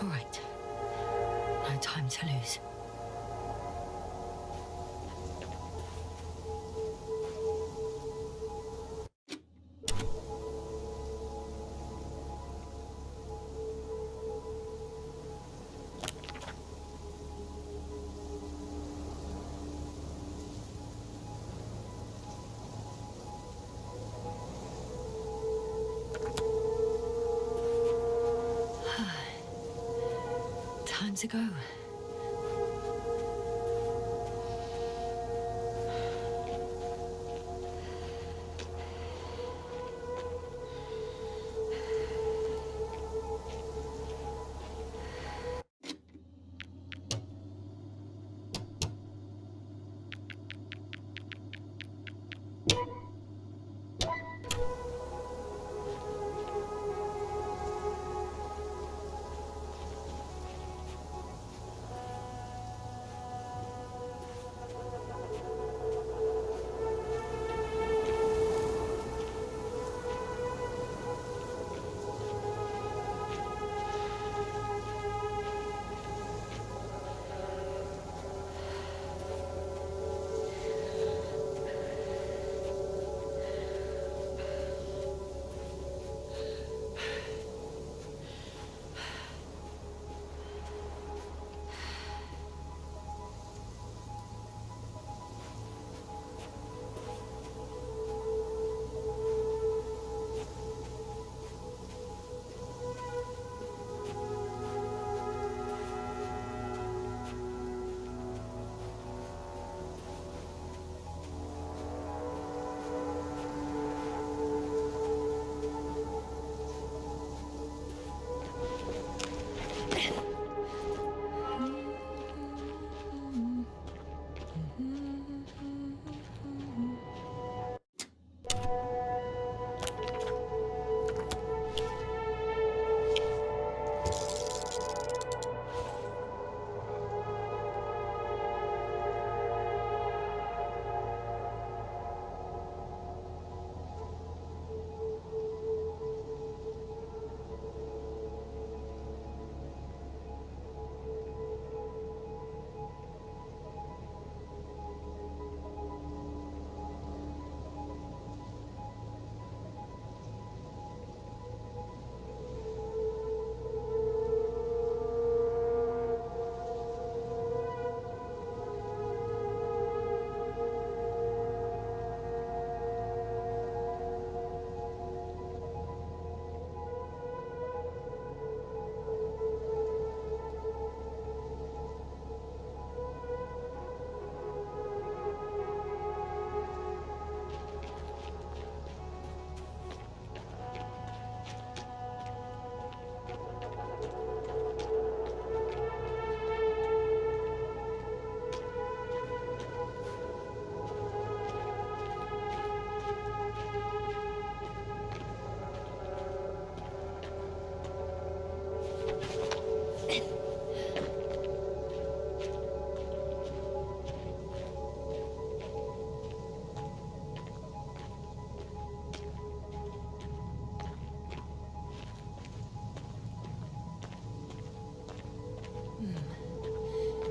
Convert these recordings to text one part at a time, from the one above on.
All right. No time to lose. Time to go.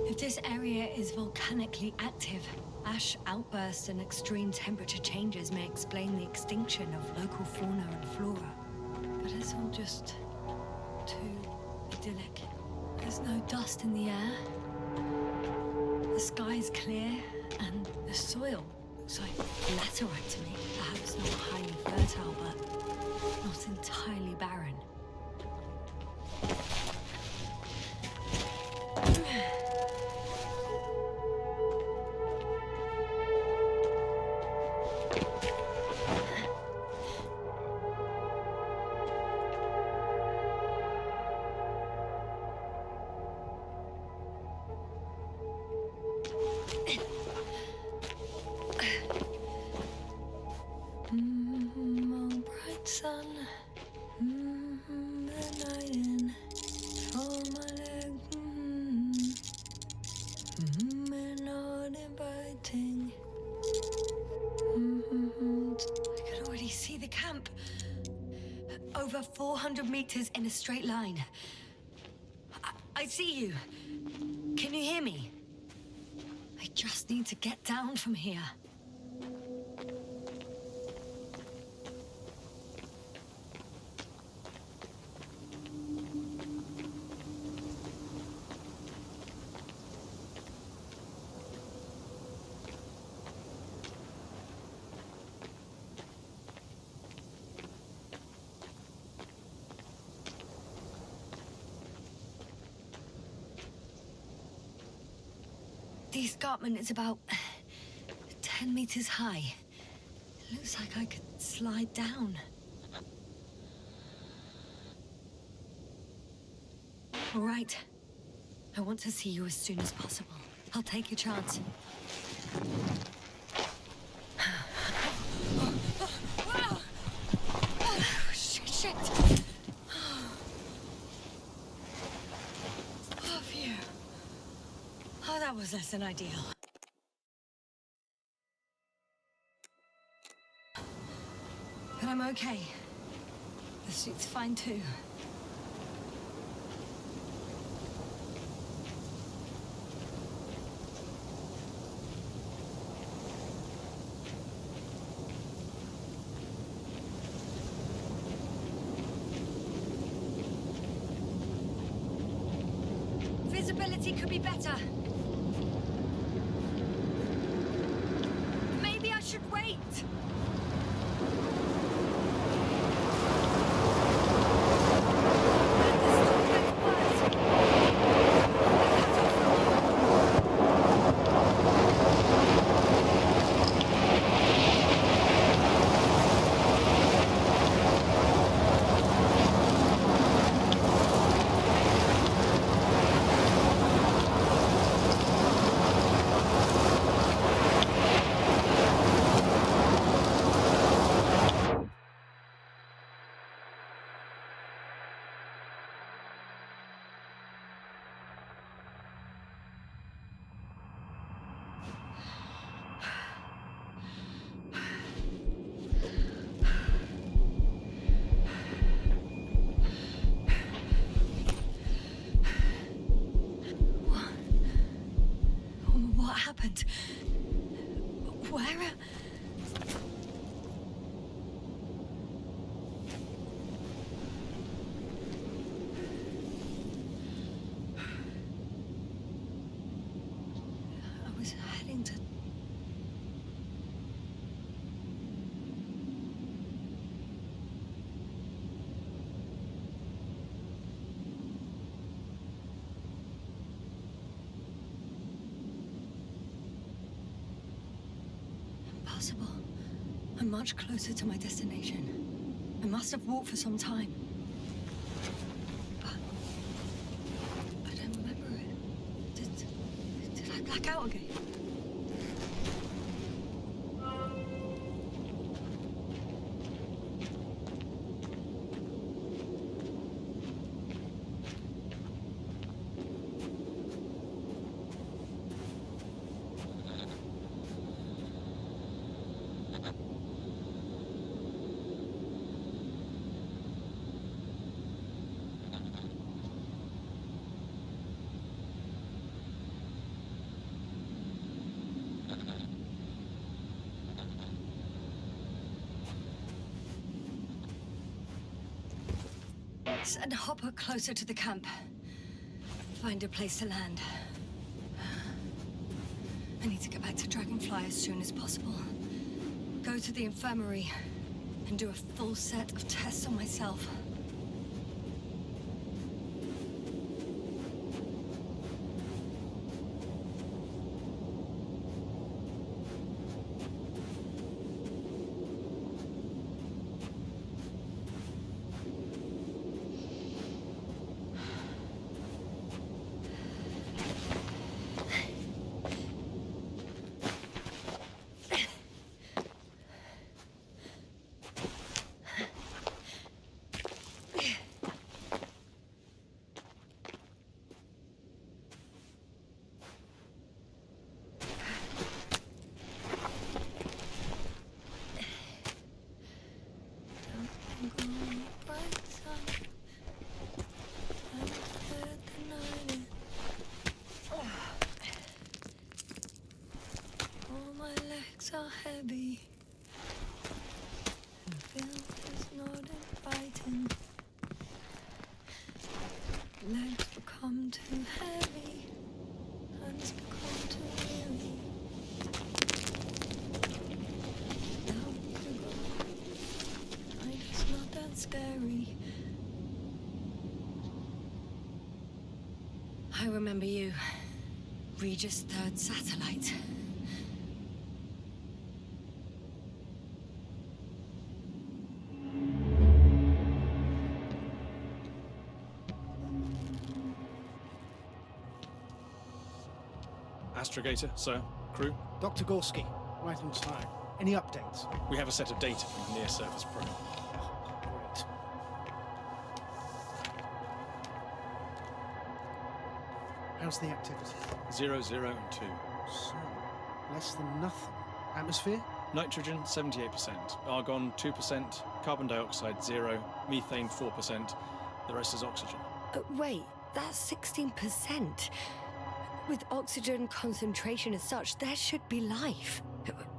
If this area is volcanically active, ash outbursts and extreme temperature changes may explain the extinction of local fauna and flora. But it's all just too idyllic. There's no dust in the air. The sky's clear, and the soil looks like laterite to me. Perhaps not highly fertile, but not entirely barren. Sun, the night in, for my leg, not inviting. I can already see the camp. Over 400 meters in a straight line. I see you. Can you hear me? I just need to get down from here. The escarpment is about 10 meters high. It looks like I could slide down. All right. I want to see you as soon as possible. I'll take your chance. Shit! Oh, phew. Oh, that was less than ideal. But I'm okay. The suit's fine too. Visibility could be better. Maybe I should wait. What happened? Where? I was heading to... Impossible. I'm much closer to my destination. I must have walked for some time. But I don't remember it. Did I black out again? Send Hopper closer to the camp. Find a place to land. I need to get back to Dragonfly as soon as possible. Go to the infirmary and do a full set of tests on myself. very... I remember you. Regis III satellite. Astrogator, sir. Crew. Dr. Gorski, right on time. Any updates? We have a set of data from the near-surface probe. Great. How's the activity? 0, 0, and 2. So, less than nothing. Atmosphere? Nitrogen, 78%. Argon, 2%. Carbon dioxide, 0. Methane, 4%. The rest is oxygen. Wait, that's 16%. With oxygen concentration as such, there should be life.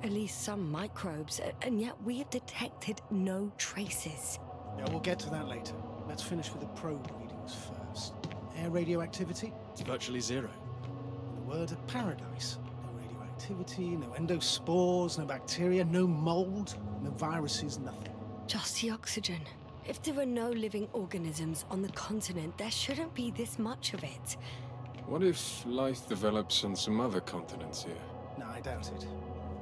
At least some microbes, and yet we have detected no traces. Yeah, we'll get to that later. Let's finish with the probe readings first. Air radioactivity? It's virtually 0. In a word, a paradise. No radioactivity, no endospores, no bacteria, no mold, no viruses, nothing. Just the oxygen. If there are no living organisms on the continent, there shouldn't be this much of it. What if life develops on some other continents here? No, I doubt it.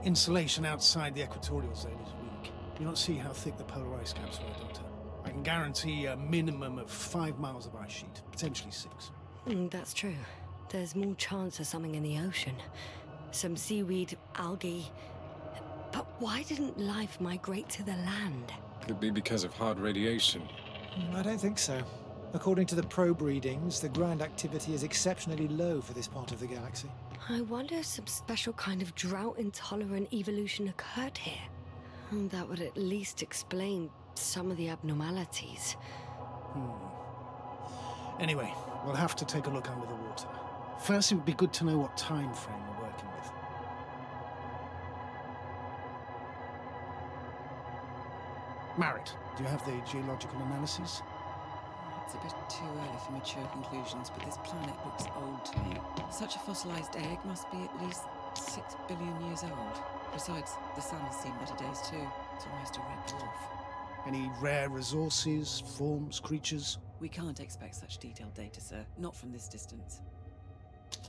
Insulation outside the equatorial zone is weak. You don't see how thick the polar ice caps were, Doctor. I can guarantee a minimum of 5 miles of ice sheet, potentially 6. That's true. There's more chance of something in the ocean. Some seaweed, algae. But why didn't life migrate to the land? Could be because of hard radiation. I don't think so. According to the probe readings, the ground activity is exceptionally low for this part of the galaxy. I wonder if some special kind of drought-intolerant evolution occurred here. That would at least explain some of the abnormalities. Anyway, we'll have to take a look under the water. First, it would be good to know what time frame we're working with. Marit, do you have the geological analysis? It's a bit too early for mature conclusions, but this planet looks old to me. Such a fossilized egg must be at least 6 billion years old. Besides, the sun has seen better days too. It's almost a red dwarf. Any rare resources, forms, creatures? We can't expect such detailed data, sir. Not from this distance.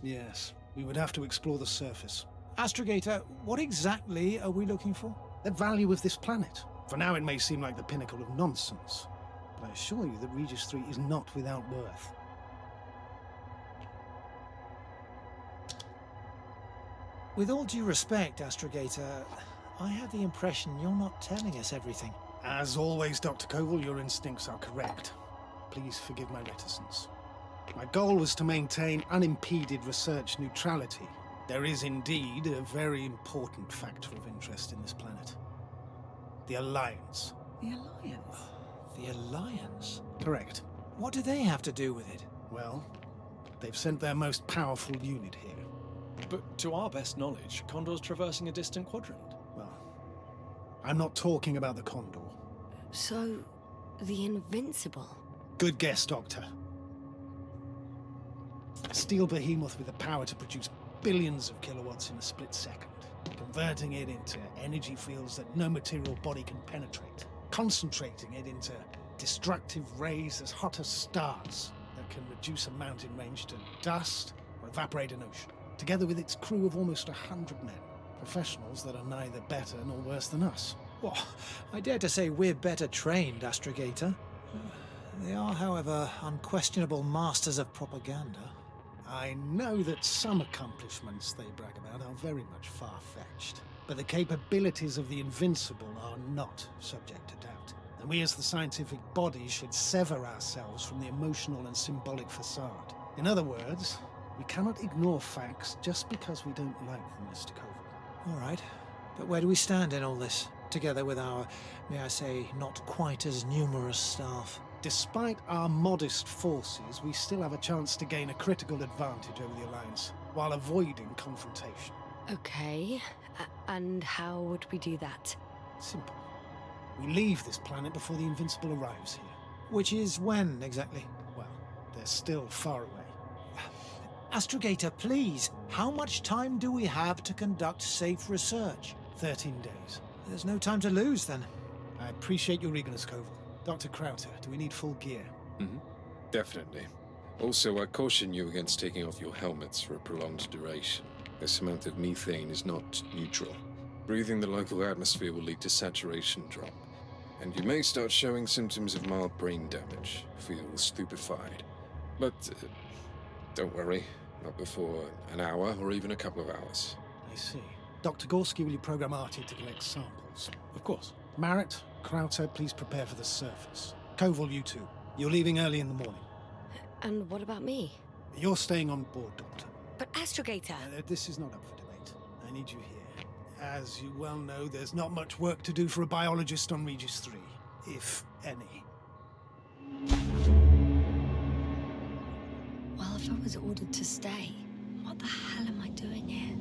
Yes, we would have to explore the surface. Astrogator, what exactly are we looking for? The value of this planet. For now, it may seem like the pinnacle of nonsense. But I assure you that Regis III is not without worth. With all due respect, Astrogator, I have the impression you're not telling us everything. As always, Dr. Koval, your instincts are correct. Please forgive my reticence. My goal was to maintain unimpeded research neutrality. There is indeed a very important factor of interest in this planet. The Alliance. The Alliance? The Alliance? Correct. What do they have to do with it? Well, they've sent their most powerful unit here. But to our best knowledge, Condor's traversing a distant quadrant. Well, I'm not talking about the Condor. So, the Invincible? Good guess, Doctor. A steel behemoth with the power to produce billions of kilowatts in a split second, converting it into energy fields that no material body can penetrate, concentrating it into destructive rays as hot as stars that can reduce a mountain range to dust or evaporate an ocean, together with its crew of almost 100 men, professionals that are neither better nor worse than us. Well, I dare to say we're better trained, Astrogator. They are, however, unquestionable masters of propaganda. I know that some accomplishments they brag about are very much far-fetched, but the capabilities of the Invincible are not subject to doubt. And we as the scientific body should sever ourselves from the emotional and symbolic facade. In other words, we cannot ignore facts just because we don't like them, Mr. Koval. All right, but where do we stand in all this, together with our, may I say, not quite as numerous staff? Despite our modest forces, we still have a chance to gain a critical advantage over the Alliance, while avoiding confrontation. Okay, and how would we do that? Simple. We leave this planet before the Invincible arrives here. Which is when, exactly? Well, they're still far away. Astrogator, please, how much time do we have to conduct safe research? 13 days. There's no time to lose, then. I appreciate your eagerness, Koval. Dr. Crowther, do we need full gear? Definitely. Also, I caution you against taking off your helmets for a prolonged duration. This amount of methane is not neutral. Breathing the local atmosphere will lead to saturation drop, and you may start showing symptoms of mild brain damage, feel stupefied. But don't worry, not before an hour or even a couple of hours. I see. Dr. Gorski, will you program Artie to collect samples? Of course. Marrett, Crowther, please prepare for the surface. Koval, you two. You're leaving early in the morning. And what about me? You're staying on board, Doctor. But astrogator! This is not up for debate. I need you here. As you well know, there's not much work to do for a biologist on Regis III, if any. Well, if I was ordered to stay, what the hell am I doing here?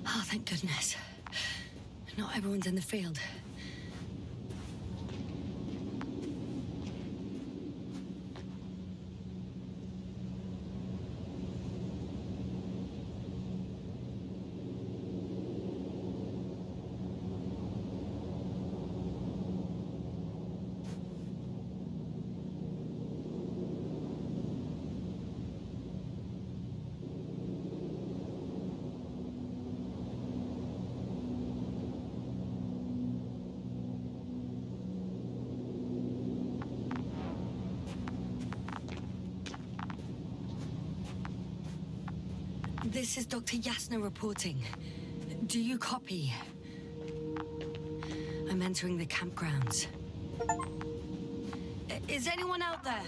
Oh, thank goodness. Not everyone's in the field. This is Dr. Yasna reporting. Do you copy? I'm entering the campgrounds. Is anyone out there?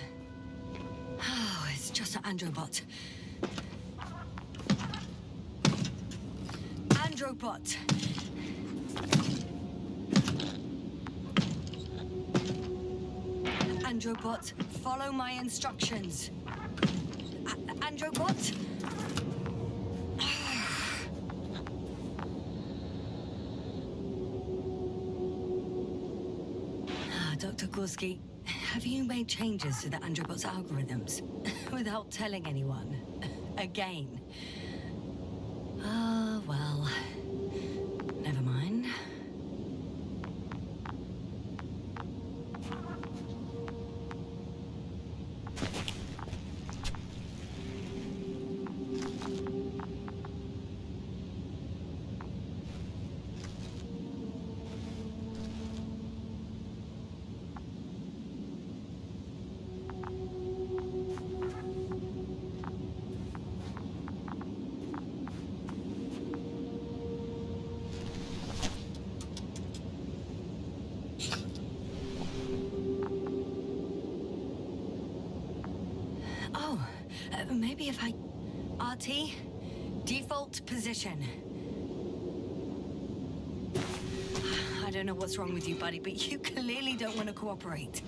Oh, it's just an Androbot. Androbot! Androbot, follow my instructions. Androbot? Dr. Gorski, have you made changes to the Androbot's algorithms without telling anyone? Again? Ah, well, never mind. Maybe if I... RT? Default position. I don't know what's wrong with you, buddy, but you clearly don't want to cooperate.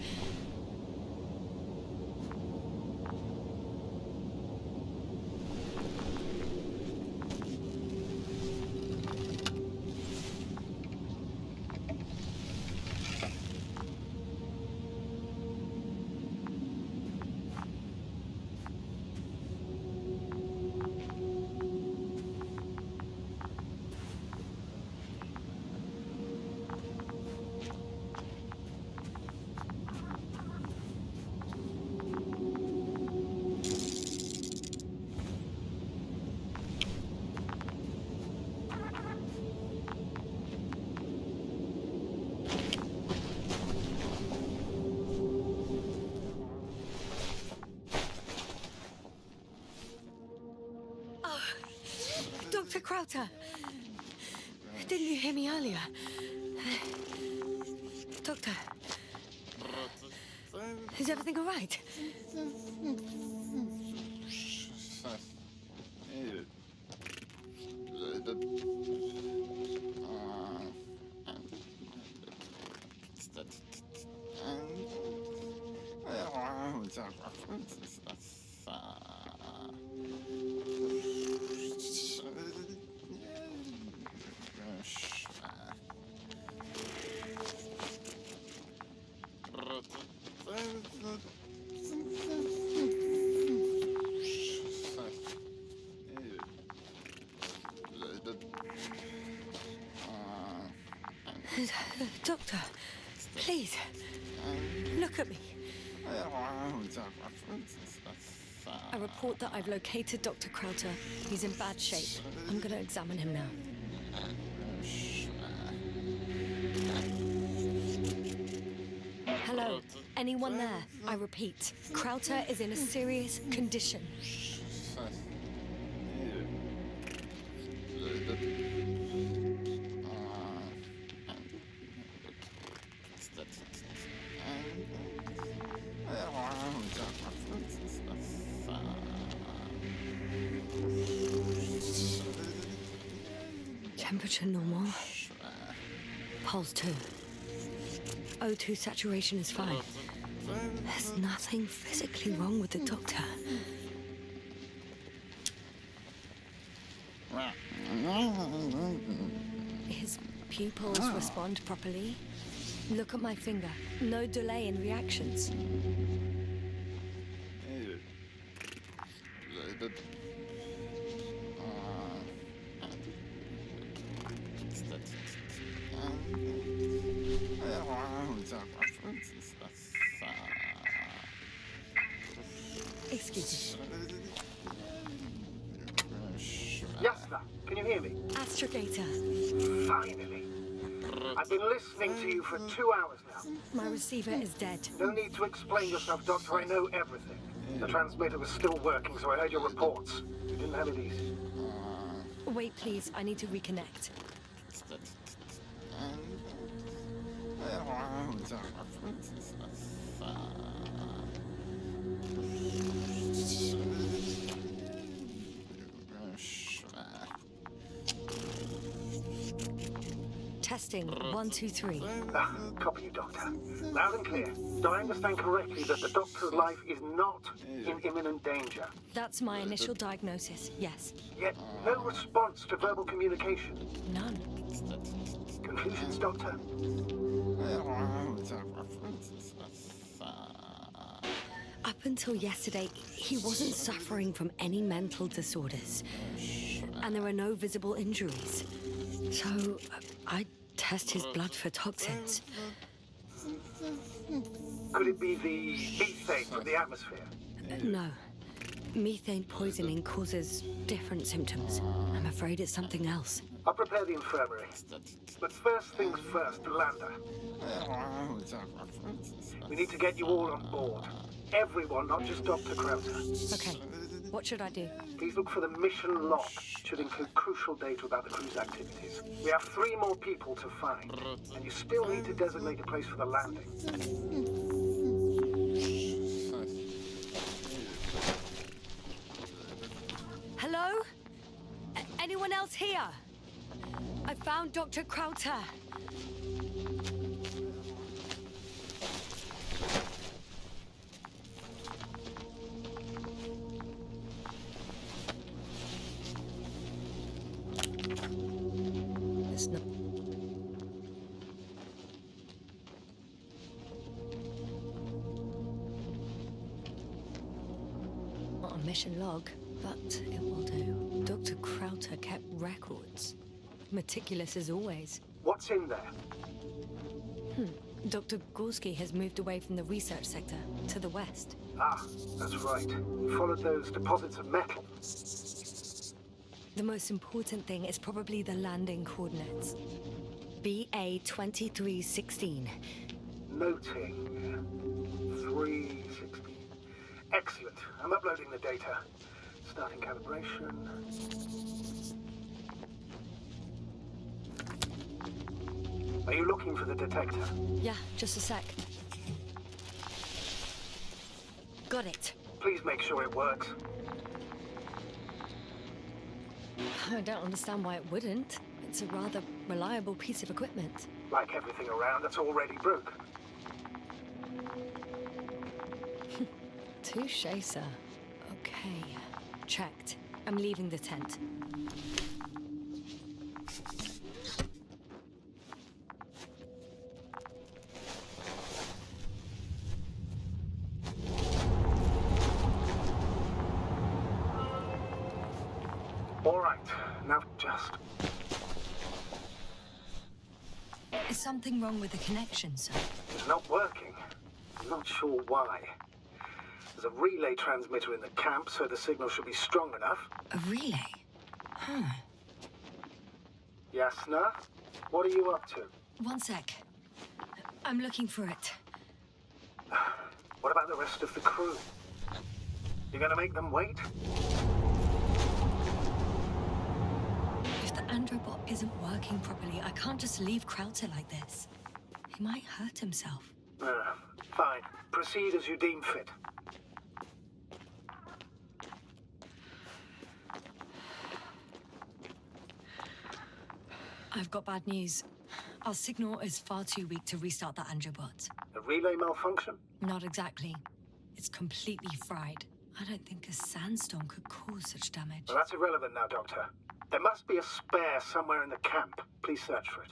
Dr. Crowther! Didn't you hear me earlier? Doctor? Is everything all right? Doctor, please, look at me. I report that I've located Dr. Krauter. He's in bad shape. I'm gonna examine him now. Hello, anyone there? I repeat, Krauter is in a serious condition. Temperature normal. Pulse 2. O2 saturation is fine. There's nothing physically wrong with the doctor. His pupils respond properly. Look at my finger. No delay in reactions. Excuse me. Yasna, can you hear me? Astrogator. Finally. I've been listening to you for 2 hours now. My receiver is dead. No need to explain yourself, Doctor. I know everything. The transmitter was still working, so I heard your reports. You didn't have it easy. Wait, please. I need to reconnect. Testing. 1, 2, 3. Copy you, Doctor. Loud and clear. Do I understand correctly that the Doctor's life is not in imminent danger? That's my initial diagnosis, yes. Yet no response to verbal communication. None. Conclusions, Doctor? Up until yesterday, he wasn't suffering from any mental disorders. And there are no visible injuries. So, I test his blood for toxins. Could it be the methane from the atmosphere? No. Methane poisoning causes different symptoms. I'm afraid it's something else. I'll prepare the infirmary. But first things first, the lander. We need to get you all on board. Everyone, not just Dr. Krauter. Okay. What should I do? Please look for the mission log. Should include crucial data about the crew's activities. We have 3 more people to find, and you still need to designate a place for the landing. Hello? Anyone else here? I found Dr. Krauter. It's not a mission log, but it will do. Dr. Krauter kept records. Meticulous as always. What's in there? Dr. Gorski has moved away from the research sector to the west. Ah, that's right. You followed those deposits of metal. The most important thing is probably the landing coordinates. BA 2316. Noting. 316. Excellent. I'm uploading the data. Starting calibration. Are you looking for the detector? Yeah, just a sec. Got it. Please make sure it works. I don't understand why it wouldn't. It's a rather reliable piece of equipment. Like everything around that's already broken. Touche, sir. Okay. Checked. I'm leaving the tent. All right, now just... Is something wrong with the connection, sir? It's not working. I'm not sure why. There's a relay transmitter in the camp, so the signal should be strong enough. A relay? Huh. Yasna, what are you up to? One sec. I'm looking for it. What about the rest of the crew? You gonna make them wait? If the androbot isn't working properly, I can't just leave Krauter like this. He might hurt himself. Fine. Proceed as you deem fit. I've got bad news. Our signal is far too weak to restart the androbot. A relay malfunction? Not exactly. It's completely fried. I don't think a sandstorm could cause such damage. Well, that's irrelevant now, Doctor. There must be a spare somewhere in the camp. Please search for it.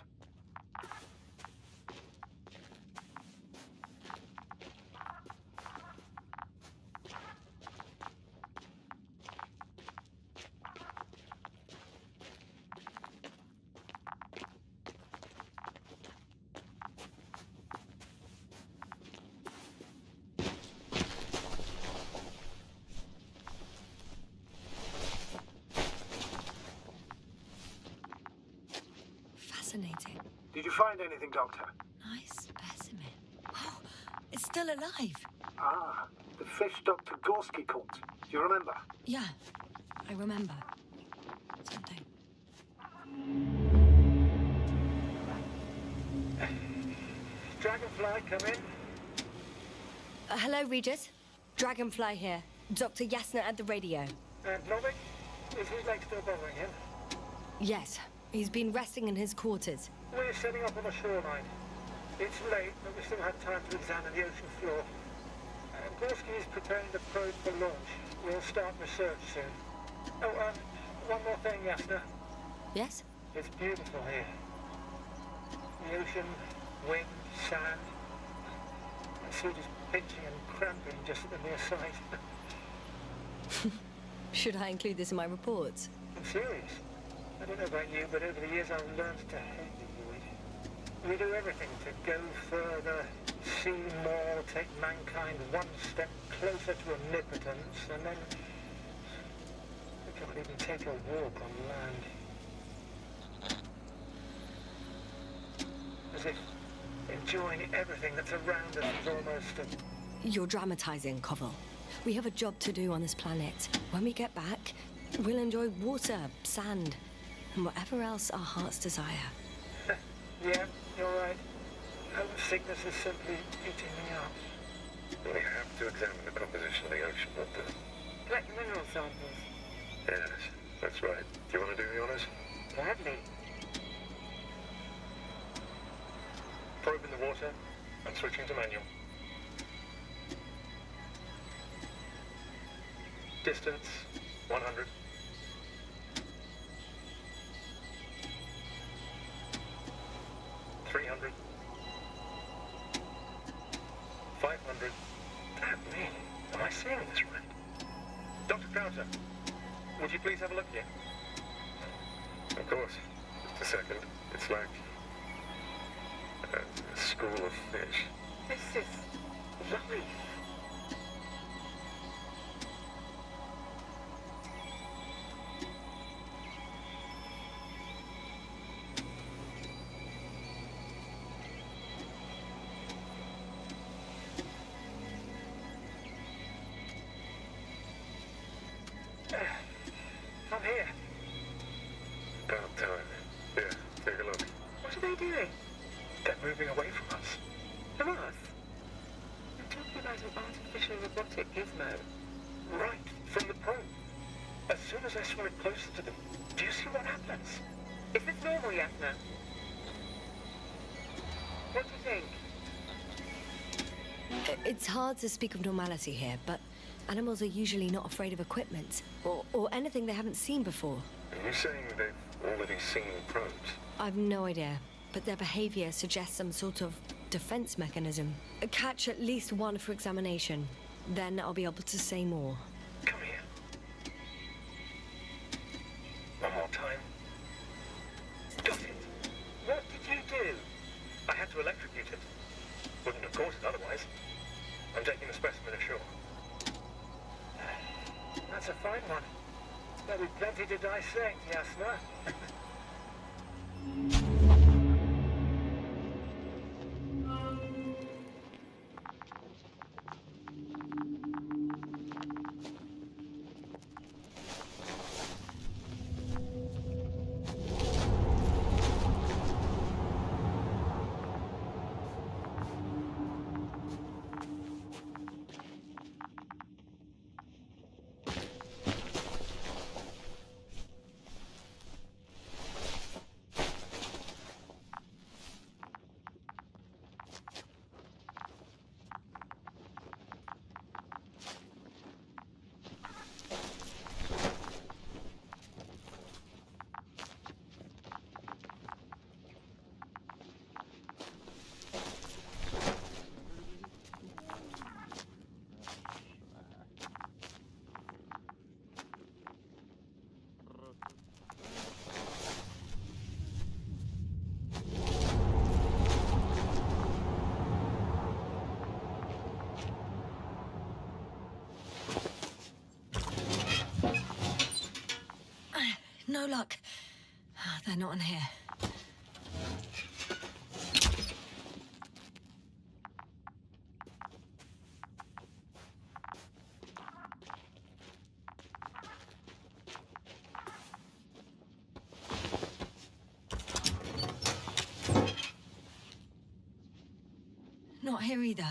Fascinating. Did you find anything, Doctor? Nice specimen. Oh, it's still alive. Ah, the fish Dr. Gorski caught. Do you remember? Yeah, I remember. Something. Dragonfly, come in. Hello, Regis. Dragonfly here. Dr. Yasna at the radio. Novik? Is his leg still bothering him? Yes, he's been resting in his quarters. We're setting up on the shoreline. It's late, but we still have time to examine the ocean floor. Gorski is preparing the probe for launch. We'll start research soon. Oh, one more thing, Yasna. Yes? It's beautiful here. The ocean, wind, sand. My suit is pinching and cramping just at the mere sight. Should I include this in my reports? I'm serious. I don't know about you, but over the years I've learned to hate the void. We do everything to go further, see more, take mankind one step closer to omnipotence, and then we can't even take a walk on land. As if enjoying everything that's around us is almost a... You're dramatizing, Koval. We have a job to do on this planet. When we get back, we'll enjoy water, sand, and whatever else our hearts desire. Yeah, you're right. Sickness is simply eating me up. We have to examine the composition of the ocean water. Collect mineral samples. Yes, that's right. Do you want to do the honors? Gladly. Probe in the water and switching to manual. Distance 100. $300. 500. Damn me. Am I seeing this right? Dr. Crowther, would you please have a look here? Of course. Just a second. It's like a school of fish. This is life. I'm here. About time. Here, take a look. What are they doing? They're moving away from us. From us? They're talking about an artificial robotic gizmo. Right from the probe. As soon as I swim it closer to them, do you see what happens? Is this normal, Yasna? What do you think? It's hard to speak of normality here, but animals are usually not afraid of equipment or anything they haven't seen before. Are you saying they've already seen probes? I've no idea, but their behavior suggests some sort of defense mechanism. Catch at least one for examination. Then I'll be able to say more. Come here. One more time. Got it. What did you do? find one. There'll be plenty to dissect, Yasna. No luck. They're not in here. Not here either.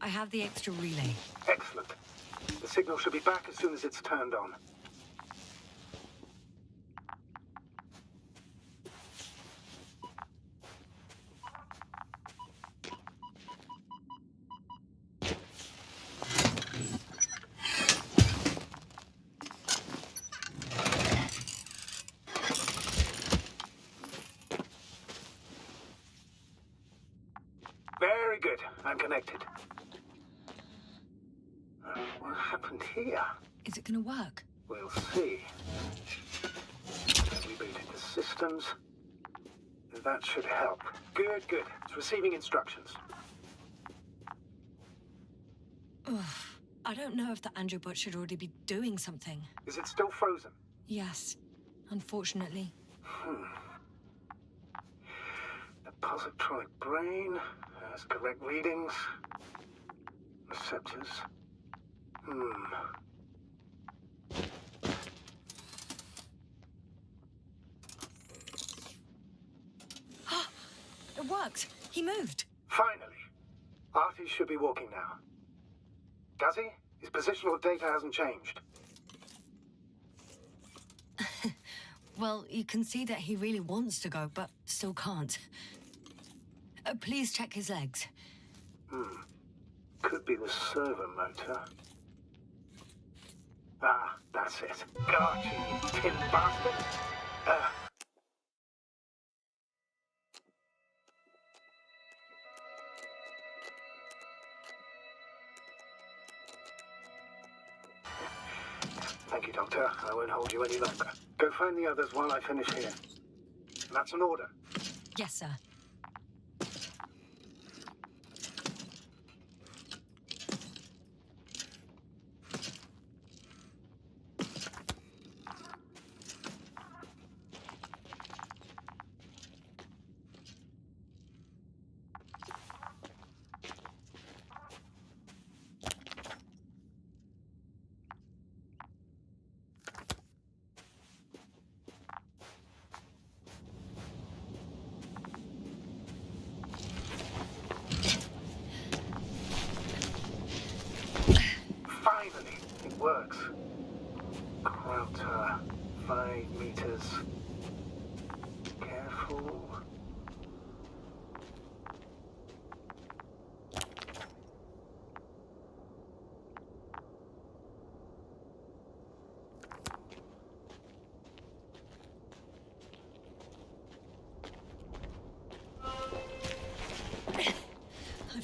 I have the extra relay. Excellent. The signal should be back as soon as it's turned on. Very good. I'm connected. What happened here? Is it gonna work? We'll see. I rebooted the systems. That should help. Good, good. It's receiving instructions. Ugh. I don't know if the Androbot should already be doing something. Is it still frozen? Yes, unfortunately. The positronic brain has correct readings. Receptors. It worked. He moved. Finally. Artie should be walking now. Does he? His positional data hasn't changed. Well, you can see that he really wants to go, but still can't. Please check his legs. Could be the servo motor. Ah, that's it. Gotcha, you tin bastard. Thank you, Doctor. I won't hold you any longer. Go find the others while I finish here. That's an order. Yes, sir.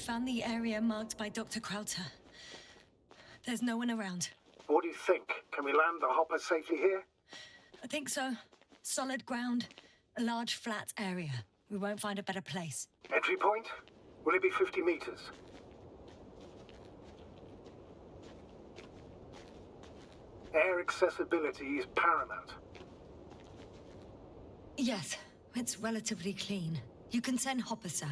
found the area marked by Dr. Krauter. There's no one around. What do you think? Can we land the hopper safely here? I think so. Solid ground, a large flat area. We won't find a better place. Entry point? Will it be 50 meters? Air accessibility is paramount. Yes, it's relatively clean. You can send Hopper, sir.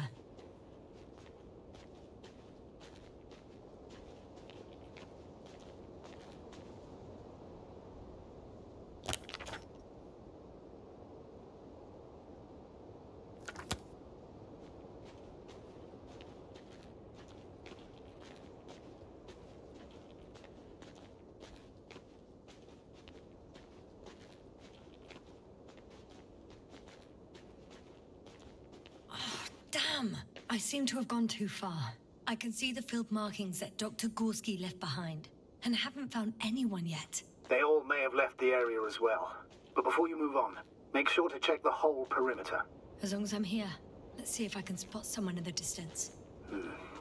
Damn! I seem to have gone too far. I can see the field markings that Dr. Gorski left behind, and haven't found anyone yet. They all may have left the area as well. But before you move on, make sure to check the whole perimeter. As long as I'm here, let's see if I can spot someone in the distance.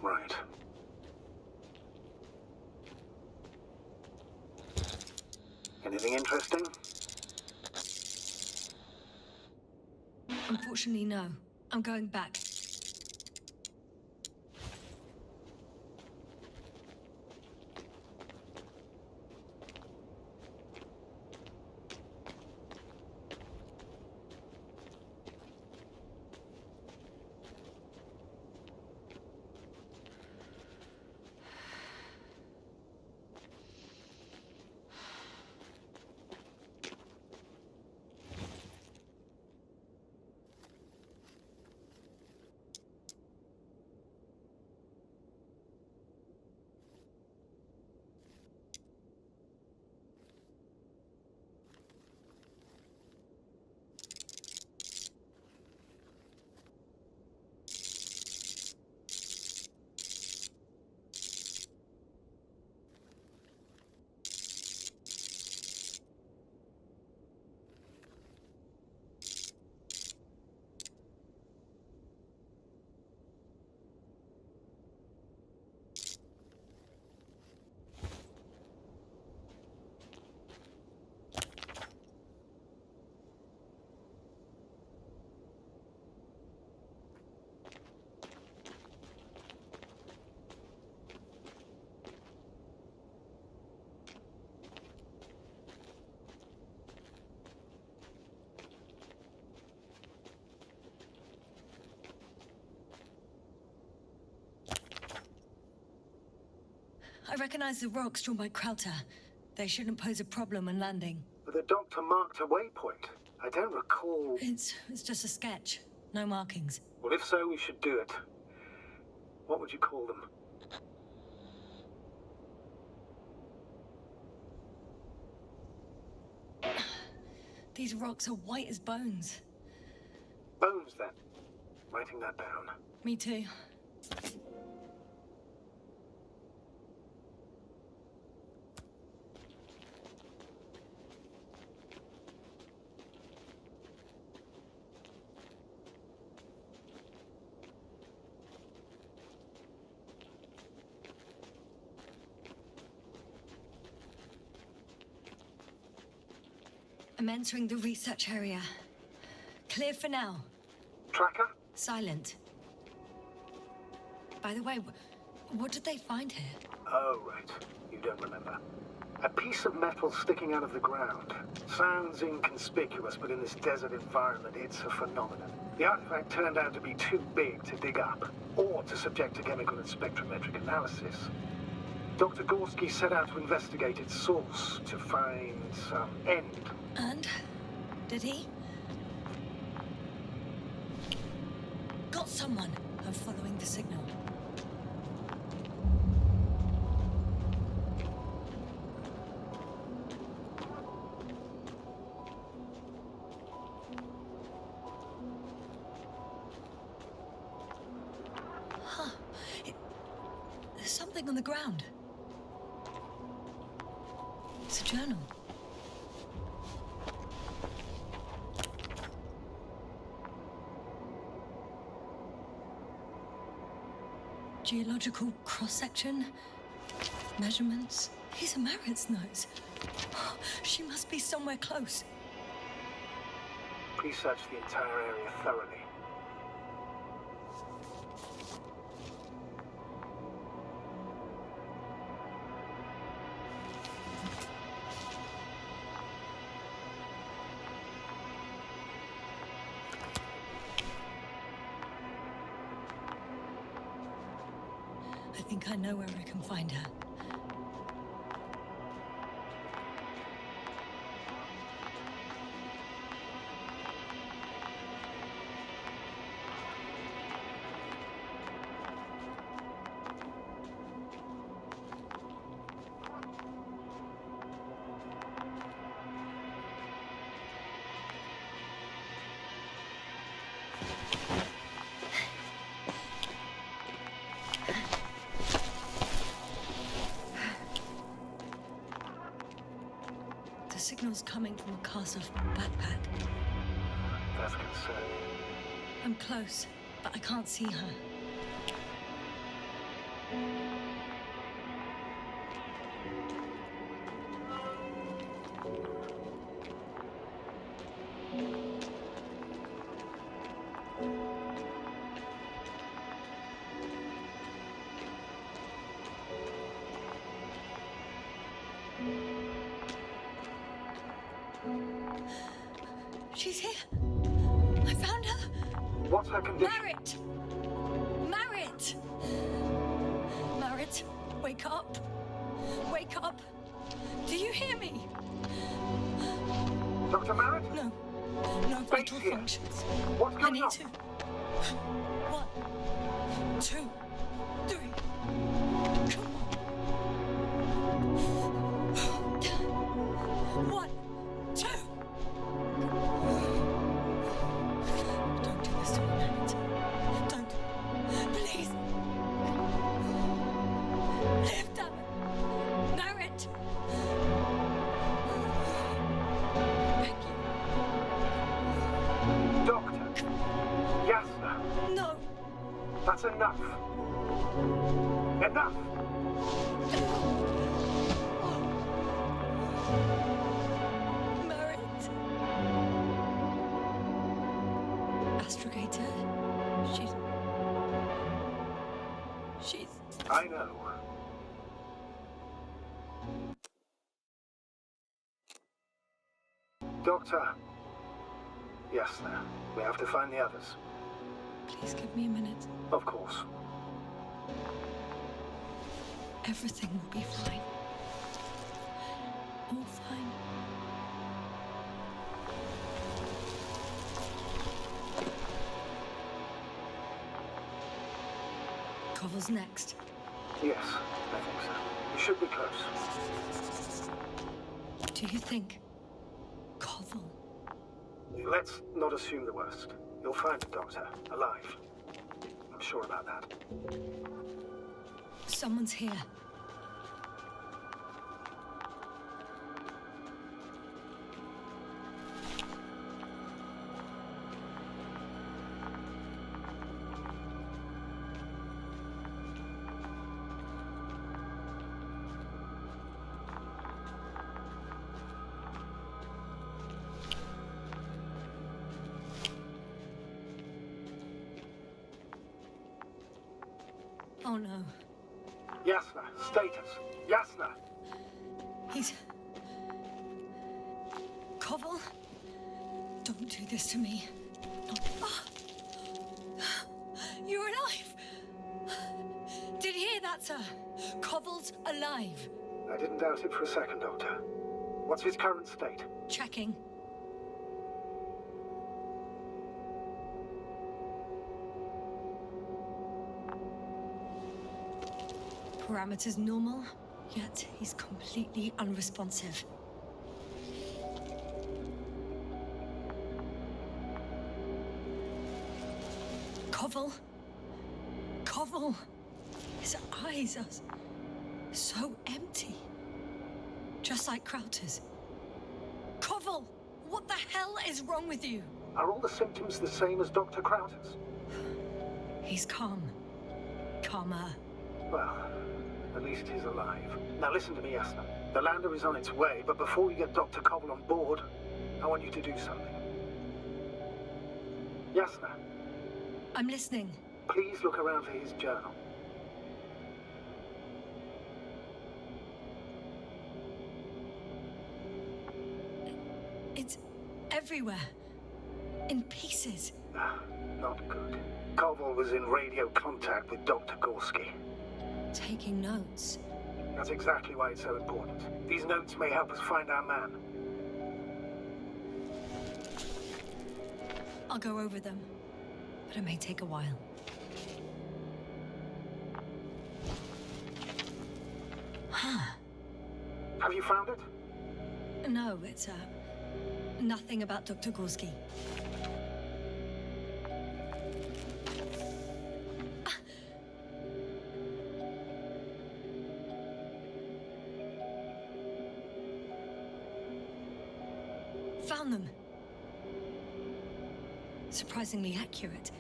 Right. Anything interesting? Unfortunately, no. I'm going back. I recognize the rocks drawn by Krauter. They shouldn't pose a problem when landing. But the doctor marked a waypoint. I don't recall... It's just a sketch. No markings. Well, if so, we should do it. What would you call them? These rocks are white as bones. Bones, then. Writing that down. Me too. I'm entering the research area. Clear for now. Tracker? Silent. By the way, what did they find here? Oh, right. You don't remember. A piece of metal sticking out of the ground. Sounds inconspicuous, but in this desert environment, it's a phenomenon. The artifact turned out to be too big to dig up, or to subject to chemical and spectrometric analysis. Dr. Gorski set out to investigate its source, to find some end. And? Did he? Got someone. I'm following the signal. Huh. There's something on the ground. It's a journal. Geological cross-section? Measurements? These are Marit's notes. She must be somewhere close. Research the entire area thoroughly. I think I know where I can find her. The signal's coming from a castle backpack. That's concerning. I'm close, but I can't see her. She's here. I found her. What's her condition? Marit! Marit! Marit, wake up. Wake up. Do you hear me? Dr. Marit? No. No Base vital here. functions. What's I going need on? to. 1, 2, 3. Come on. 1, 2. Don't do this to me, Marit. Don't. Please. Live, damn it. Marit. Thank you. Doctor. Yasna. No. That's enough. Enough! Marit. Astrogator. She's... I know. Doctor. Yasna. We have to find the others. Please give me a minute. Of course. Everything will be fine. All fine. Cover's next. Yes, I think so. We should be close. Do you think? Koval? Let's not assume the worst. You'll find the doctor, alive. I'm sure about that. Someone's here. Oh no. Yasna, status. Yasna! He's... Koval? Don't do this to me. Ah. You're alive! Did you hear that, sir? Koval's alive. I didn't doubt it for a second, Doctor. What's his current state? Checking. Parameters normal, yet he's completely unresponsive. Koval? Koval? His eyes are so empty. Just like Crowter's. Koval! What the hell is wrong with you? Are all the symptoms the same as Dr. Crowter's? He's calm. calmer. Well, at least he's alive. Now listen to me, Yasna. The lander is on its way, but before we get Dr. Koval on board, I want you to do something. Yasna, I'm listening. please look around for his journal. It's everywhere. In pieces. Not good. Koval was in radio contact with Dr. Gorski. Taking notes. That's exactly why it's so important. These notes may help us find our man. I'll go over them, but it may take a while. Huh. Have you found it? No, it's, nothing about Dr. Gorski. Found them. Surprisingly accurate.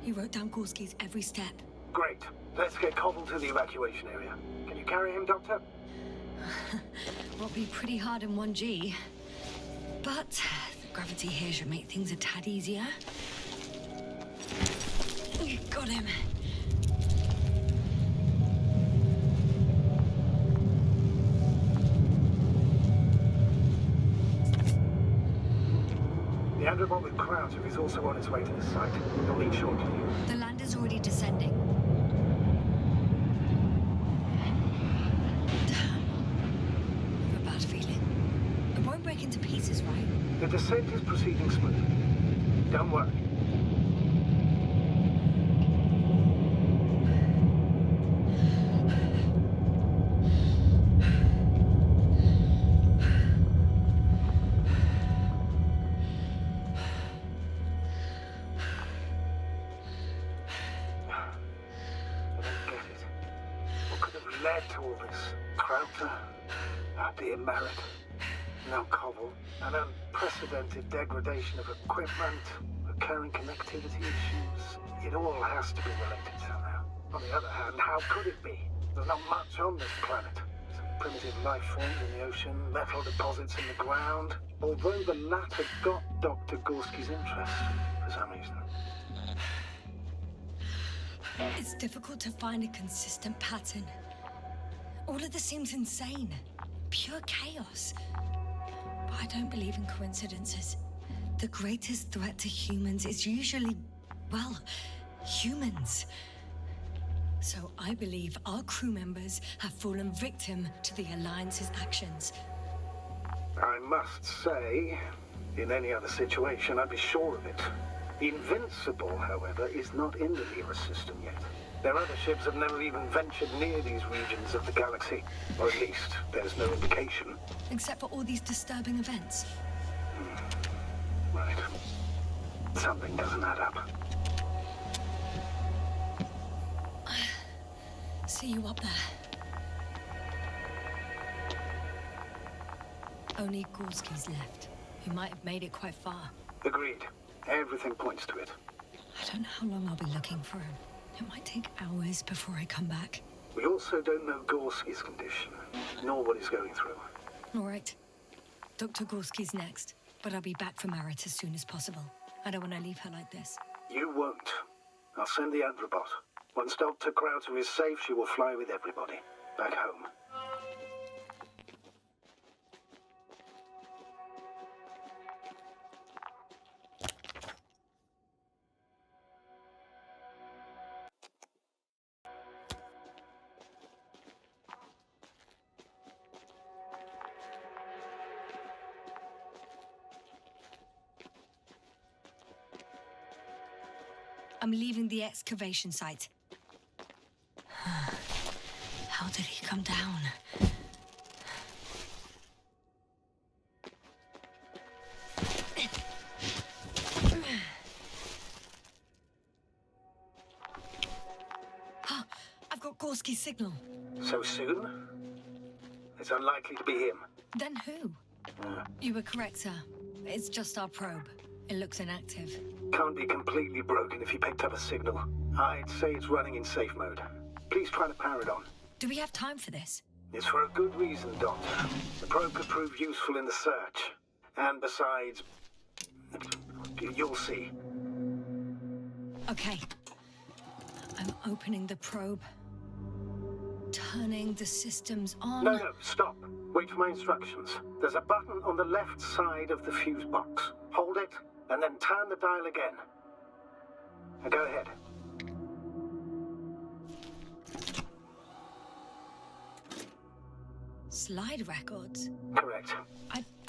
He wrote down Gorski's every step. Great. Let's get Koval to the evacuation area. Can you carry him, Doctor? Will be pretty hard in 1G. But the gravity here should make things a tad easier. Got him. The Androbot with Krauser is also on its way to the site. They'll leave shortly. The lander's already descending. Damn. I have a bad feeling. It won't break into pieces, right? The descent is proceeding smoothly. Don't worry. Degradation of equipment, recurring connectivity issues. It all has to be related somehow. On the other hand, how could it be? There's not much on this planet. Some primitive life forms in the ocean, metal deposits in the ground. Although the latter got Dr. Gorski's interest for some reason. It's difficult to find a consistent pattern. All of this seems insane. Pure chaos. But I don't believe in coincidences. The greatest threat to humans is usually, well, humans. So I believe our crew members have fallen victim to the Alliance's actions. I must say, in any other situation, I'd be sure of it. The Invincible, however, is not in the nearest system yet. Their other ships have never even ventured near these regions of the galaxy. Or at least, there's no indication. Except for all these disturbing events. Right. Something doesn't add up. See you up there. Only Gorski's left. He might have made it quite far. Agreed. Everything points to it. I don't know how long I'll be looking for him. It might take hours before I come back. We also don't know Gorski's condition, nor what he's going through. All right. Dr. Gorski's next, but I'll be back from Marit as soon as possible. I don't want to leave her like this. You won't. I'll send the Androbot. Once Dr. Krauser is safe, she will fly with everybody. Back home. I'm leaving the excavation site. How did he come down? I've got Gorski's signal. So soon? It's unlikely to be him. Then who? You were correct, sir. It's just our probe. It looks inactive. Can't be completely broken if he picked up a signal. I'd say it's running in safe mode. Please try to power it on. Do we have time for this? It's for a good reason, Doctor. The probe could prove useful in the search. And besides... you'll see. Okay. I'm opening the probe. Turning the systems on. No, stop. Wait for my instructions. There's a button on the left side of the fuse box. Hold it, and then turn the dial again. Now go ahead. Slide records? Correct.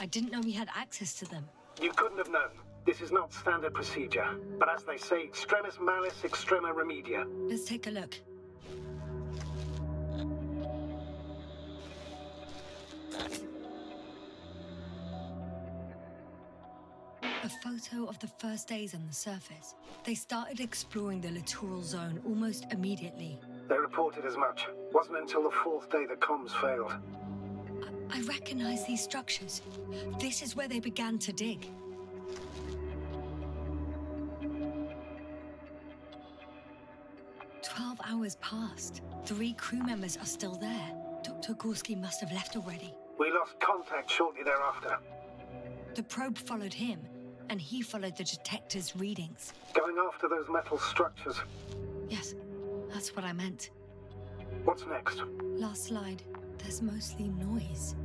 I didn't know we had access to them. You couldn't have known. This is not standard procedure. But as they say, extremis malis, extrema remedia. Let's take a look. A photo of the first days on the surface. They started exploring the littoral zone almost immediately. They reported as much. Wasn't until the fourth day that comms failed. I recognize these structures. This is where they began to dig. "12 hours passed. 3 crew members are still there. Dr. Gorski must have left already. We lost contact shortly thereafter. The probe followed him, and he followed the detector's readings. Going after those metal structures. Yes, that's what I meant. What's next? Last slide. There's mostly noise.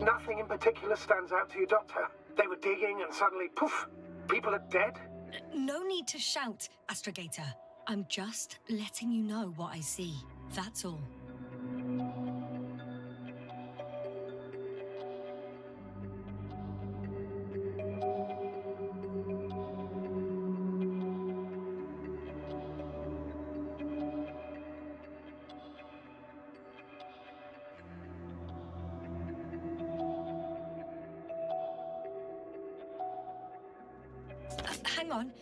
Nothing in particular stands out to you, Doctor? They were digging and suddenly, poof, people are dead? No need to shout, astrogator. I'm just letting you know what I see. That's all. Hang on.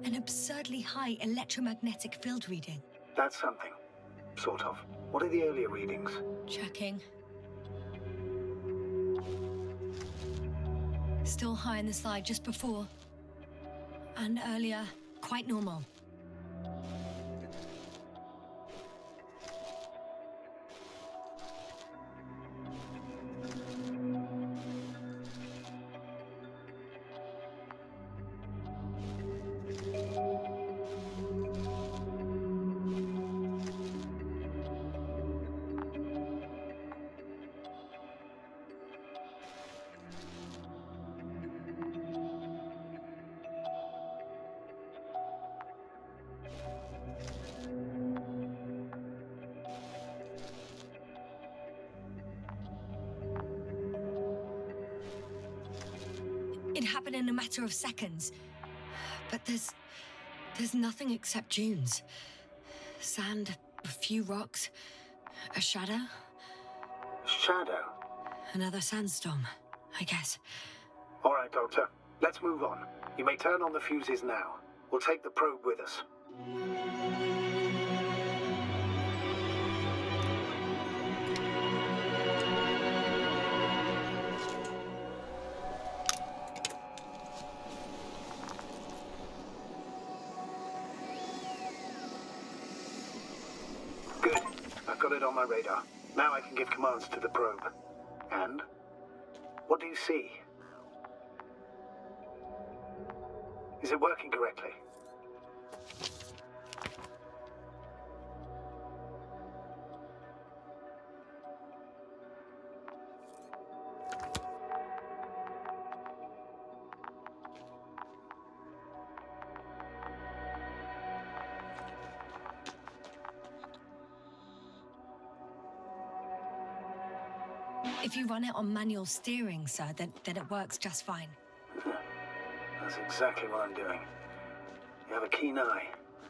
An absurdly high electromagnetic field reading. That's something. Sort of. What are the earlier readings? Checking. Still high in the slide just before. And earlier, quite normal. It happened in a matter of seconds. But there's nothing except dunes. Sand, a few rocks, a shadow. Shadow? Another sandstorm, I guess. All right, Doctor. Let's move on. You may turn on the fuses now. We'll take the probe with us. Good. I've got it on my radar. Now I can give commands to the probe. And? What do you see? Is it working correctly? If you run it on manual steering, sir, then it works just fine. That's exactly what I'm doing. You have a keen eye.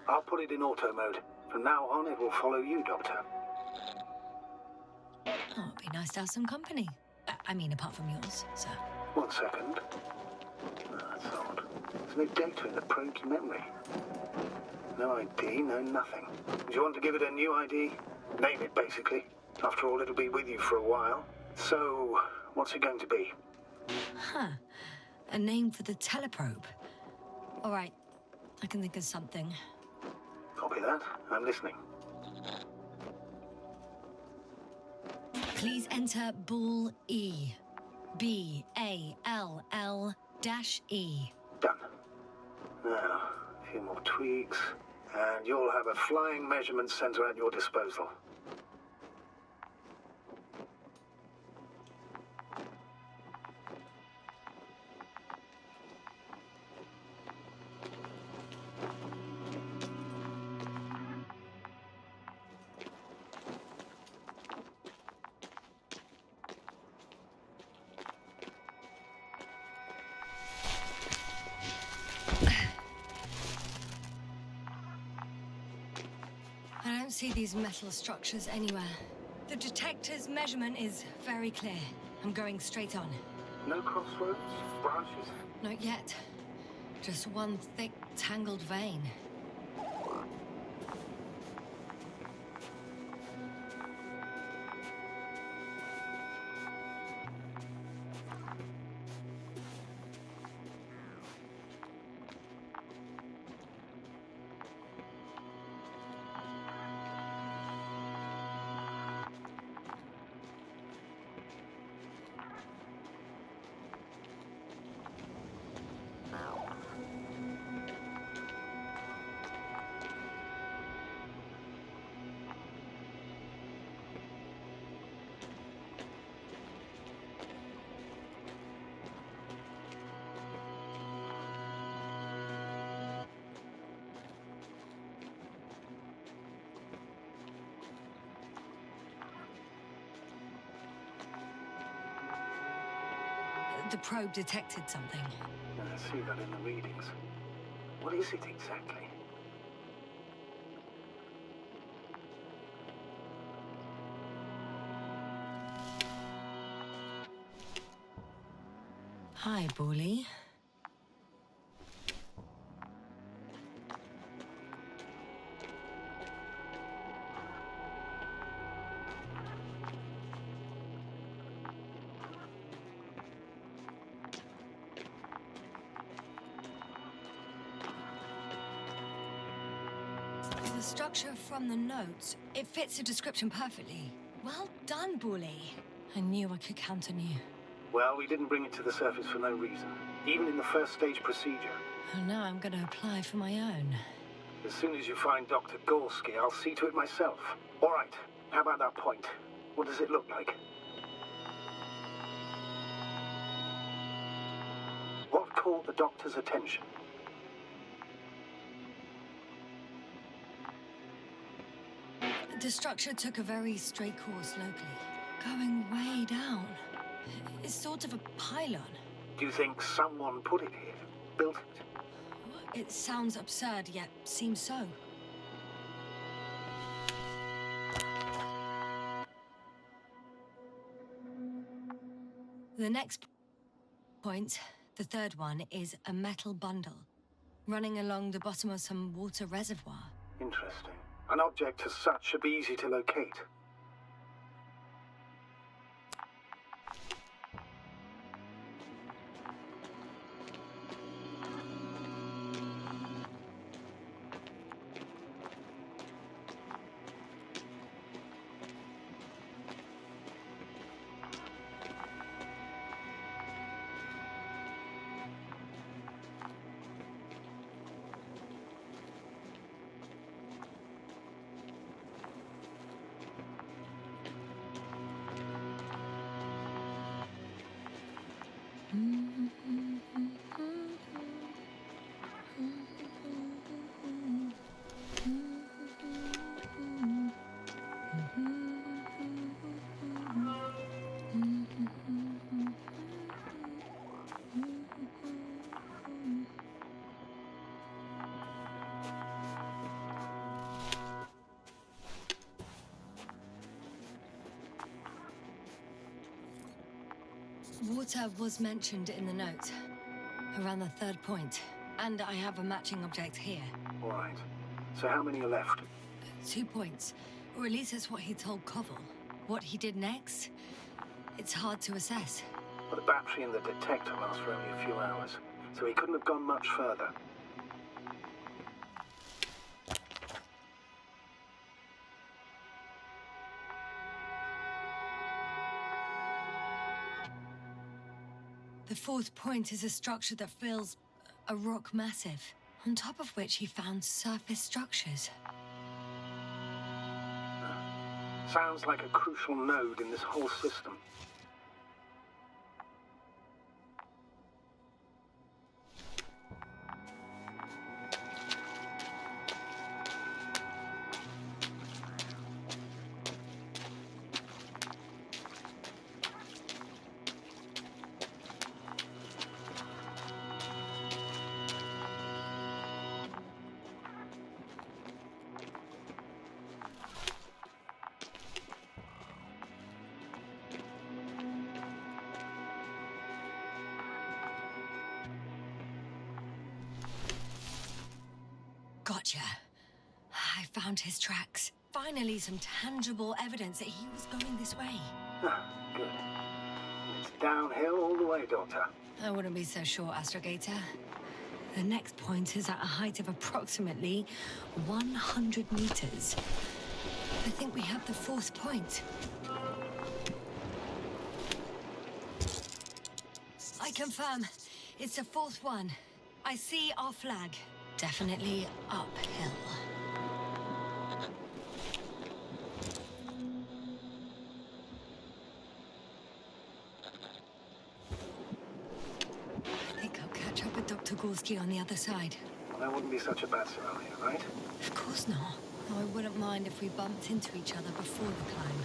I'll put it in auto mode. From now on, it will follow you, Doctor. Oh, it'd be nice to have some company. I mean, apart from yours, sir. 1 second. Oh, that's odd. There's no data in the probe's memory. No ID, no nothing. Do you want to give it a new ID? Name it, basically. After all, it'll be with you for a while. So, what's it going to be? Huh. A name for the teleprobe. All right. I can think of something. Copy that. I'm listening. Please enter ball E. B-A-L-L-E. Done. Now, a few more tweaks, and you'll have a flying measurement center at your disposal. I don't see these metal structures anywhere. The detector's measurement is very clear. I'm going straight on. No crossroads? Branches? Not yet. Just one thick, tangled vein. The probe detected something. I see that in the readings. What is it exactly? Hi, Bully. The structure from the notes, it fits the description perfectly. Well done, Bully. I knew I could count on you. Well, we didn't bring it to the surface for no reason. Even in the first stage procedure. And now I'm going to apply for my own. As soon as you find Dr. Gorski, I'll see to it myself. All right, how about that point? What does it look like? What caught the doctor's attention? The structure took a very straight course locally, going way down. It's sort of a pylon. Do you think someone put it here? Built it? It sounds absurd, yet seems so. The next point, the third one, is a metal bundle running along the bottom of some water reservoir. Interesting. An object as such should be easy to locate. Water was mentioned in the note, around the third point, and I have a matching object here. All right. So how many are left? 2 points, or at least that's what he told Koval. What he did next, it's hard to assess. Well, the battery in the detector lasts for only a few hours, so he couldn't have gone much further. The fourth point is a structure that fills a rock massive, on top of which he found surface structures. Sounds like a crucial node in this whole system. Gotcha. I found his tracks. Finally, some tangible evidence that he was going this way. Ah, good. It's downhill all the way, Doctor. I wouldn't be so sure, astrogator. The next point is at a height of approximately 100 meters. I think we have the fourth point. I confirm. It's the fourth one. I see our flag. Definitely uphill. I think I'll catch up with Dr. Gorski on the other side. Well, that wouldn't be such a bad scenario, right? Of course not. Though I wouldn't mind if we bumped into each other before the climb.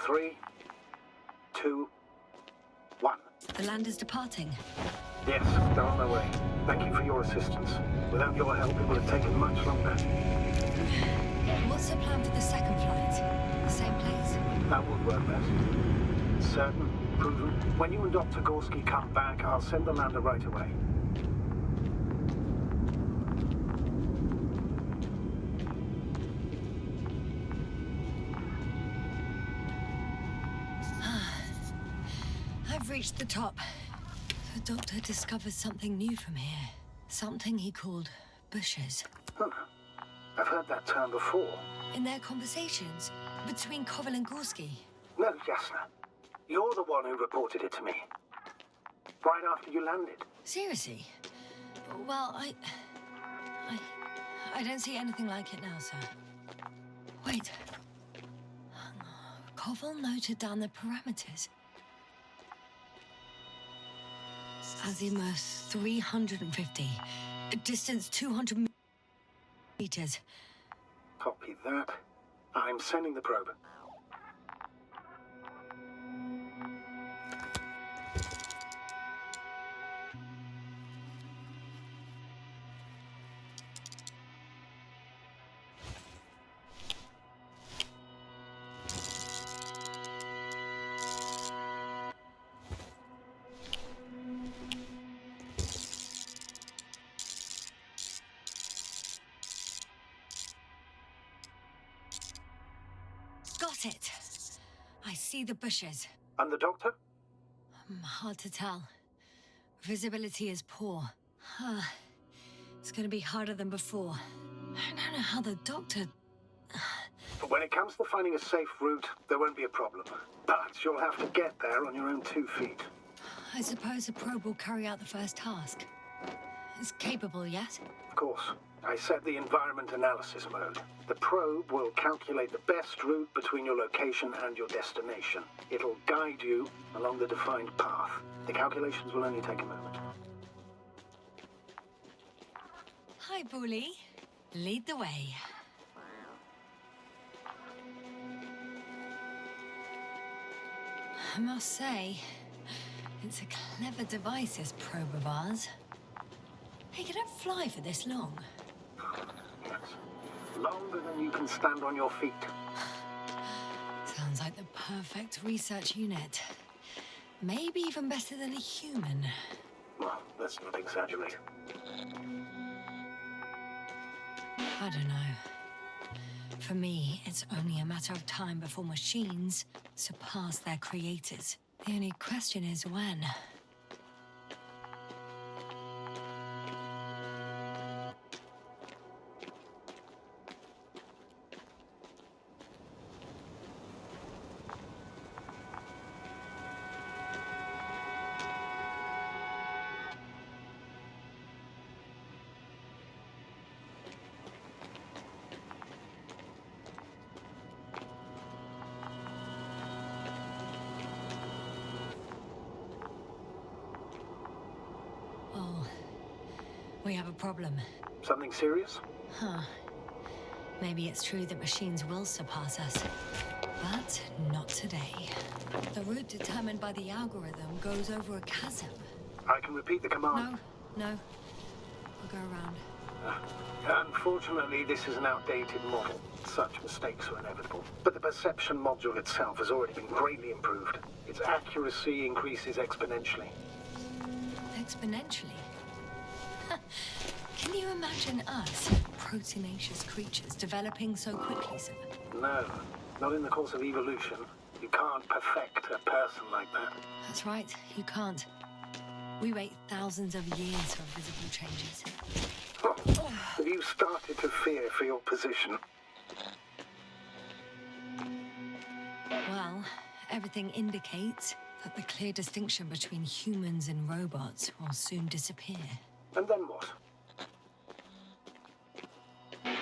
Three, two, one. The land is departing. Yes, they're on their way. Thank you for your assistance. Without your help, it would have taken much longer. What's the plan for the second flight? The same place? That would work best. Certain, proven. When you and Dr. Gorski come back, I'll send the lander right away. I've reached the top. The doctor discovered something new from here. Something he called bushes. Huh. I've heard that term before. In their conversations between Koval and Gorski. No, Yasna. You're the one who reported it to me. Right after you landed. Seriously? Well, I don't see anything like it now, sir. Wait. Koval noted down the parameters. Azimuth 350. Distance 200 meters. Copy that. I'm sending the probe. Got it. I see the bushes. And the doctor? Hard to tell. Visibility is poor. It's gonna be harder than before. I don't know how the doctor... But when it comes to finding a safe route, there won't be a problem. But you'll have to get there on your own 2 feet. I suppose the probe will carry out the first task. It's capable, yes? Of course. I set the environment analysis mode. The probe will calculate the best route between your location and your destination. It'll guide you along the defined path. The calculations will only take a moment. Hi, Bully. Lead the way. I must say, it's a clever device, this probe of ours. Hey, you don't fly for this long. Yes. Longer than you can stand on your feet. Sounds like the perfect research unit. Maybe even better than a human. Well, let's not exaggerate. I don't know. For me, it's only a matter of time before machines surpass their creators. The only question is when. We have a problem. Something serious? Huh. Maybe it's true that machines will surpass us. But not today. The route determined by the algorithm goes over a chasm. I can repeat the command. No. We'll go around. Unfortunately, this is an outdated model. Such mistakes are inevitable. But the perception module itself has already been greatly improved. Its accuracy increases exponentially. Exponentially? Can you imagine us, proteinaceous creatures, developing so quickly, sir? No, not in the course of evolution. You can't perfect a person like that. That's right, you can't. We wait thousands of years for visible changes. Oh, have you started to fear for your position? Well, everything indicates that the clear distinction between humans and robots will soon disappear. And then what?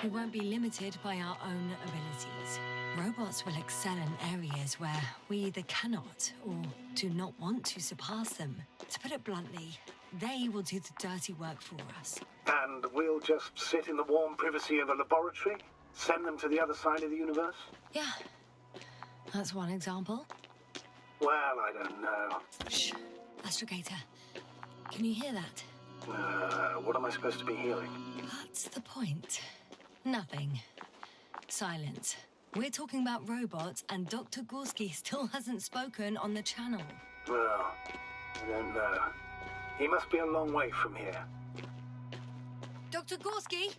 We won't be limited by our own abilities. Robots will excel in areas where we either cannot or do not want to surpass them. To put it bluntly, they will do the dirty work for us. And we'll just sit in the warm privacy of a laboratory? Send them to the other side of the universe? Yeah, that's one example. Well, I don't know. Shh, astrogator. Can you hear that? What am I supposed to be hearing? That's the point. Nothing. Silence. We're talking about robots, and Dr. Gorski still hasn't spoken on the channel. Well, I don't know. He must be a long way from here. Dr. Gorski,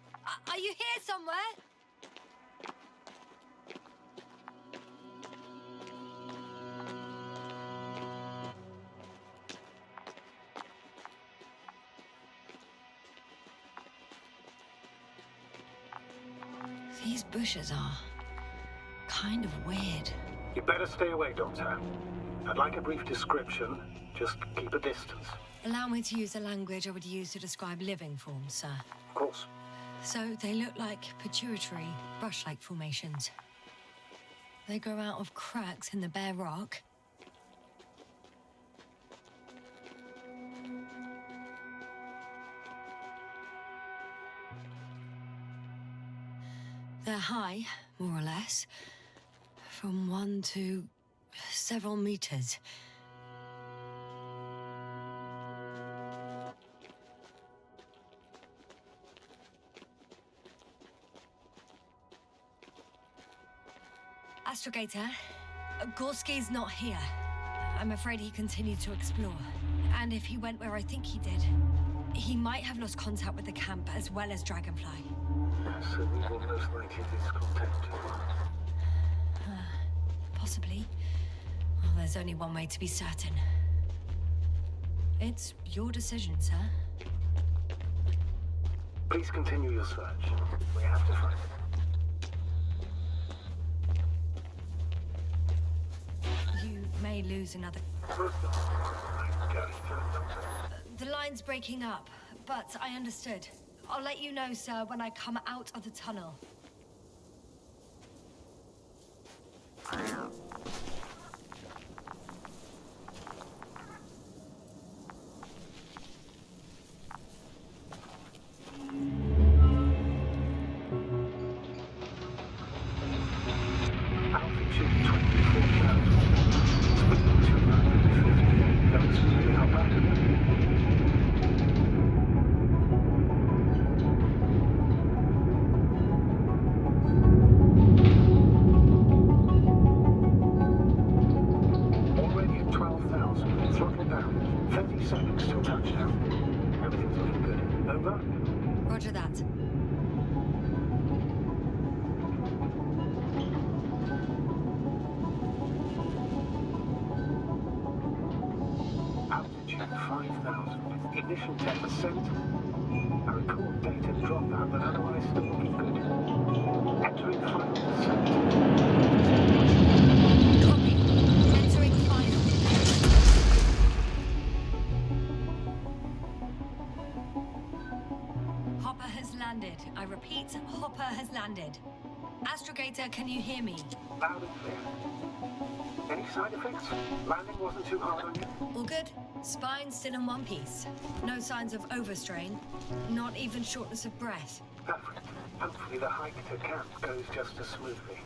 are you here somewhere? These bushes are kind of weird. You better stay away, Doctor. I'd like a brief description. Just keep a distance. Allow me to use the language I would use to describe living forms, sir. Of course. So they look like pituitary, brush-like formations. They grow out of cracks in the bare rock. They're high, more or less, from 1 to several meters. Astrogator, Gorski's not here. I'm afraid he continued to explore. And if he went where I think he did, he might have lost contact with the camp as well as Dragonfly. So we will most likely lose contact too. Possibly. Well, there's only one way to be certain. It's your decision, sir. Please continue your search. We have to find it. may lose another... Got it. The line's breaking up, but I understood. I'll let you know, sir, when I come out of the tunnel. Altitude 24,000. Speed 250. Don't speed up. Already at 12,000. Throttle down. 30 seconds till touchdown. Everything's looking good. Over? Roger that. Altitude 5,000. Ignition 10%. I record data dropout, but otherwise still looking good. Entering final descent. Copy. Entering final. Hopper has landed. I repeat, Hopper has landed. Astrogator, can you hear me? Loud and clear. Any side effects? Landing wasn't too hard on you? All good. Spine still in one piece. No signs of overstrain. Not even shortness of breath. Perfect. Hopefully the hike to camp goes just as smoothly.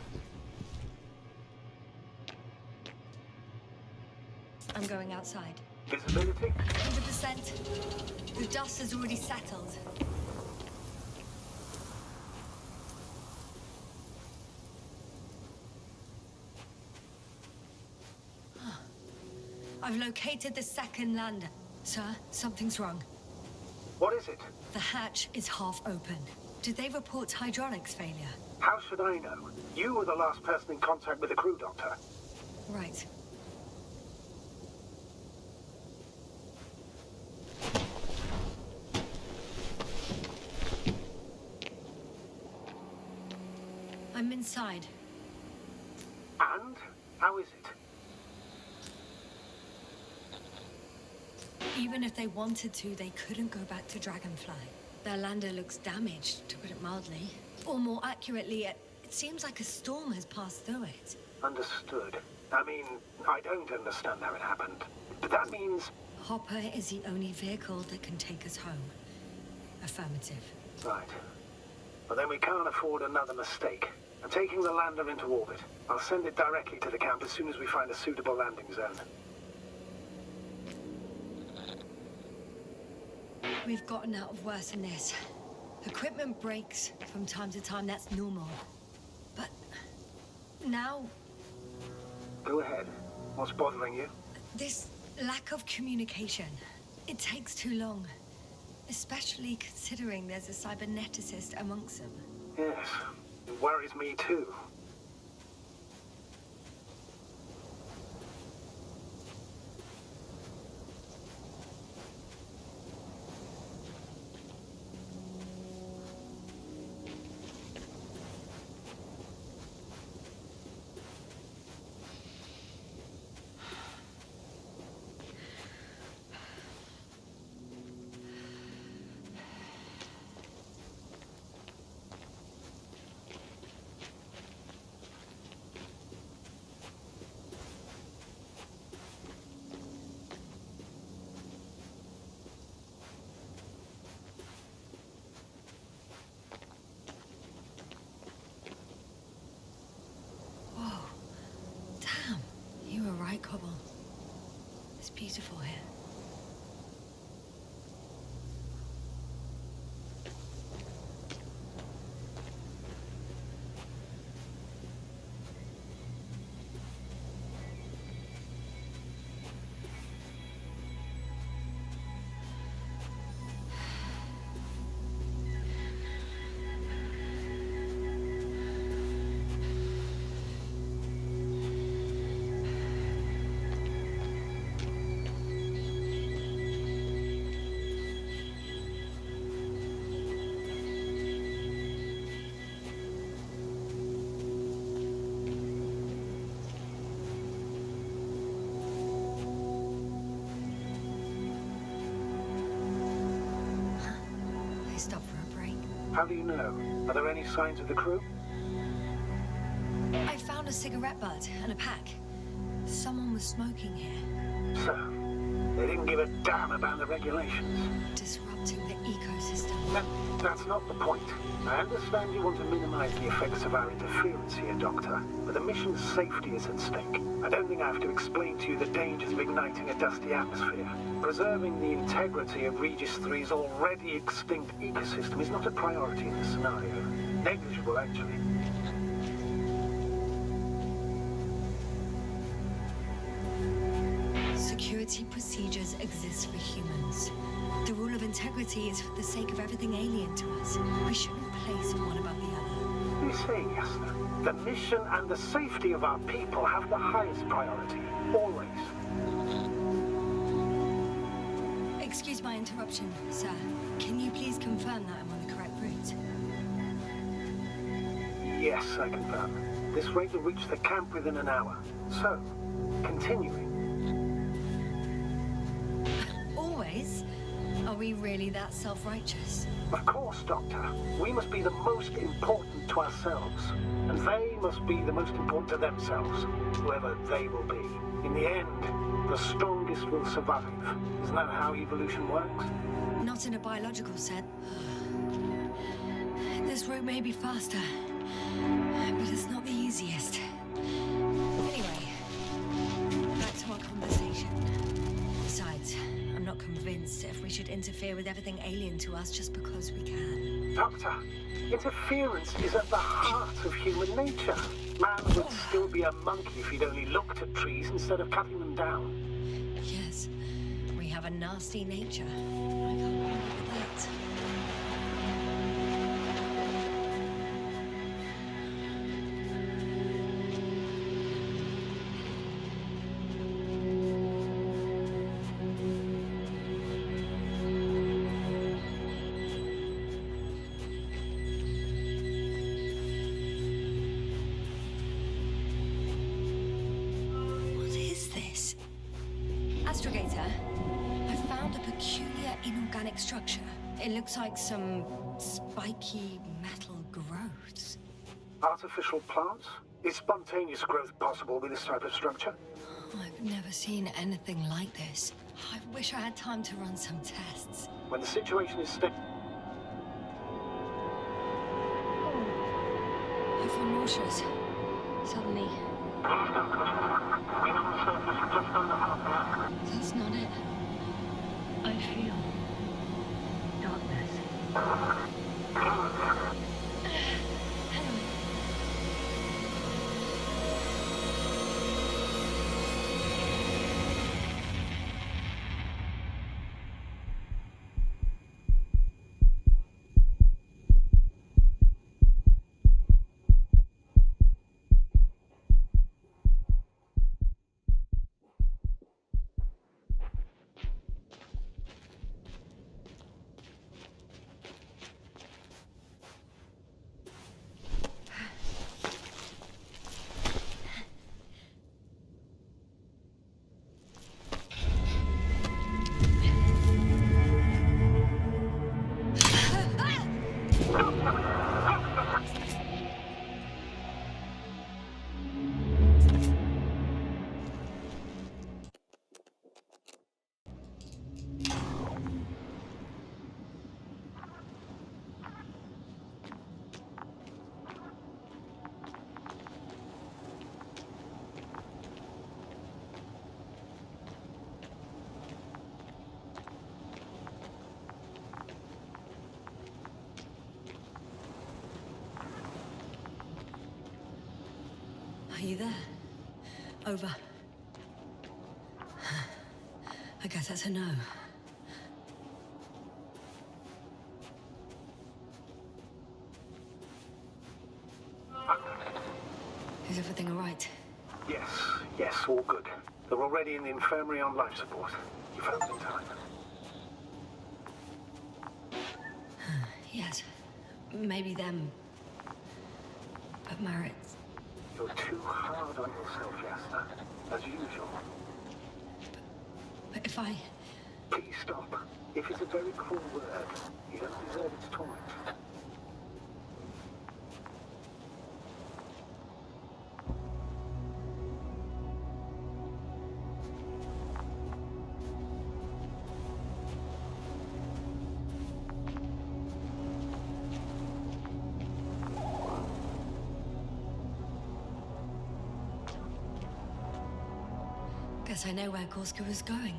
I'm going outside. Visibility? 100%. The dust has already settled. I've located the second lander. Sir, something's wrong. What is it? The hatch is half open. Did they report hydraulics failure? How should I know? You were the last person in contact with the crew doctor. Right. I'm inside. And? How is it? Even if they wanted to, they couldn't go back to Dragonfly. Their lander looks damaged, to put it mildly. Or more accurately, it seems like a storm has passed through it. Understood. I mean, I don't understand how it happened. But that means... Hopper is the only vehicle that can take us home. Affirmative. Right. Well, then we can't afford another mistake. I'm taking the lander into orbit. I'll send it directly to the camp as soon as we find a suitable landing zone. We've gotten out of worse than this. Equipment breaks from time to time, that's normal. But now... Go ahead. What's bothering you? This lack of communication. It takes too long. Especially considering there's a cyberneticist amongst them. Yes. It worries me too. Cobble. It's beautiful here. How do you know? Are there any signs of the crew? I found a cigarette butt and a pack. Someone was smoking here. So, they didn't give a damn about the regulations. Disrupting the ecosystem. That's not the point. I understand you want to minimize the effects of our interference here, Doctor, but the mission's safety is at stake. I don't think I have to explain to you the dangers of igniting a dusty atmosphere. Preserving the integrity of Regis III's already extinct ecosystem is not a priority in this scenario. Negligible, actually. Security procedures exist for humans. The rule of integrity is for the sake of everything alien to us. We shouldn't place one above the other. You say, Yasna, the mission and the safety of our people have the highest priority. Always. Excuse my interruption, sir. Can you please confirm that I'm on the correct route? Yes, I confirm. This rate will reach the camp within an hour. So, continuing. Always? Are we really that self-righteous? Of course, Doctor. We must be the most important to ourselves. And they must be the most important to themselves, whoever they will be. In the end, the strongest will survive. Isn't that how evolution works? Not in a biological sense. This route may be faster, but it's not the easiest. Anyway, back to our conversation. Besides, I'm not convinced if we should interfere with everything alien to us just because we can. Doctor, interference is at the heart of human nature. Man would still be a monkey if he'd only looked at trees instead of cutting them down. Yes, we have a nasty nature. I can't argue with that. Astrogator, I found a peculiar inorganic structure. It looks like some spiky metal growths. Artificial plants? Is spontaneous growth possible with this type of structure? I've never seen anything like this. I wish I had time to run some tests. When the situation is I feel nauseous. Suddenly. That's not it. I feel darkness. Are you there? Over. I guess that's a no. Is everything all right? Yes, all good. They're already in the infirmary on life support. You found in time. Yes. Maybe them. But Marit. You're too hard on yourself, Yasna. As usual. But if I... Please stop. If it's a very cruel word, you don't deserve its torment. guess I know where Gorska was going.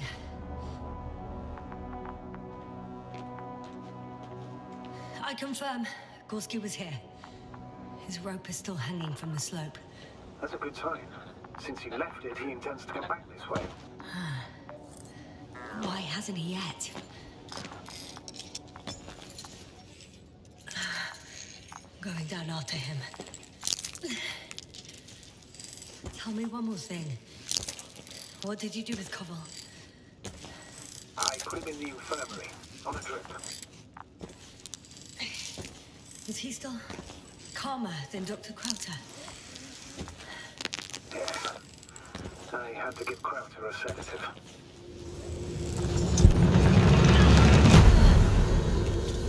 I confirm, Gorski was here. His rope is still hanging from the slope. That's a good sign. Since he left it, he intends to come back this way. Why hasn't he yet? I'm going down after him. Tell me one more thing. What did you do with Koval? I put him in the infirmary, on a drip. Is he still calmer than Dr. Crowther? Yes. I had to give Crowther a sedative.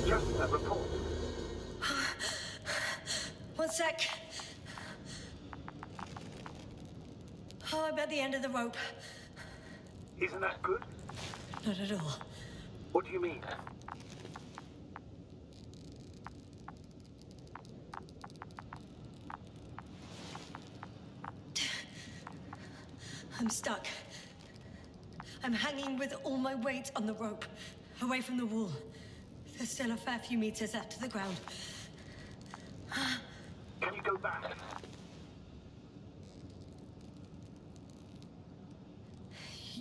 Just a report. One sec. Oh, I'm at the end of the rope. Isn't that good? Not at all. What do you mean? I'm stuck. I'm hanging with all my weight on the rope, away from the wall. There's still a fair few meters out to the ground. Can you go back?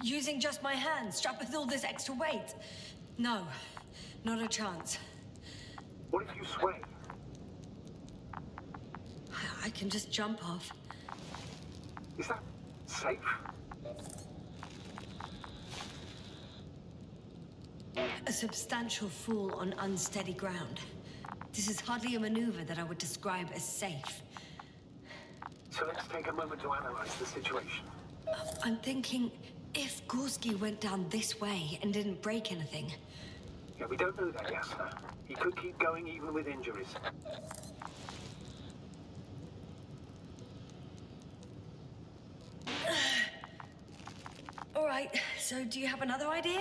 Using just my hands, strapped with all this extra weight? No, not a chance. What if you sway? I can just jump off. Is that safe? A substantial fall on unsteady ground. This is hardly a maneuver that I would describe as safe. So let's take a moment to analyze the situation. I'm thinking, if Gorski went down this way and didn't break anything... Yeah, we don't know that, Yasna. He could keep going even with injuries. All right, so do you have another idea?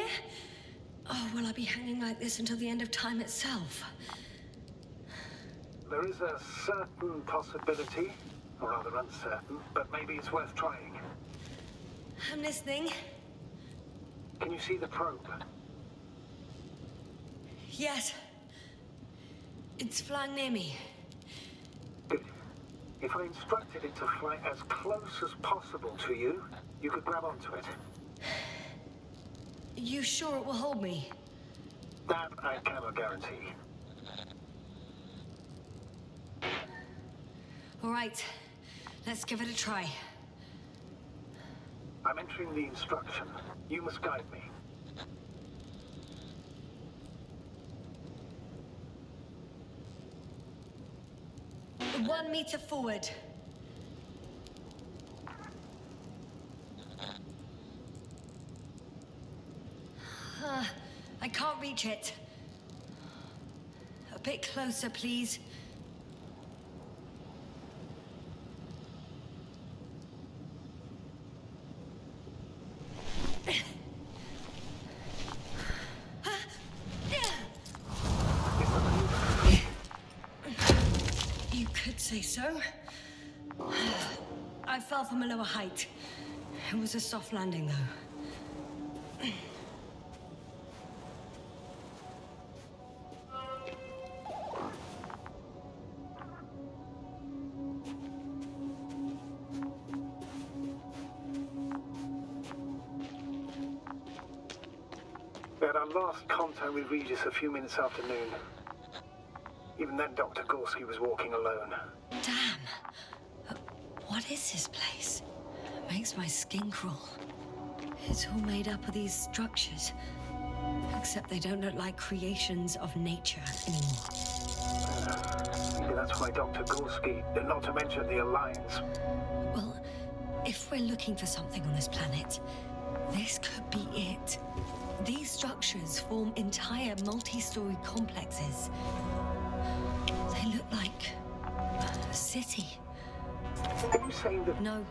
Oh, will I be hanging like this until the end of time itself? There is a certain possibility, or rather uncertain, but maybe it's worth trying. I'm listening. Can you see the probe? Yes. It's flying near me. Good. If I instructed it to fly as close as possible to you, you could grab onto it. You sure it will hold me? That I cannot guarantee. All right, let's give it a try. I'm entering the instruction. You must guide me. One meter forward. I can't reach it. A bit closer, please. You could say so. I fell from a lower height. It was a soft landing, though. We had our last contact with Regis a few minutes after noon. Even then, Dr. Gorski was walking alone. Damn. What is this place? It makes my skin crawl. It's all made up of these structures. Except they don't look like creations of nature anymore. Maybe that's why Dr. Gorski, not to mention the Alliance. Well, if we're looking for something on this planet, this could be it. These structures form entire multi-story complexes. They look like a city. Are you saying that... No.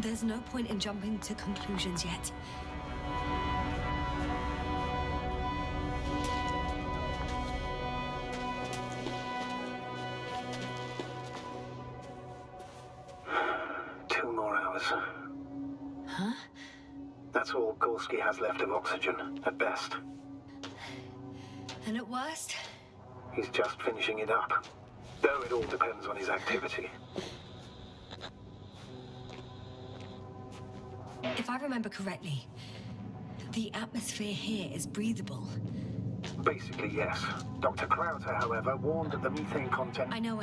There's no point in jumping to conclusions yet. Two more hours. Huh? That's all Gorski has left of oxygen, at best. And at worst? He's just finishing it up. Though it all depends on his activity. If I remember correctly, the atmosphere here is breathable. Basically, yes. Dr. Krauter, however, warned that the methane content... I know.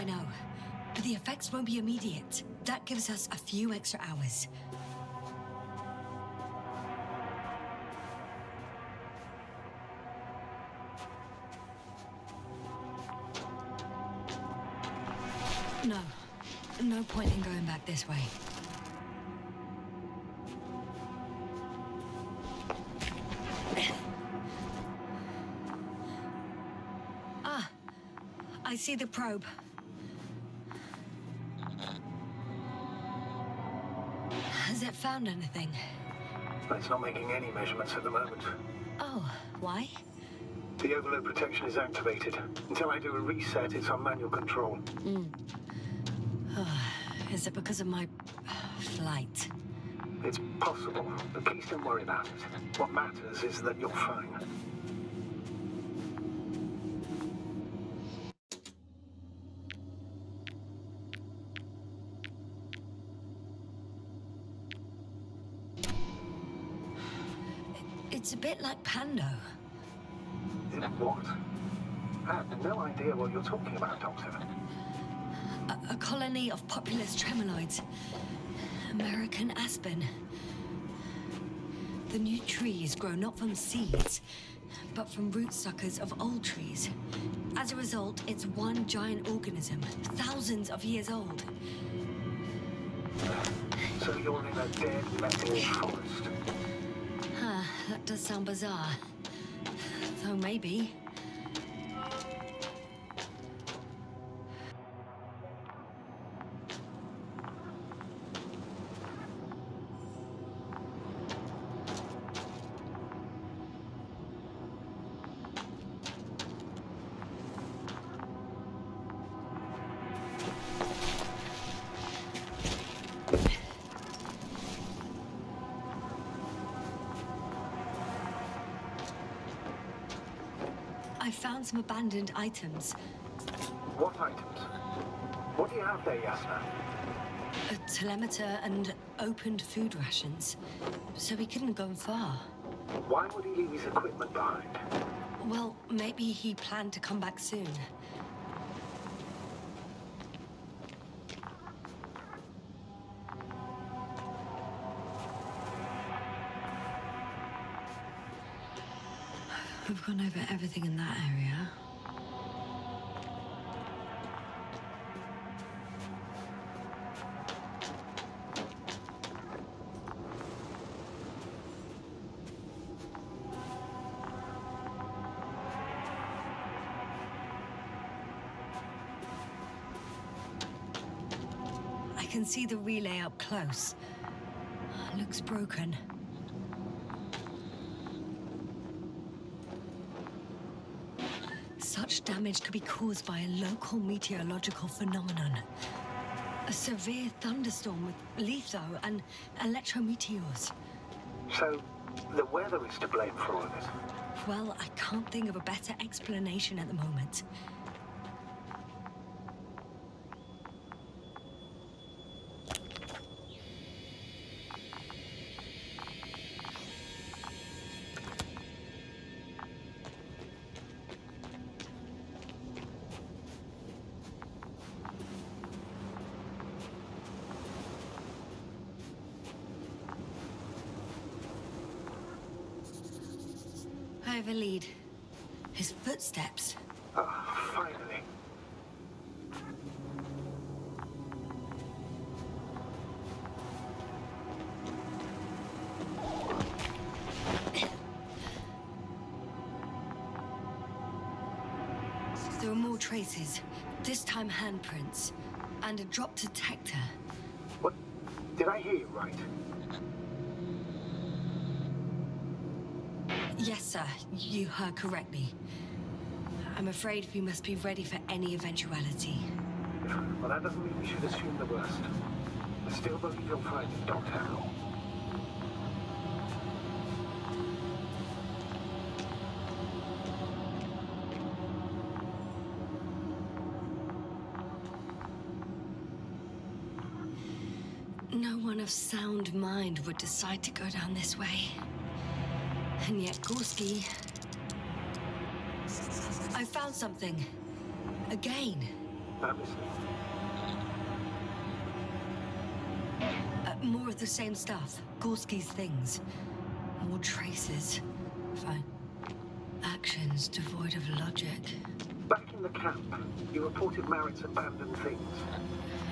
But the effects won't be immediate. That gives us a few extra hours. No point in going back this way. I see the probe. Has it found anything? It's not making any measurements at the moment. Oh, why? The overload protection is activated. Until I do a reset, it's on manual control. Is it because of my flight? It's possible, but please don't worry about it. What matters is that you're fine. It's a bit like Pando. What? I have no idea what you're talking about, Doctor. A colony of populous tremoloids. American aspen. The new trees grow not from seeds, but from rootsuckers of old trees. As a result, it's one giant organism, thousands of years old. So you're in a dead metal forest? That does sound bizarre. So maybe. I found some abandoned items. What items? What do you have there, Yasna? A telemeter and opened food rations. So he couldn't have gone far. Why would he leave his equipment behind? Well, maybe he planned to come back soon. We've gone over everything in that area. I can see the relay up close. Looks broken. Such damage could be caused by a local meteorological phenomenon. A severe thunderstorm with litho and electrometeors. So, the weather is to blame for all of it? Well, I can't think of a better explanation at the moment. I have a lead. His footsteps. Ah, finally. There are more traces. This time handprints. And a drop detector. What? Did I hear you right? Yes, sir. You heard correctly. I'm afraid we must be ready for any eventuality. Well, that doesn't mean we should assume the worst. I still believe you'll find it, Doctor. No one of sound mind would decide to go down this way. And yet Gorski... I found something. Again. Let me see. More of the same stuff. Gorski's things. More traces. Fine. Actions devoid of logic. Back in the camp, you reported Merritt's abandoned things.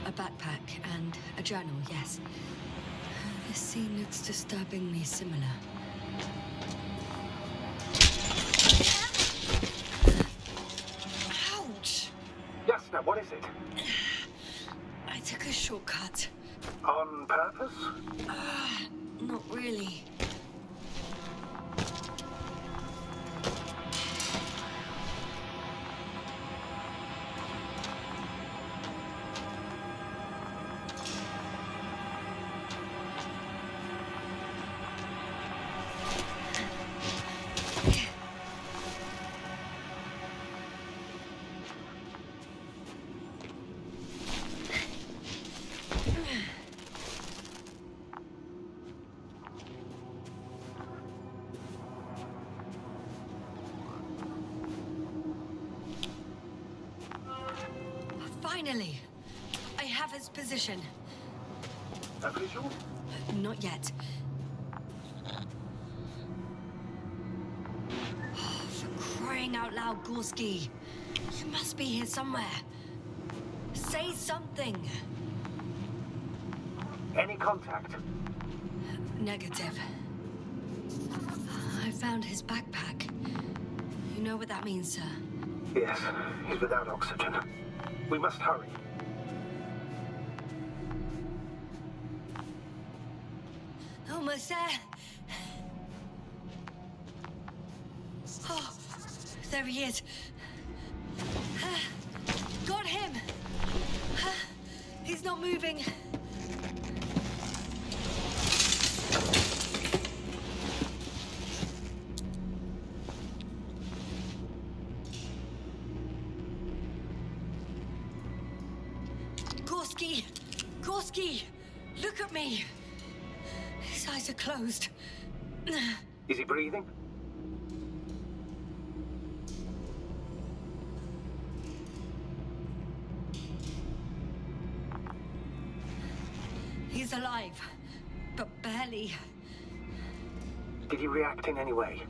A backpack and a journal, yes. This scene looks disturbingly similar. Ouch! Yasna, what is it? I took a shortcut. On purpose? Not really. Finally! I have his position. A visual? Not yet. For crying out loud, Gorski. You must be here somewhere. Say something. Any contact? Negative. I found his backpack. You know what that means, sir? Yes, he's without oxygen. We must hurry. Almost there. Oh, there he is. Got him. He's not moving. Gorski! Look at me! His eyes are closed. Is he breathing? He's alive, but barely. Did he react in any way?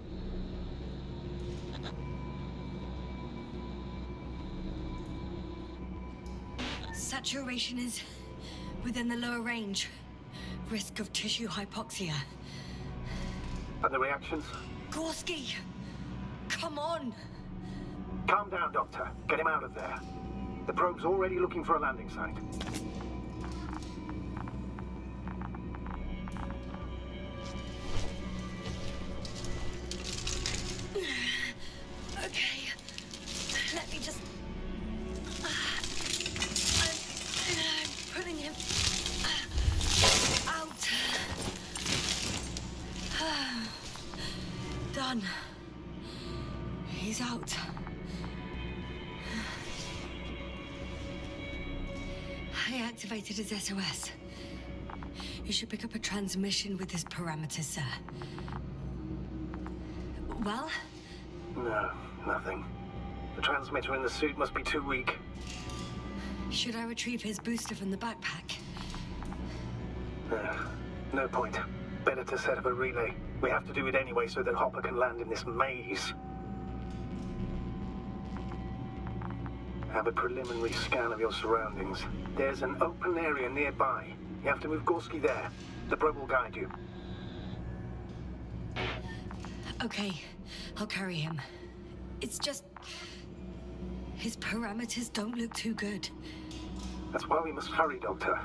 Saturation is within the lower range. Risk of tissue hypoxia. And the reactions? Gorski! Come on! Calm down, Doctor. Get him out of there. The probe's already looking for a landing site. Okay. Let me just... I'm putting him... out. Done. He's out. I activated his SOS. You should pick up a transmission with his parameters, sir. Well? No, nothing. The transmitter in the suit must be too weak. Should I retrieve his booster from the backpack? No point. Better to set up a relay. We have to do it anyway so that Hopper can land in this maze. Have a preliminary scan of your surroundings. There's an open area nearby. You have to move Gorski there. The probe will guide you. Okay, I'll carry him. It's just... his parameters don't look too good. That's why we must hurry, Doctor.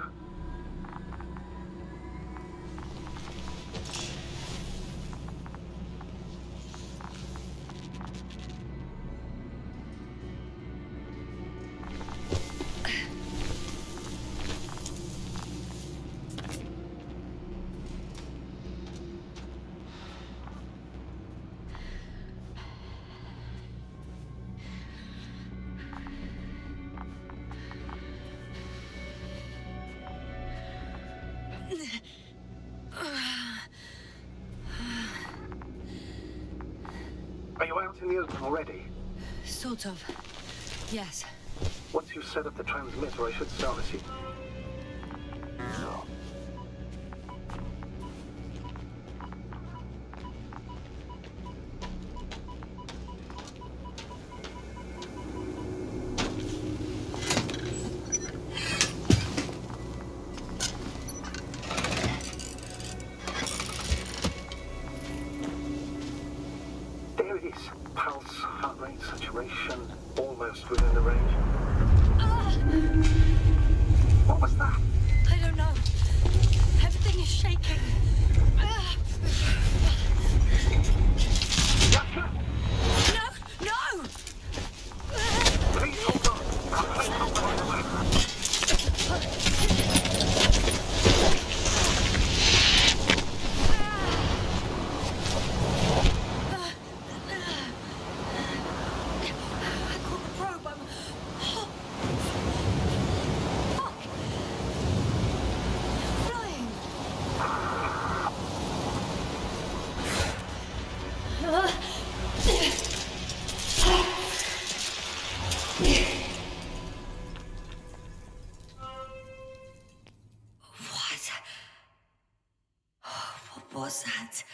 in the open already? Sort of. Yes. Once you've set up the transmitter, I should start receiving. There it is. Pulse, heart rate, saturation, almost within the range. What was that? I don't know. Everything is shaking. Yasna! No! No! Please hold on. Please hold on. I caught the probe. I'm... Oh, fuck! Flying! What was that?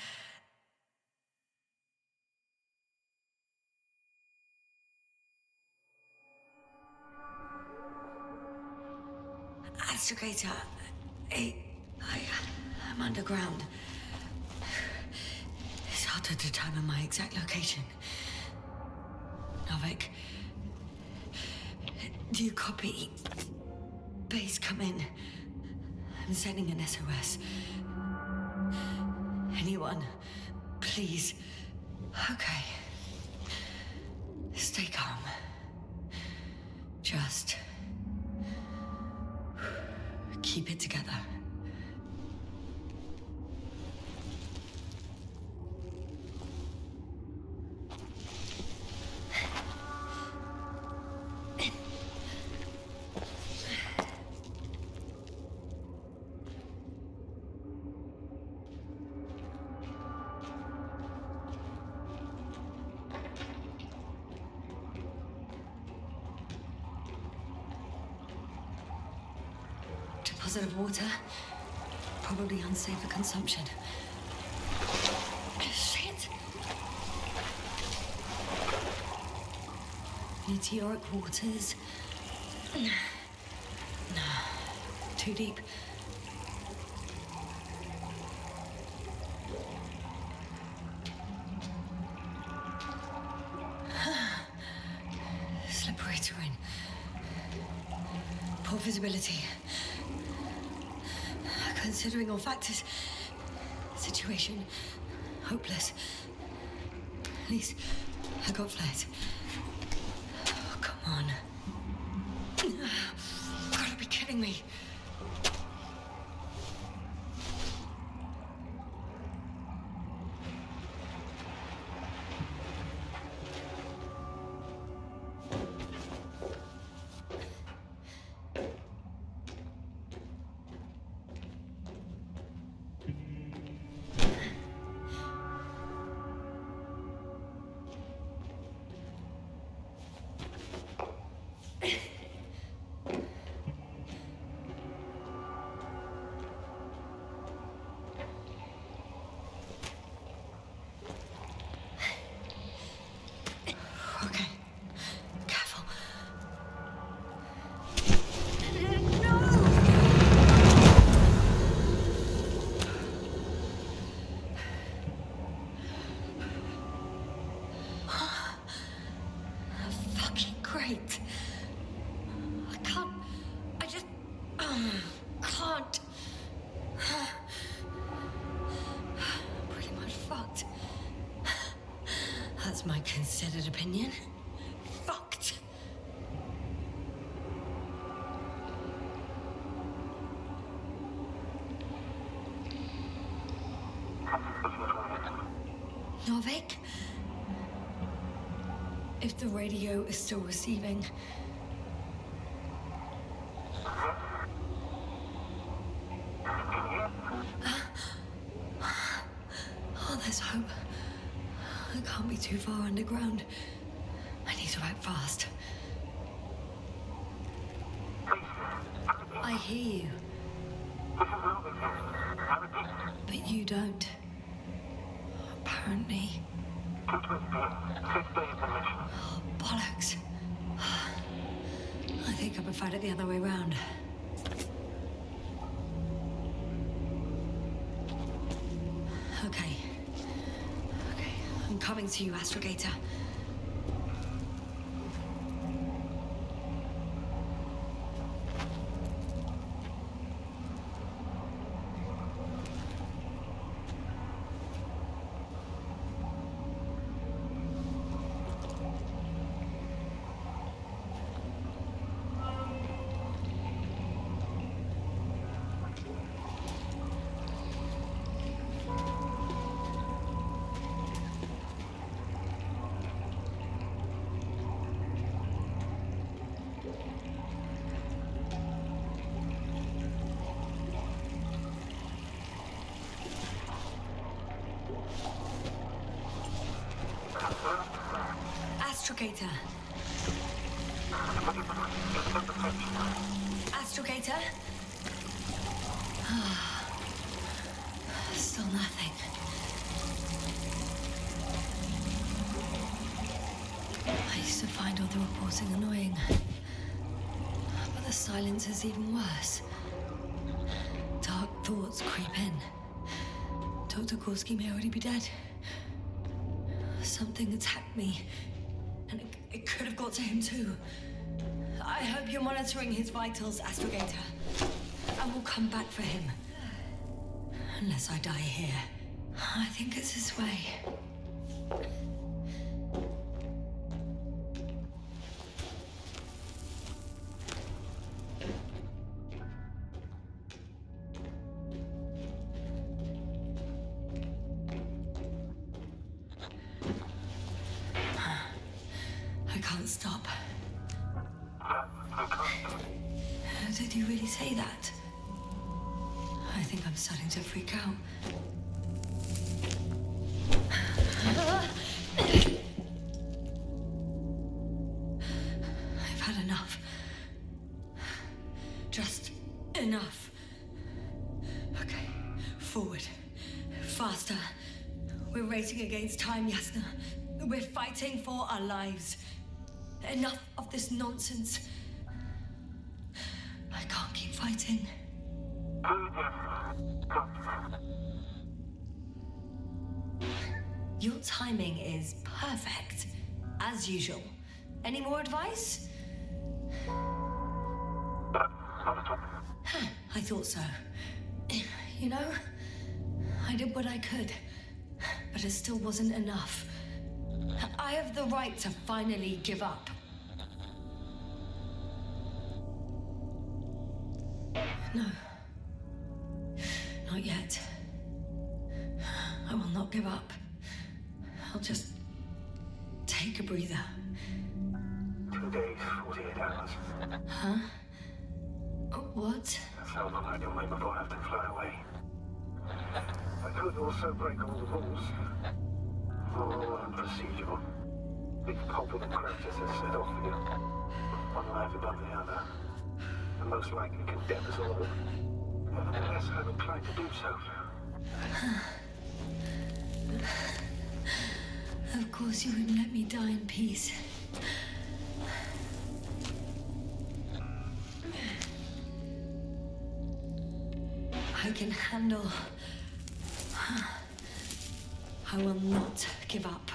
Astrogator, I'm underground. It's hard to determine my exact location. Novik, do you copy? Base, come in. I'm sending an SOS. Anyone, please. Okay. Stay calm. Just keep it together. Deposit of water, probably unsafe for consumption. Shit! Meteoric waters. No, too deep. Slippery terrain. Poor visibility. Considering all factors, situation hopeless. At least I got flares. Oh, come on. Gotta be kidding me. Okay. Careful. Fucking great. I just can't. Pretty much fucked. That's my considered opinion. Fucked. Novik? If the radio is still receiving... Oh, there's hope. It can't be too far underground. I need to act fast. I hear you. But you don't. Apparently. Oh, bollocks. I think I preferred it the other way round. Okay. I'm coming to you, astrogator. Astrogator. Astrogator? Still nothing. I used to find all the reporting annoying. But the silence is even worse. Dark thoughts creep in. Dr. Gorski may already be dead. Something attacked me. And it could have got to him too. I hope you're monitoring his vitals, astrogator. And we'll come back for him. Unless I die here. I think it's this way. I can't stop. Did you really say that? I think I'm starting to freak out. I've had enough. Just enough. Okay, forward. Faster. We're racing against time, Yasna. We're fighting for our lives. Enough of this nonsense. I can't keep fighting. Your timing is perfect, as usual. Any more advice? I thought so. You know, I did what I could, but it still wasn't enough. I have the right to finally give up. No. Not yet. I will not give up. I'll just take a breather. 2 days, 48 hours. Huh? What? That's how long I can wait before I have to fly away. I could also break all the rules. All unprocedural. Big pulpit and practice has set off for you. One life above the other. And most likely condemn us all. Nevertheless, I'm inclined to do so. Of course you wouldn't let me die in peace. I can handle. I will not give up.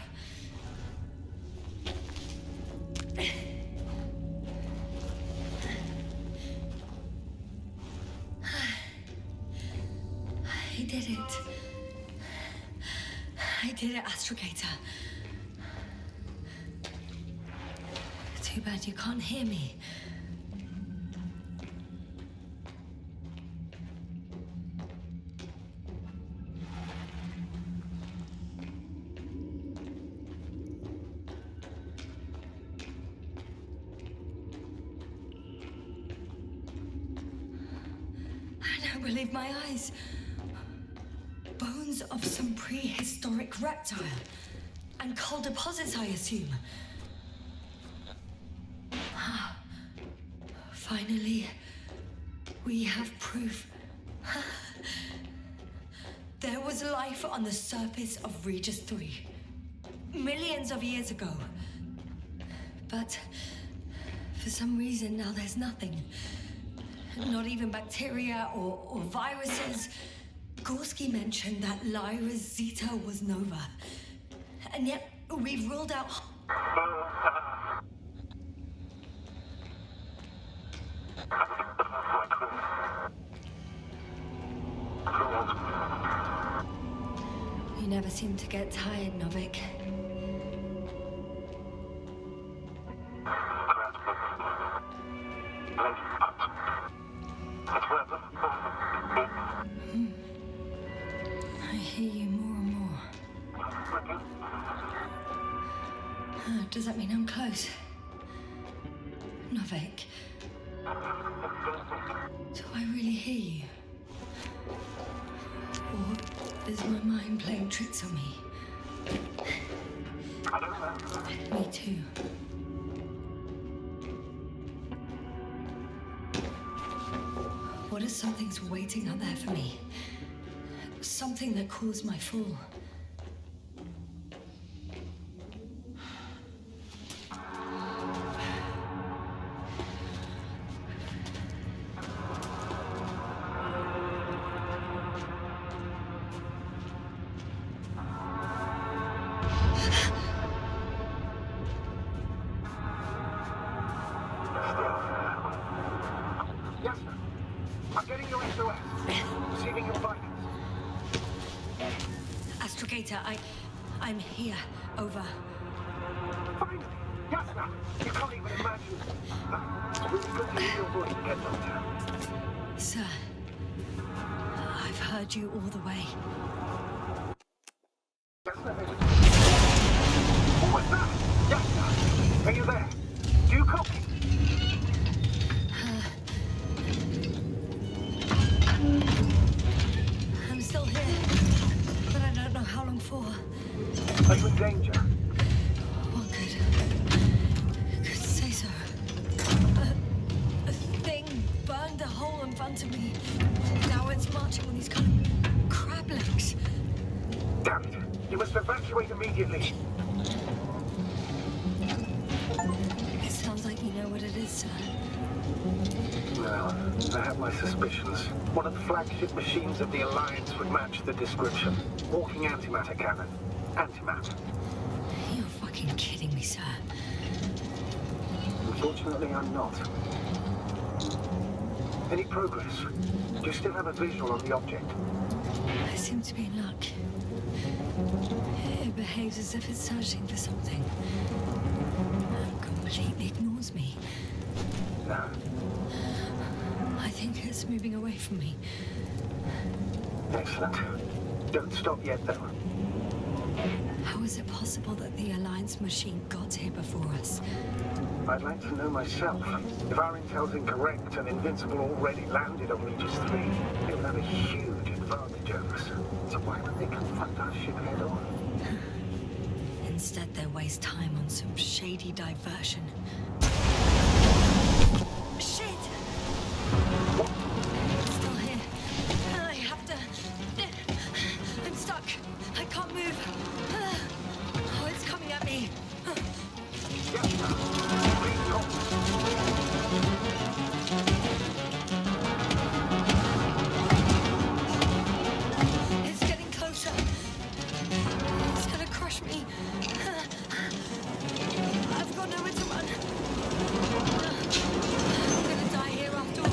I did it. I did it, astrogator. Too bad you can't hear me. I don't believe my eyes. Bones of some prehistoric reptile. And coal deposits, I assume. Finally, we have proof. There was life on the surface of Regis III. Millions of years ago. But for some reason now there's nothing. Not even bacteria or viruses. Gorski mentioned that Lyra's Zeta was nova. And yet we've ruled out... You never seem to get tired, Novik. I hear you more and more. Does that mean I'm close? Novik. Do I really hear you? Or is my mind playing tricks on me? Me too. What if something's waiting out there for me? Something that caused my fall. Yasna, I'm getting your SOS. Receiving your vitals. Astrogator, I'm here. Over. Finally! Yasna! You can't even imagine. It's really good to hear your voice again, Doctor. Sir, I've heard you all the way. Yasna, what was that? Yasna! Are you there? Do you copy? I'm still here, but I don't know how long for. Are you in danger? What could say so. A thing burned a hole in front of me. Now it's marching on these kind of crab legs. Damn it! You must evacuate immediately. It sounds like you know what it is, sir. Well, I have my suspicions. One of the flagship machines of the Alliance would match the description. Walking antimatter cannon. Antimatter. You're fucking kidding me, sir. Unfortunately, I'm not. Any progress? Do you still have a visual on the object? I seem to be in luck. It behaves as if it's searching for something. And completely ignores me. No. I think it's moving away from me. Excellent. Don't stop yet, though. How is it possible that the Alliance machine got here before us? I'd like to know myself. If our intel's incorrect and Invincible already landed on Regis III, it would have a huge advantage over us. So why would they confront our ship head on? Instead, they waste time on some shady diversion. Shit! It's still here. I have to... I'm stuck. I can't move. Oh, it's coming at me. It's getting closer. It's gonna crush me. I've got nowhere to run. I'm gonna die here after all.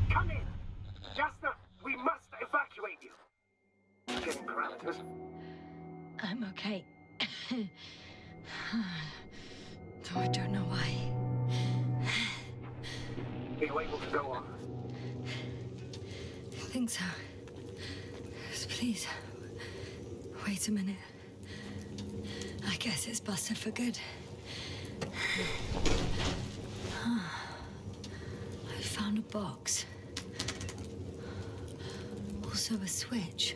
Come in! Yasna, we must evacuate you! Getting parameters. I'm okay. Though I don't know why. Are you able to go on? I think so. Just please, wait a minute. I guess it's busted for good. I found a box. Also a switch.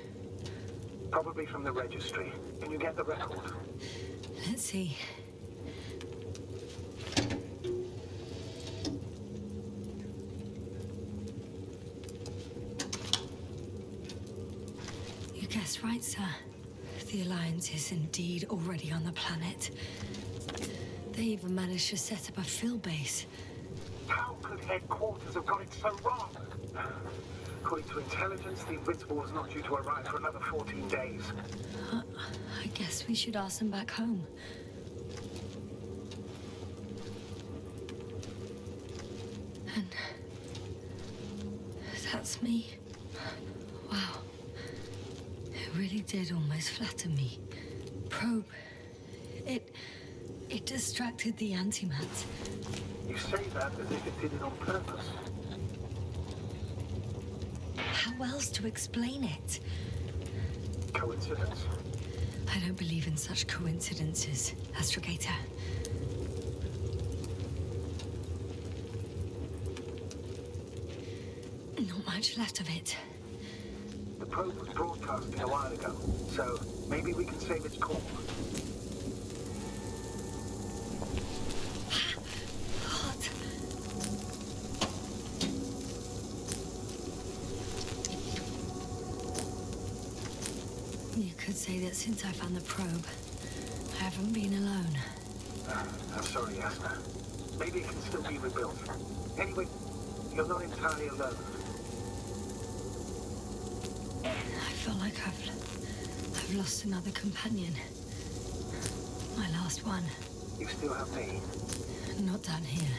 Probably from the registry. Can you get the record? Let's see. You guessed right, sir. The Alliance is indeed already on the planet. They even managed to set up a field base. How could headquarters have got it so wrong? According to intelligence, the Invincible was not due to arrive for another 14 days. I guess we should ask them back home. And that's me. Wow. It really did almost flatter me. Probe. It distracted the antimat. You say that as if it did it on purpose. How else to explain it? Coincidence? I don't believe in such coincidences, astrogator. Not much left of it. The probe was broadcasting a while ago, so maybe we can save its call. What? You could say that since I found the probe, I haven't been alone. I'm sorry, Yasna. Maybe it can still be rebuilt. Anyway, you're not entirely alone. I feel like I've lost another companion. My last one. You still have me. Not down here.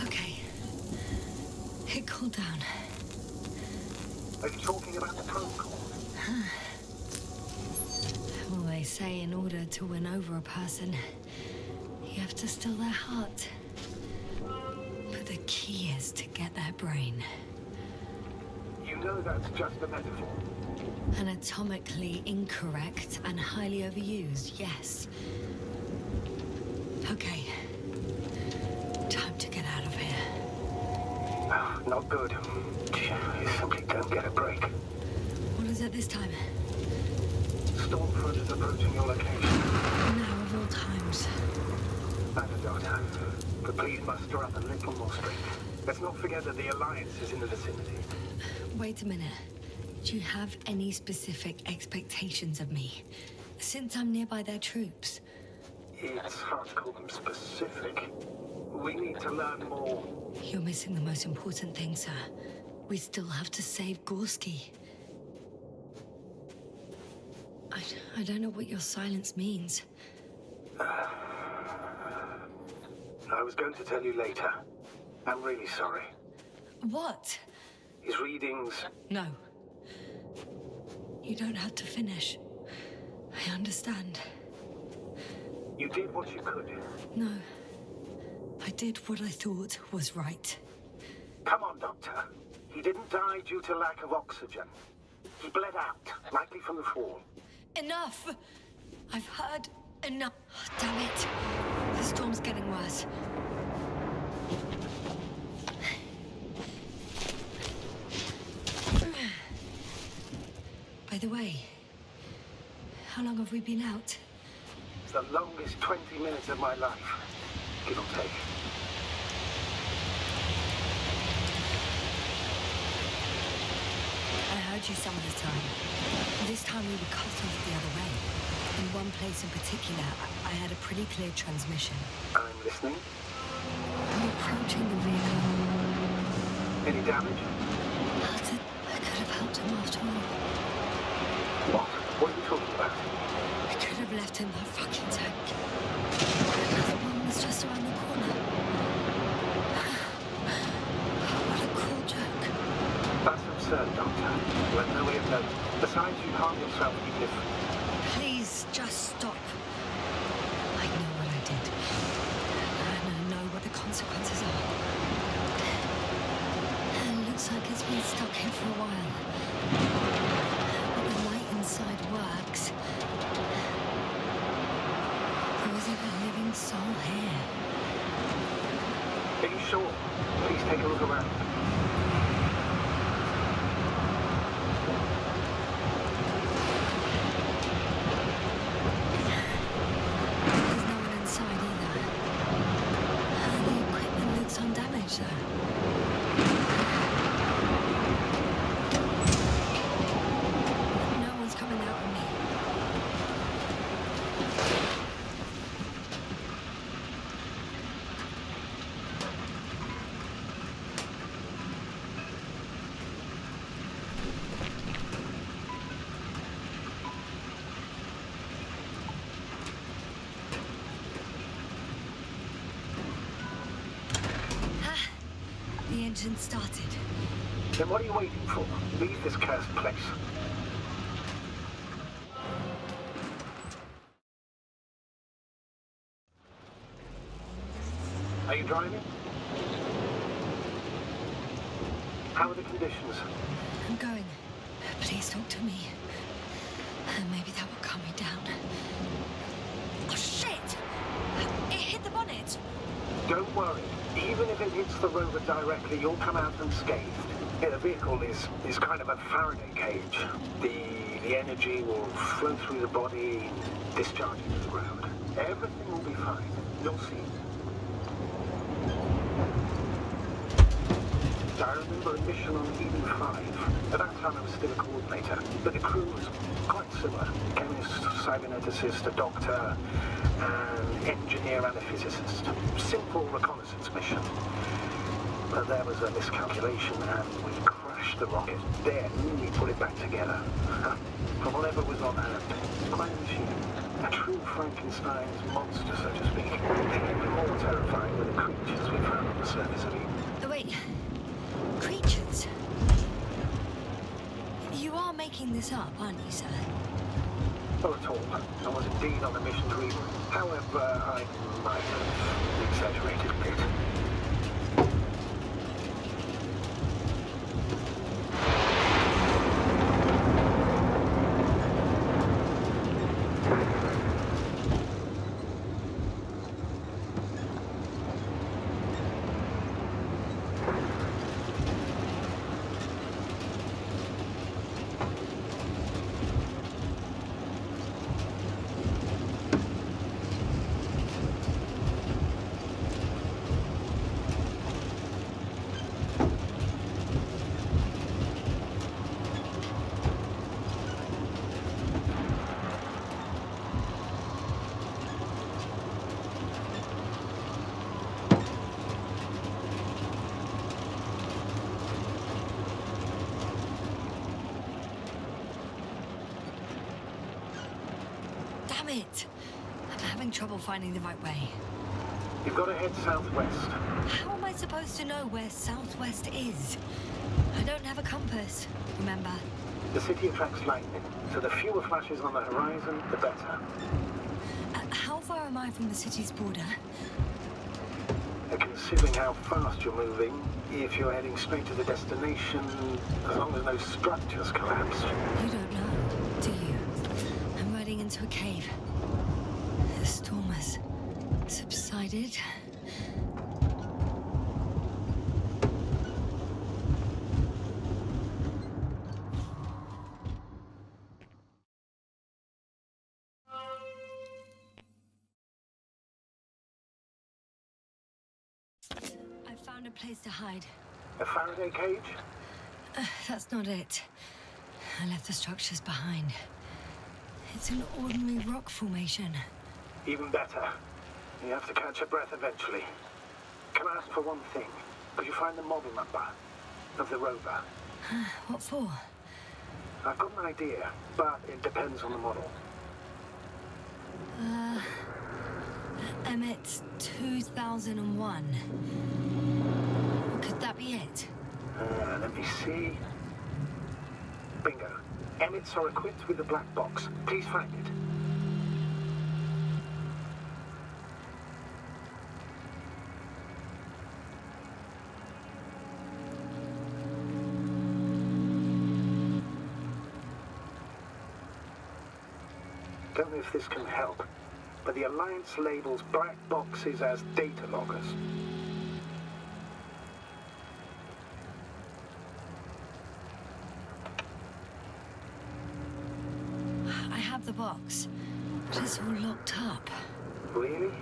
Okay. It cooled down. Are you talking about the probe call? Well, they say in order to win over a person, you have to steal their heart. But the key is to get their brain. You know that's just a metaphor. Anatomically incorrect and highly overused, yes. Okay. Time to get out of here. Oh, not good. You simply don't get a break. What is it this time? Stormfront is approaching your location. Now of all times. I know, Doctor. But please muster up a little more strength. Let's not forget that the Alliance is in the vicinity. Wait a minute. Do you have any specific expectations of me? Since I'm nearby their troops. It's hard to call them specific. We need to learn more. You're missing the most important thing, sir. We still have to save Gorski. I don't know what your silence means. I was going to tell you later. I'm really sorry. What? His readings... No. You don't have to finish. I understand. You did what you could. No. I did what I thought was right. Come on, Doctor. He didn't die due to lack of oxygen. He bled out, likely from the fall. Enough! I've heard enough. Oh, damn it. The storm's getting worse. By the way, how long have we been out? It's the longest 20 minutes of my life, give or take. I heard you some of the time. This time we were cut off the other way. In one place in particular, I had a pretty clear transmission. I'm listening. I'm approaching the vehicle. Any damage? Nothing. I could have helped him after all. What? What are you talking about? I could have left him that fucking tank. Another one was just around the corner. What a cruel joke. That's absurd, Doctor. You had no way of knowing. Besides, you harmed yourself even if... Please, just stop. I know what I did. And I know what the consequences are. It looks like it's been stuck here for a while. But the light inside works. There isn't a living soul here. Are you sure? Please take a look around. There's no one inside either. The equipment looks undamaged though. No one's coming out of me. The engine started. Then what are you waiting for? Leave this cursed place. Are you driving? How are the conditions? I'm going. Please talk to me. Maybe that will calm me down. Oh shit! It hit the bonnet! Don't worry. Even if it hits the rover directly, you'll come out unscathed. Yeah, the vehicle is kind of a Faraday cage. The energy will flow through the body, discharge into the ground. Everything will be fine. You'll see. I remember a mission on Eden 5. At that time I was still a coordinator, but the crew was quite similar. Chemist, cyberneticist, a doctor, an engineer and a physicist. Simple reconnaissance mission. But there was a miscalculation and we crashed the rocket. Then we put it back together. From whatever was on hand. Quite a machine. A true Frankenstein's monster, so to speak. Even more terrifying were the creatures we found on the surface of Eden. Oh, wait. Creatures? You are making this up, aren't you, sir? Not at all. I was indeed on a mission to Eden. However, I might have exaggerated a bit. Damn it! I'm having trouble finding the right way. You've got to head southwest. How am I supposed to know where southwest is? I don't have a compass, remember? The city attracts lightning, so the fewer flashes on the horizon, the better. How far am I from the city's border? Considering how fast you're moving, if you're heading straight to the destination, as long as no structures collapse. You don't know, do you? I'm riding into a cave. The storm has subsided. I found a place to hide. A Faraday cage? That's not it. I left the structures behind. It's an ordinary rock formation. Even better. You have to catch your breath eventually. Can I ask for one thing? Could you find the model number of the rover? What for? I've got an idea, but it depends on the model. Emmet 2001. Could that be it? Let me see. Bingo. Emmets are equipped with a black box. Please find it. Don't know if this can help, but the Alliance labels black boxes as data loggers. I have the box, but it's all locked up. Really?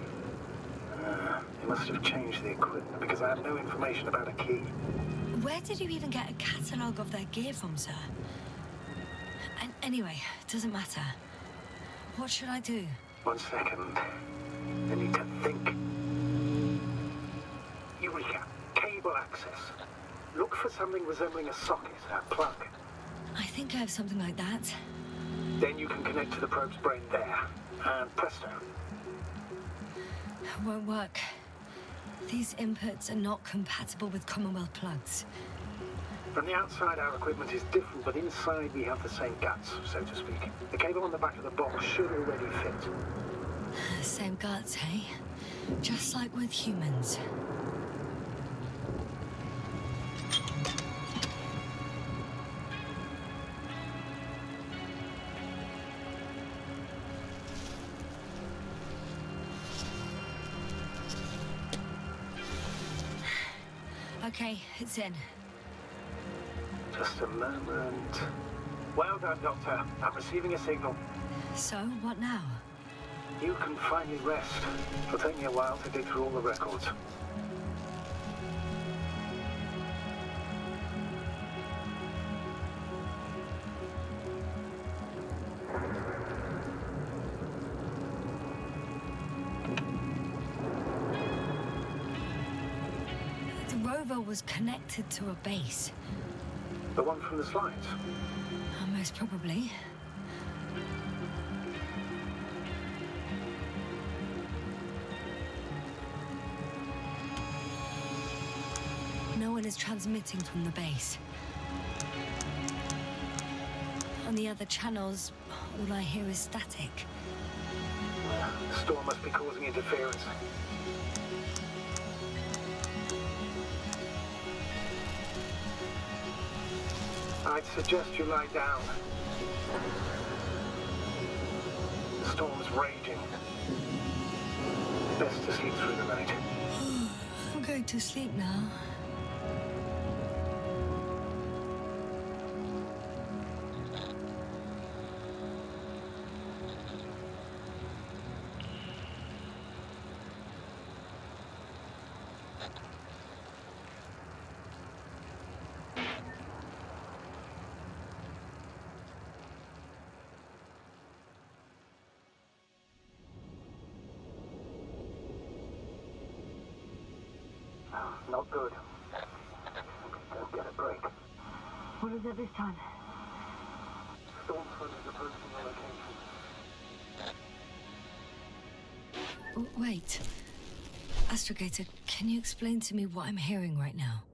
They must have changed the equipment because I have no information about a key. Where did you even get a catalogue of their gear from, sir? Anyway, it doesn't matter. What should I do? 1 second. I need to think. Eureka! Cable access. Look for something resembling a socket, a plug. I think I have something like that. Then you can connect to the probe's brain there. And presto. Won't work. These inputs are not compatible with Commonwealth plugs. From the outside, our equipment is different, but inside we have the same guts, so to speak. The cable on the back of the box should already fit. Same guts, eh? Just like with humans. Okay, it's in. Just a moment. Well done, Doctor. I'm receiving a signal. So, what now? You can finally rest. It'll take me a while to dig through all the records. The rover was connected to a base. The one from the slides? Most probably. No one is transmitting from the base. On the other channels, all I hear is static. The storm must be causing interference. I'd suggest you lie down. The storm's raging. Best to sleep through the night. I'm going to sleep now. Not good. Don't get a break. What is it this time? Storm front is approaching the location. Wait. Astrogator, can you explain to me what I'm hearing right now?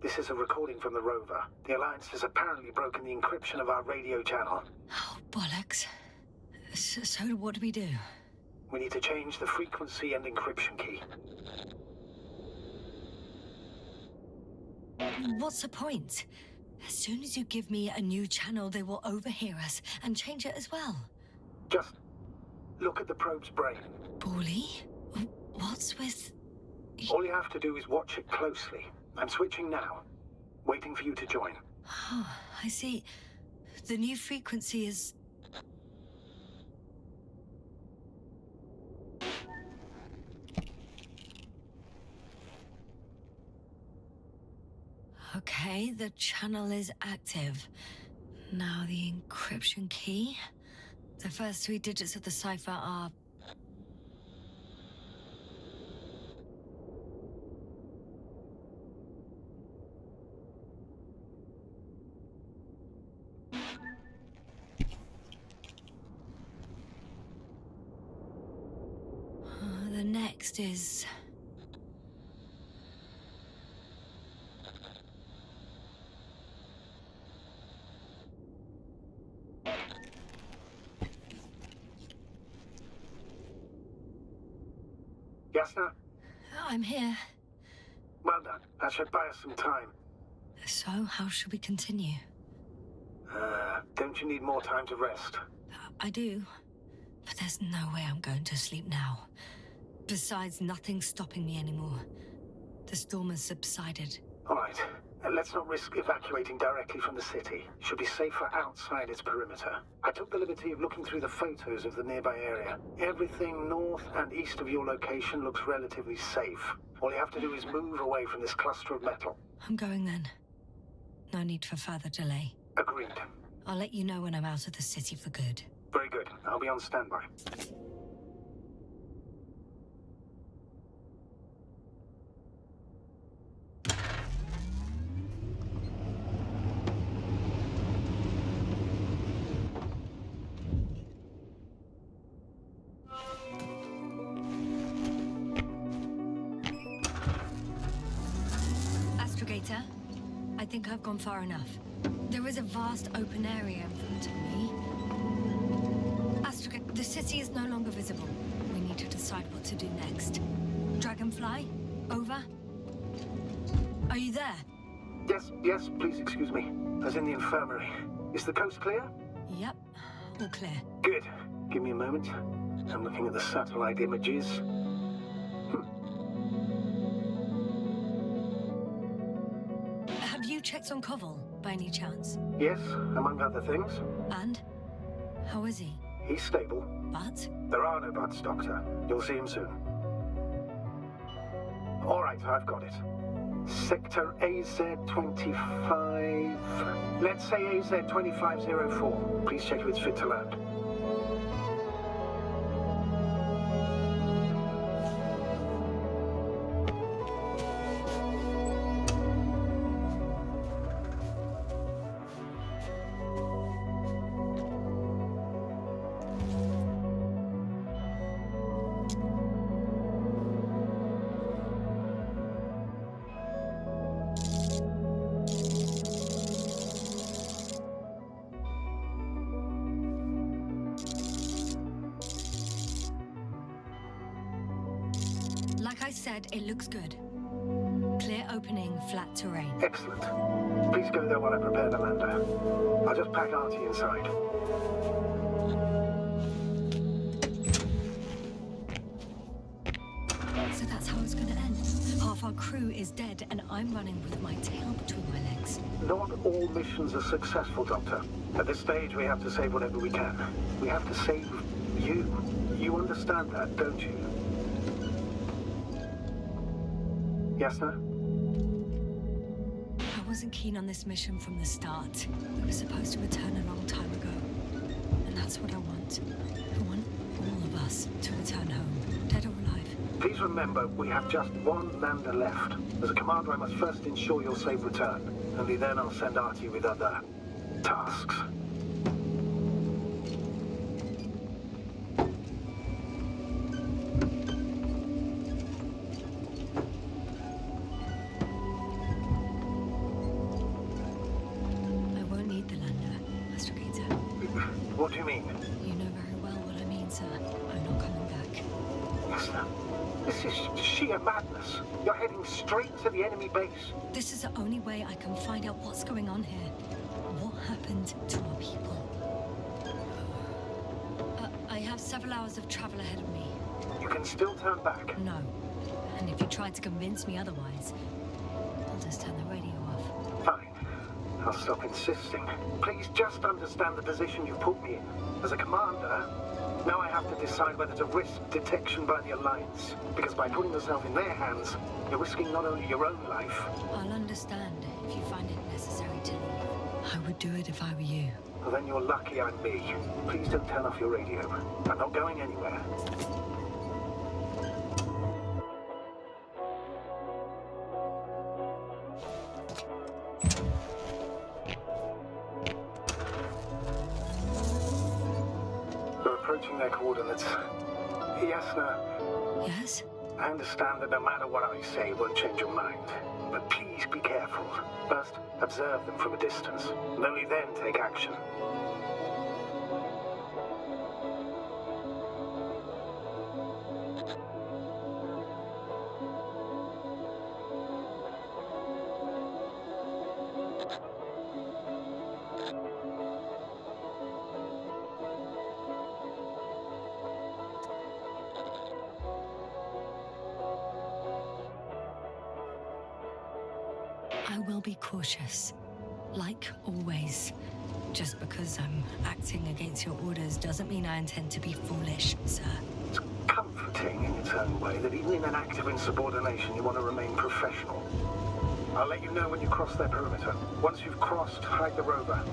This is a recording from the rover. The Alliance has apparently broken the encryption of our radio channel. Oh, bollocks. So what do we do? We need to change the frequency and encryption key. What's the point? As soon as you give me a new channel, they will overhear us and change it as well. Just look at the probe's brain. Bally? What's with... All you have to do is watch it closely. I'm switching now. Waiting for you to join. Oh, I see. The new frequency is... Okay, the channel is active. Now the encryption key. The first 3 digits of the cipher are... The next is... Yasna? I'm here. Well done. That should buy us some time. So, how should we continue? Don't you need more time to rest? I do. But there's no way I'm going to sleep now. Besides, nothing's stopping me anymore. The storm has subsided. All right. Let's not risk evacuating directly from the city. Should be safer outside its perimeter. I took the liberty of looking through the photos of the nearby area. Everything north and east of your location looks relatively safe. All you have to do is move away from this cluster of metal. I'm going then. No need for further delay. Agreed. I'll let you know when I'm out of the city for good. Very good. I'll be on standby. Astrogator, I think I've gone far enough. There is a vast open area in front of me. Astrogator, the city is no longer visible. We need to decide what to do next. Dragonfly, over. Are you there? Yes, please excuse me. As in the infirmary. Is the coast clear? Yep, all clear. Good. Give me a moment. I'm looking at the satellite images. Have you checked on Koval, by any chance? Yes, among other things. And? How is he? He's stable. But? There are no buts, Doctor. You'll see him soon. All right, I've got it. Sector AZ-25... Let's say AZ-2504. Please check if it's fit to land. Like I said, it looks good. Clear opening, flat terrain. Excellent. Please go there while I prepare the lander. I'll just pack Artie inside. So that's how it's gonna end. Half our crew is dead, and I'm running with my tail between my legs. Not all missions are successful, Doctor. At this stage, we have to save whatever we can. We have to save you. You understand that, don't you? Yasna? I wasn't keen on this mission from the start. We were supposed to return a long time ago. And that's what I want. I want all of us to return home, dead or alive. Please remember, we have just one lander left. As a commander, I must first ensure your safe return. Only then I'll send Artie with other tasks. What do you mean? You know very well what I mean, sir. I'm not coming back. Yasna, this is sheer madness. You're heading straight to the enemy base. This is the only way I can find out what's going on here. What happened to our people? I have several hours of travel ahead of me. You can still turn back. No. And if you try to convince me otherwise, I'll just turn the radio off. Fine. I'll stop insisting. Please just understand the position you've put me in. As a commander, now I have to decide whether to risk detection by the Alliance. Because by putting yourself in their hands, you're risking not only your own life... I'll understand if you find it necessary to leave. I would do it if I were you. Well, then you're lucky I'm me. Please don't turn off your radio. I'm not going anywhere. Their coordinates. Yasna. Yes? I understand that no matter what I say won't change your mind. But please be careful. First, observe them from a distance, and only then take action. I will be cautious. Like always. Just because I'm acting against your orders doesn't mean I intend to be foolish, sir. It's comforting in its own way that even in an act of insubordination, you want to remain professional. I'll let you know when you cross their perimeter. Once you've crossed, hide the rover.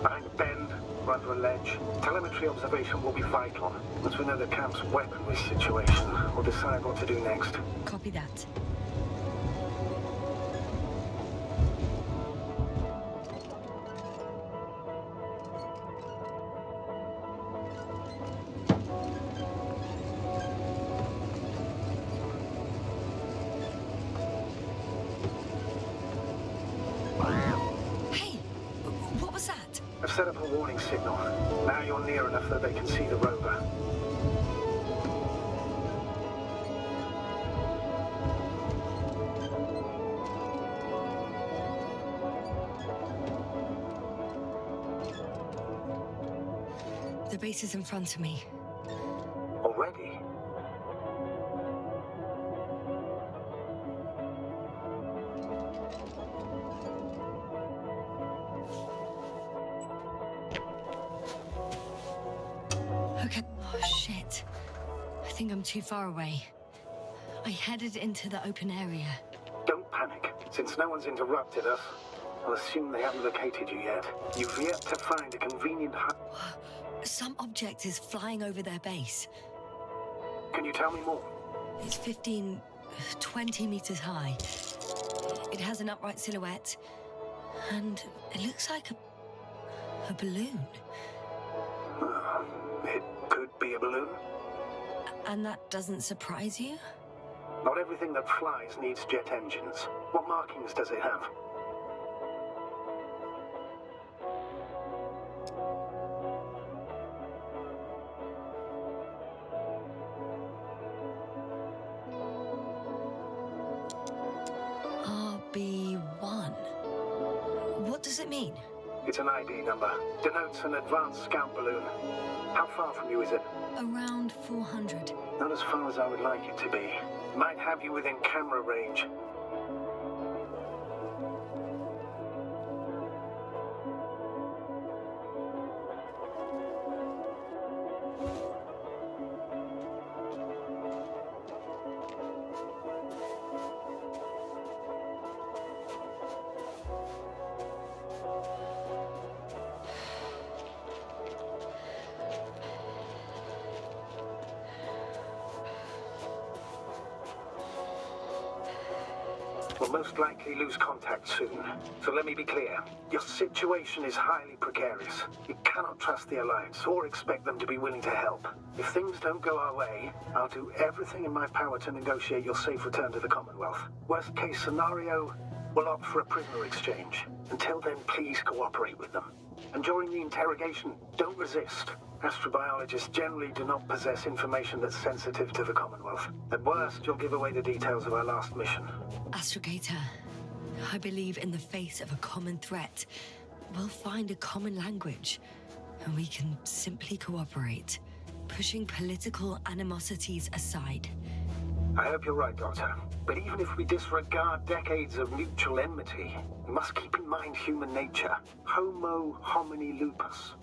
Behind a bend, or under a ledge. Telemetry observation will be vital. Once we know the camp's weaponry situation, we'll decide what to do next. Copy that. I've set up a warning signal. Now you're near enough that they can see the rover. The base is in front of me. Already? Okay. Oh, shit. I think I'm too far away. I headed into the open area. Don't panic. Since no one's interrupted us, I'll assume they haven't located you yet. You've yet to find a convenient Some object is flying over their base. Can you tell me more? It's 15, 20 meters high. It has an upright silhouette, and it looks like a balloon. It could be a balloon. And that doesn't surprise you? Not everything that flies needs jet engines. What markings does it have? RB1. What does it mean? It's an ID number. Denotes an advanced scout balloon. How far from you is it? Around 400. Not as far as I would like it to be. Might have you within camera range. We'll most likely lose contact soon. So let me be clear. Your situation is highly precarious. You cannot trust the Alliance or expect them to be willing to help. If things don't go our way, I'll do everything in my power to negotiate your safe return to the Commonwealth. Worst case scenario, we'll opt for a prisoner exchange. Until then, please cooperate with them. And during the interrogation, don't resist. Astrobiologists generally do not possess information that's sensitive to the Commonwealth. At worst, you'll give away the details of our last mission. Astrogator, I believe in the face of a common threat, we'll find a common language, and we can simply cooperate, pushing political animosities aside. I hope you're right, Doctor. But even if we disregard decades of mutual enmity, we must keep in mind human nature. Homo homini lupus.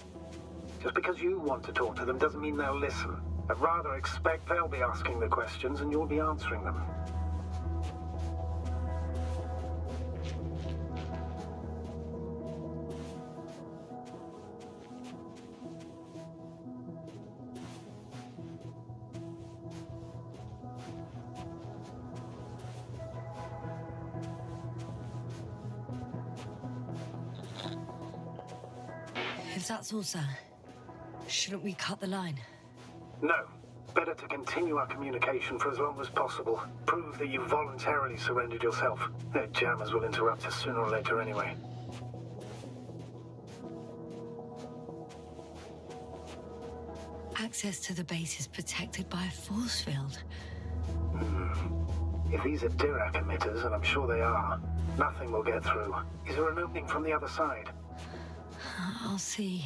Just because you want to talk to them doesn't mean they'll listen. I'd rather expect they'll be asking the questions and you'll be answering them. If that's all, sir, shouldn't we cut the line? No. Better to continue our communication for as long as possible. Prove that you voluntarily surrendered yourself. Their jammers will interrupt us sooner or later anyway. Access to the base is protected by a force field. If these are Dirac emitters, and I'm sure they are, nothing will get through. Is there an opening from the other side? I'll see.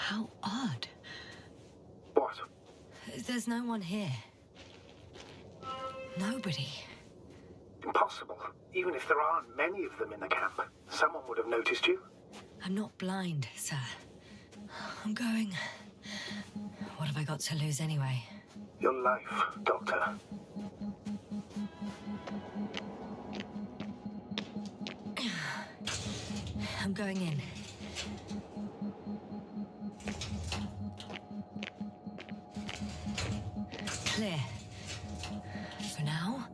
How odd. What? There's no one here. Nobody. Impossible. Even if there aren't many of them in the camp, someone would have noticed you. I'm not blind, sir. I'm going. What have I got to lose anyway? Your life, Doctor. I'm going in. Clear. For now.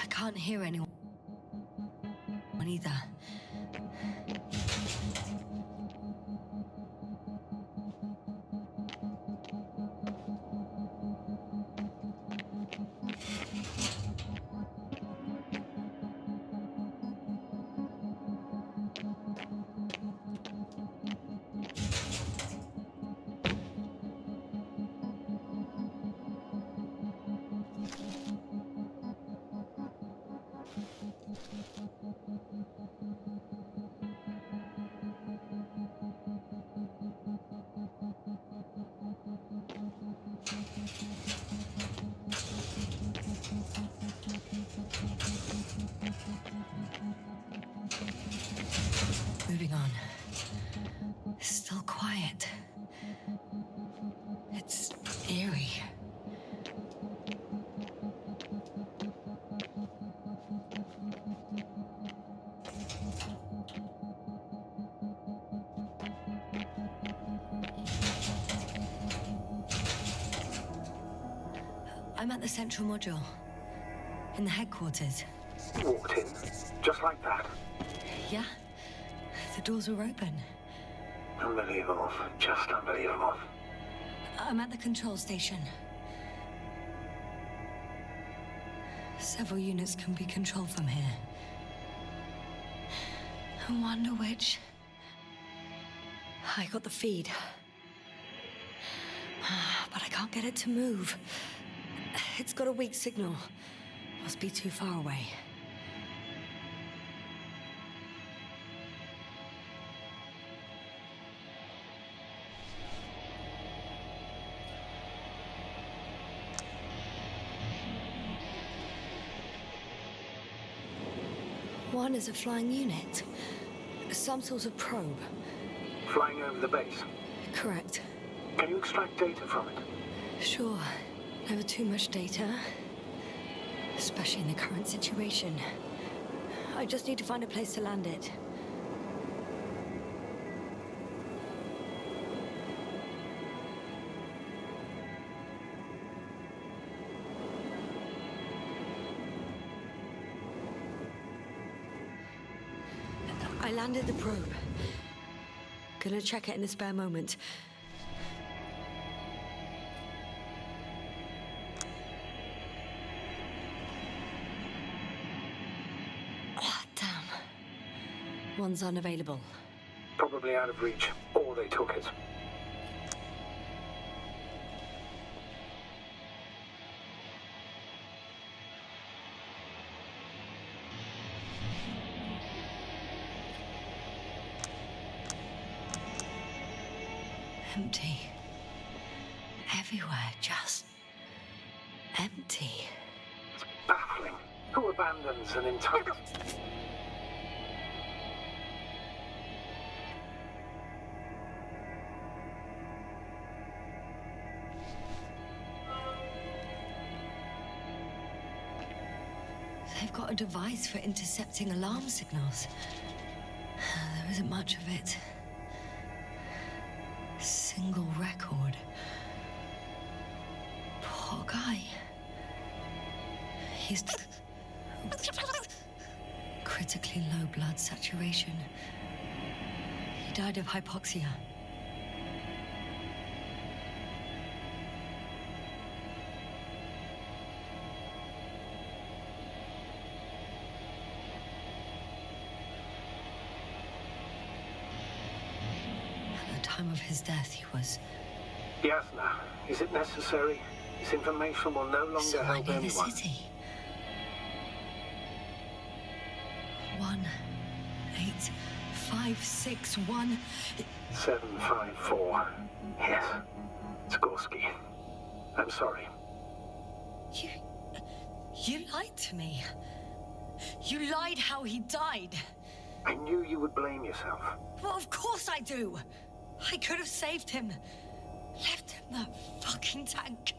I can't hear anyone either. Moving on. Still quiet. It's eerie. I'm at the central module. In the headquarters. Walked in, just like that. Yeah? The doors were open. Unbelievable. Just unbelievable. I'm at the control station. Several units can be controlled from here. I wonder which... I got the feed. But I can't get it to move. It's got a weak signal. Must be too far away. One is a flying unit. Some sort of probe. Flying over the base. Correct. Can you extract data from it? Sure. Never too much data. Especially in the current situation. I just need to find a place to land it. I landed the probe. Gonna check it in a spare moment. Oh, damn. One's unavailable. Probably out of reach, or they took it. Empty. Everywhere, just empty. It's baffling. Who abandons an entire... They've got a device for intercepting alarm signals. There isn't much of it. Single record. Poor guy. He's critically low blood saturation. He died of hypoxia. Of his death, he was... Yasna, is it necessary? This information will no longer so help I need anyone. the city. 1, 8, 561. 754. Yes. It's Gorski. I'm sorry. You lied to me. You lied how he died. I knew you would blame yourself. Well, of course I do. I could have saved him. Left him that fucking tank.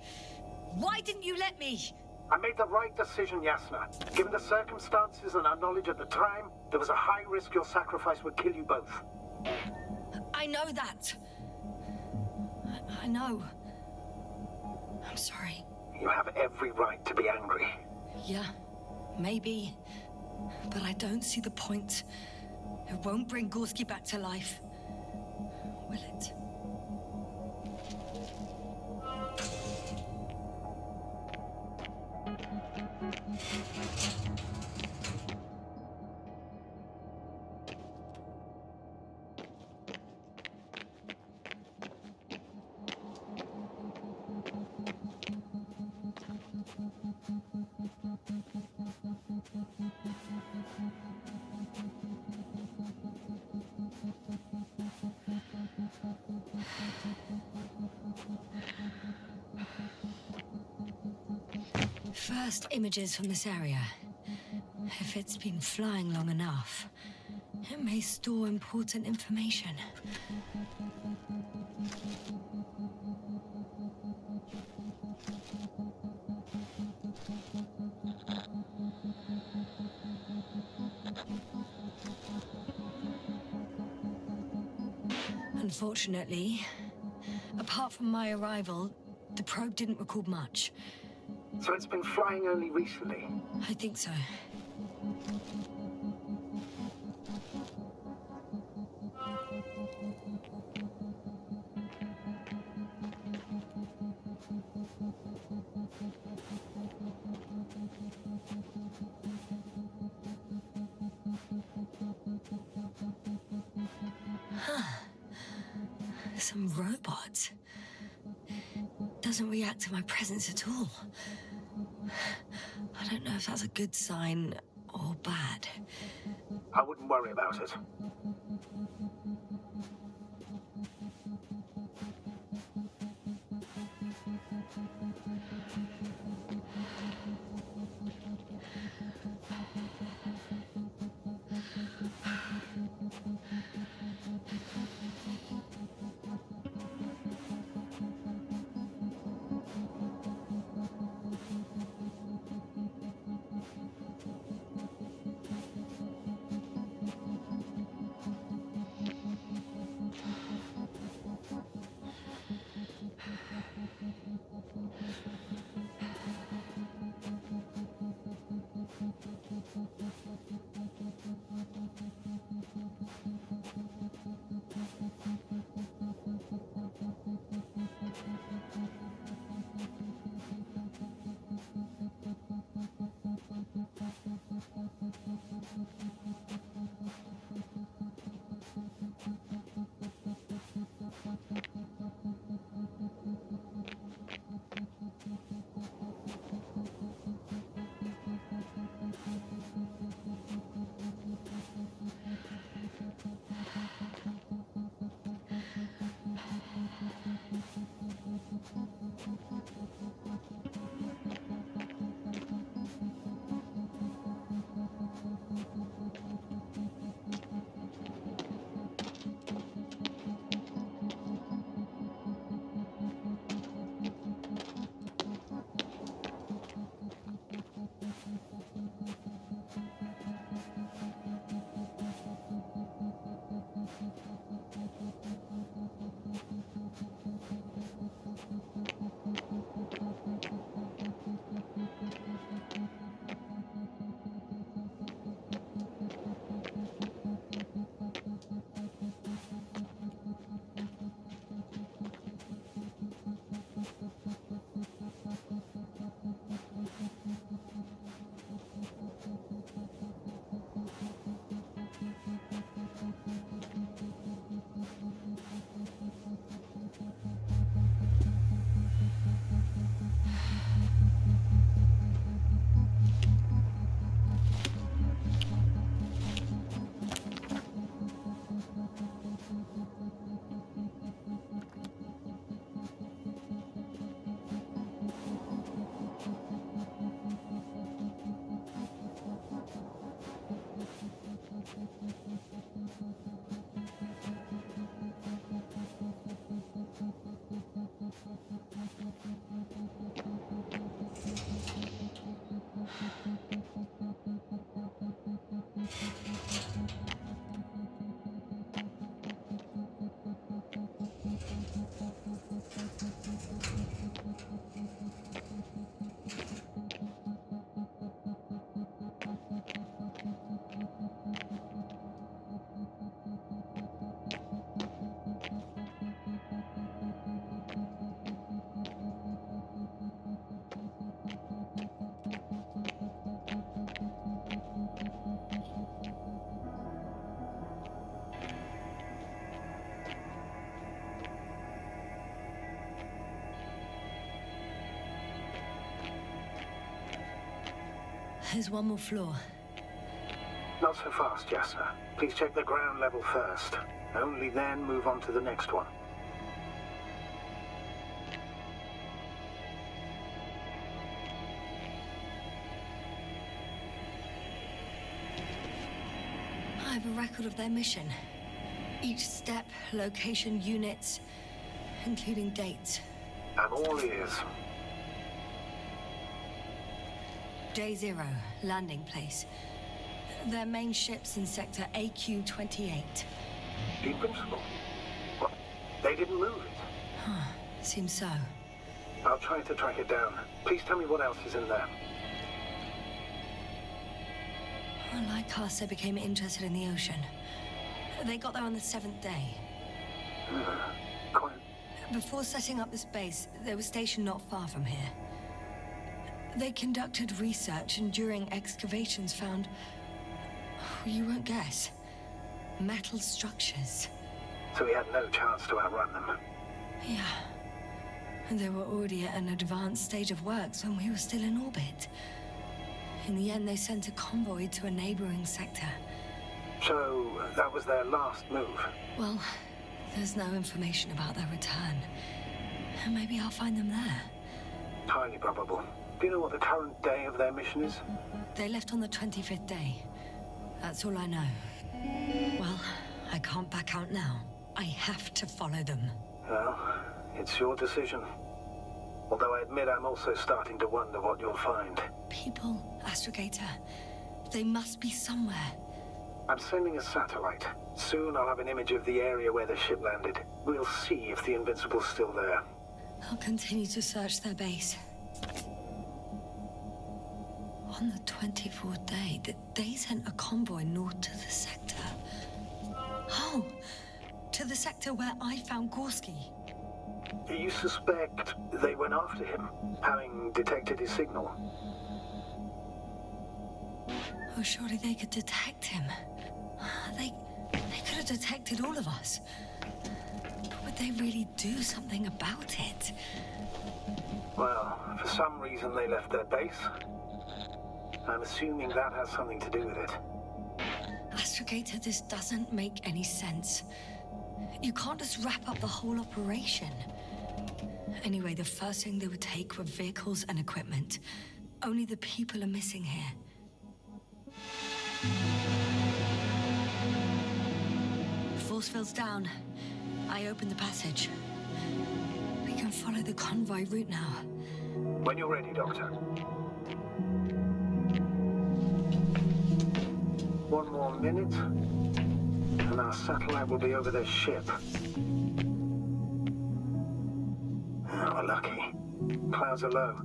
Why didn't you let me? I made the right decision, Yasna. Given the circumstances and our knowledge at the time, there was a high risk your sacrifice would kill you both. I know that. I know. I'm sorry. You have every right to be angry. Yeah, maybe. But I don't see the point. It won't bring Gorski back to life. Will it? First images from this area. If it's been flying long enough, it may store important information. Unfortunately, apart from my arrival, the probe didn't record much. So it's been flying only recently? I think so. Some robot. Doesn't react to my presence at all. I don't know if that's a good sign or bad. I wouldn't worry about it. There's one more floor. Not so fast, Yasna. Please check the ground level first. Only then move on to the next one. I have a record of their mission. Each step, location, units, including dates. I'm all ears. Day 0, landing place. Their main ship's in sector AQ-28. Invincible? What? They didn't move it? Seems so. I'll try to track it down. Please tell me what else is in there. Like us, they became interested in the ocean. They got there on the 7th day. Quite. Before setting up this base, they were stationed not far from here. They conducted research and during excavations found... you won't guess. Metal structures. So we had no chance to outrun them. Yeah. And they were already at an advanced stage of works when we were still in orbit. In the end, they sent a convoy to a neighboring sector. So, that was their last move? Well, there's no information about their return. Maybe I'll find them there. Highly probable. Do you know what the current day of their mission is? They left on the 25th day. That's all I know. Well, I can't back out now. I have to follow them. Well, it's your decision. Although I admit I'm also starting to wonder what you'll find. People, astrogator. They must be somewhere. I'm sending a satellite. Soon I'll have an image of the area where the ship landed. We'll see if the Invincible's still there. I'll continue to search their base. On the 24th day, they sent a convoy north to the sector. Oh, to the sector where I found Gorski. You suspect they went after him, having detected his signal? Oh, surely they could detect him. They could have detected all of us. But would they really do something about it? Well, for some reason they left their base. I'm assuming that has something to do with it. Astrogator, this doesn't make any sense. You can't just wrap up the whole operation. Anyway, the first thing they would take were vehicles and equipment. Only the people are missing here. Force field's down. I opened the passage. We can follow the convoy route now. When you're ready, Doctor. One more minute, and our satellite will be over their ship. Oh, we're lucky. Clouds are low.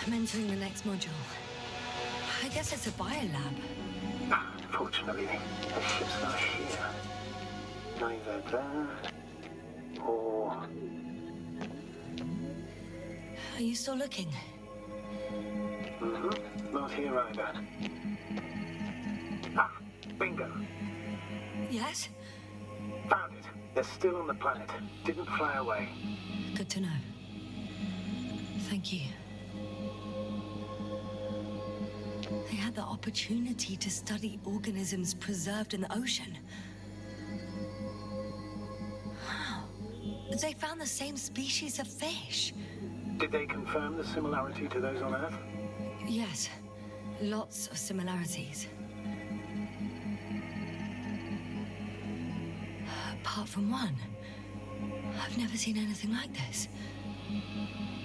I'm entering the next module. I guess it's a biolab. Fortunately, the ship's not here. Neither there, or... Are you still looking? Not here either. Ah, bingo. Yes? Found it. They're still on the planet. Didn't fly away. Good to know. Thank you. They had the opportunity to study organisms preserved in the ocean. Wow. They found the same species of fish. Did they confirm the similarity to those on Earth? Yes. Lots of similarities. Apart from one. I've never seen anything like this.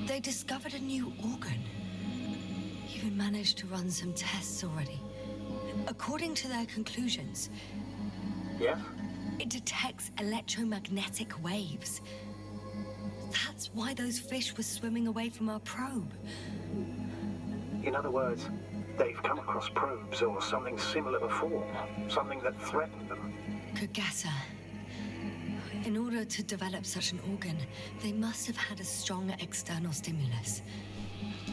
They discovered a new organ. Even managed to run some tests already. According to their conclusions... Yes? It detects electromagnetic waves. That's why those fish were swimming away from our probe. In other words, they've come across probes or something similar before. Something that threatened them. Good guesser. In order to develop such an organ, they must have had a strong external stimulus.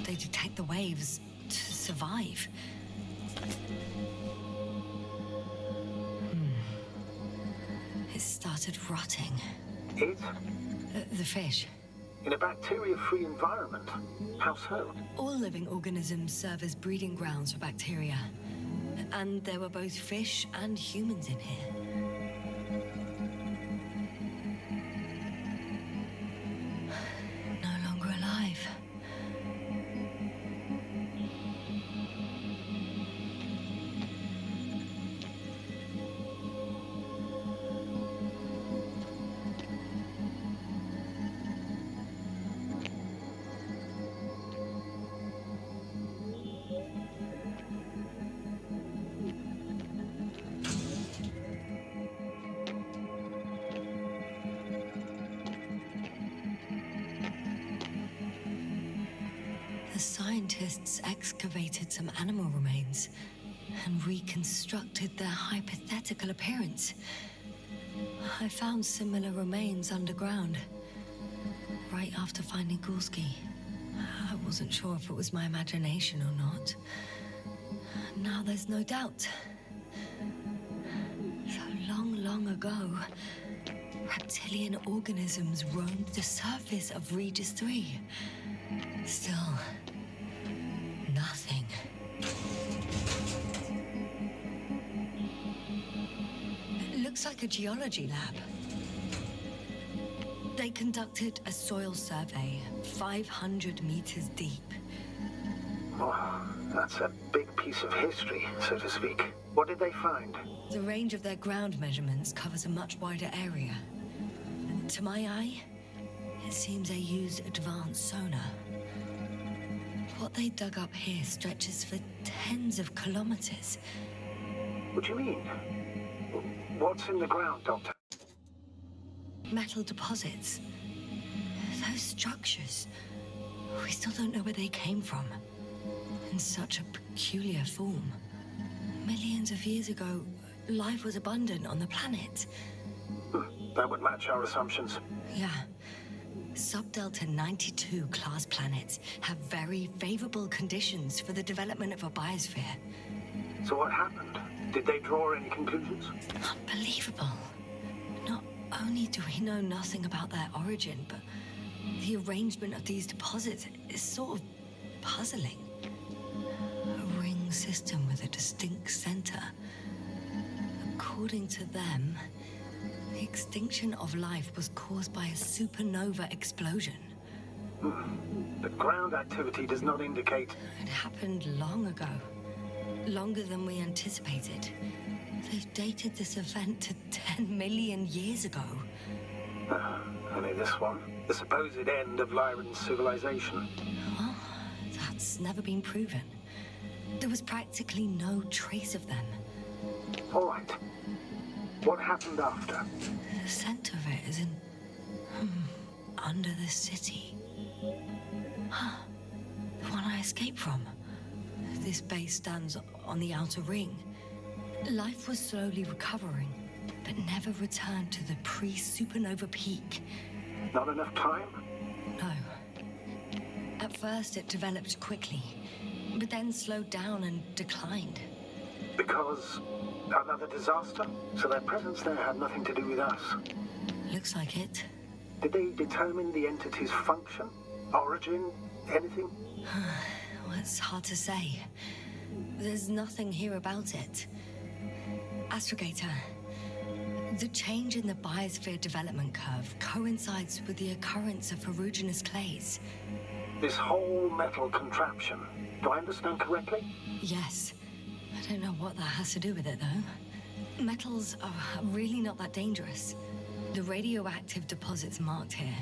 They detect the waves to survive. It started rotting. It? The fish. In a bacteria-free environment? How so? All living organisms serve as breeding grounds for bacteria. And there were both fish and humans in here. No longer alive. The scientists excavated some animal remains and reconstructed their hypothetical appearance. I found similar remains underground, right after finding Gulski. I wasn't sure if it was my imagination or not. Now there's no doubt. So long ago, reptilian organisms roamed the surface of Regis III. Still, nothing. It looks like a geology lab. They conducted a soil survey 500 meters deep. Oh, that's a big piece of history, so to speak. What did they find? The range of their ground measurements covers a much wider area. To my eye, it seems they used advanced sonar. What they dug up here stretches for tens of kilometers. What do you mean? What's in the ground, Doctor? Metal deposits. Those structures. We still don't know where they came from. In such a peculiar form. Millions of years ago, life was abundant on the planet. That would match our assumptions. Yeah. Subdelta 92 class planets have very favorable conditions for the development of a biosphere. So what happened? Did they draw any conclusions? Unbelievable. Not only do we know nothing about their origin, but the arrangement of these deposits is sort of puzzling. A ring system with a distinct center. According to them, the extinction of life was caused by a supernova explosion. But ground activity does not indicate... It happened long ago. Longer than we anticipated. They've dated this event to 10 million years ago. Only this one? The supposed end of Lyran's civilization? Well, that's never been proven. There was practically no trace of them. All right. What happened after? The center of it is in... under the city. The one I escaped from. This base stands on the outer ring. Life was slowly recovering, but never returned to the pre-supernova peak. Not enough time? No. At first it developed quickly, but then slowed down and declined. Because another disaster? So their presence there had nothing to do with us? Looks like it. Did they determine the entity's function? Origin? Anything? Well, it's hard to say. There's nothing here about it. Astrogator, the change in the biosphere development curve coincides with the occurrence of ferruginous clays. This whole metal contraption, do I understand correctly? Yes. I don't know what that has to do with it, though. Metals are really not that dangerous. The radioactive deposits marked here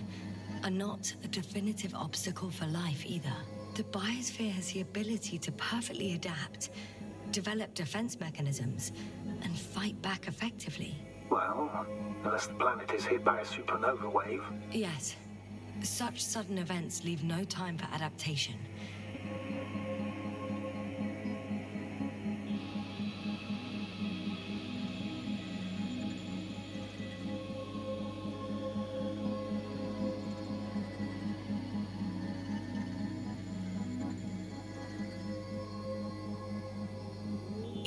are not a definitive obstacle for life either. The biosphere has the ability to perfectly adapt, develop defense mechanisms, and fight back effectively. Well, unless the planet is hit by a supernova wave. Yes. Such sudden events leave no time for adaptation.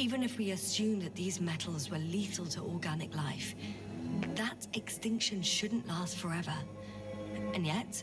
Even if we assume that these metals were lethal to organic life, that extinction shouldn't last forever. And yet,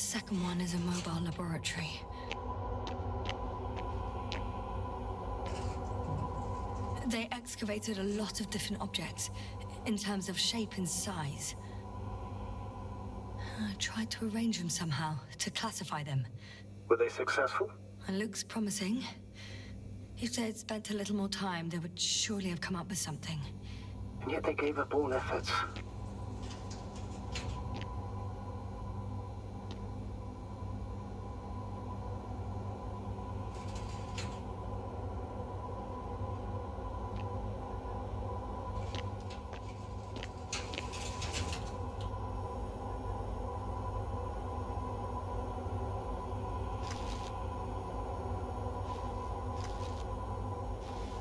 second one is a mobile laboratory. They excavated a lot of different objects in terms of shape and size. I tried to arrange them somehow to classify them. Were they successful? It looks promising. If they had spent a little more time, they would surely have come up with something. And yet they gave up all efforts.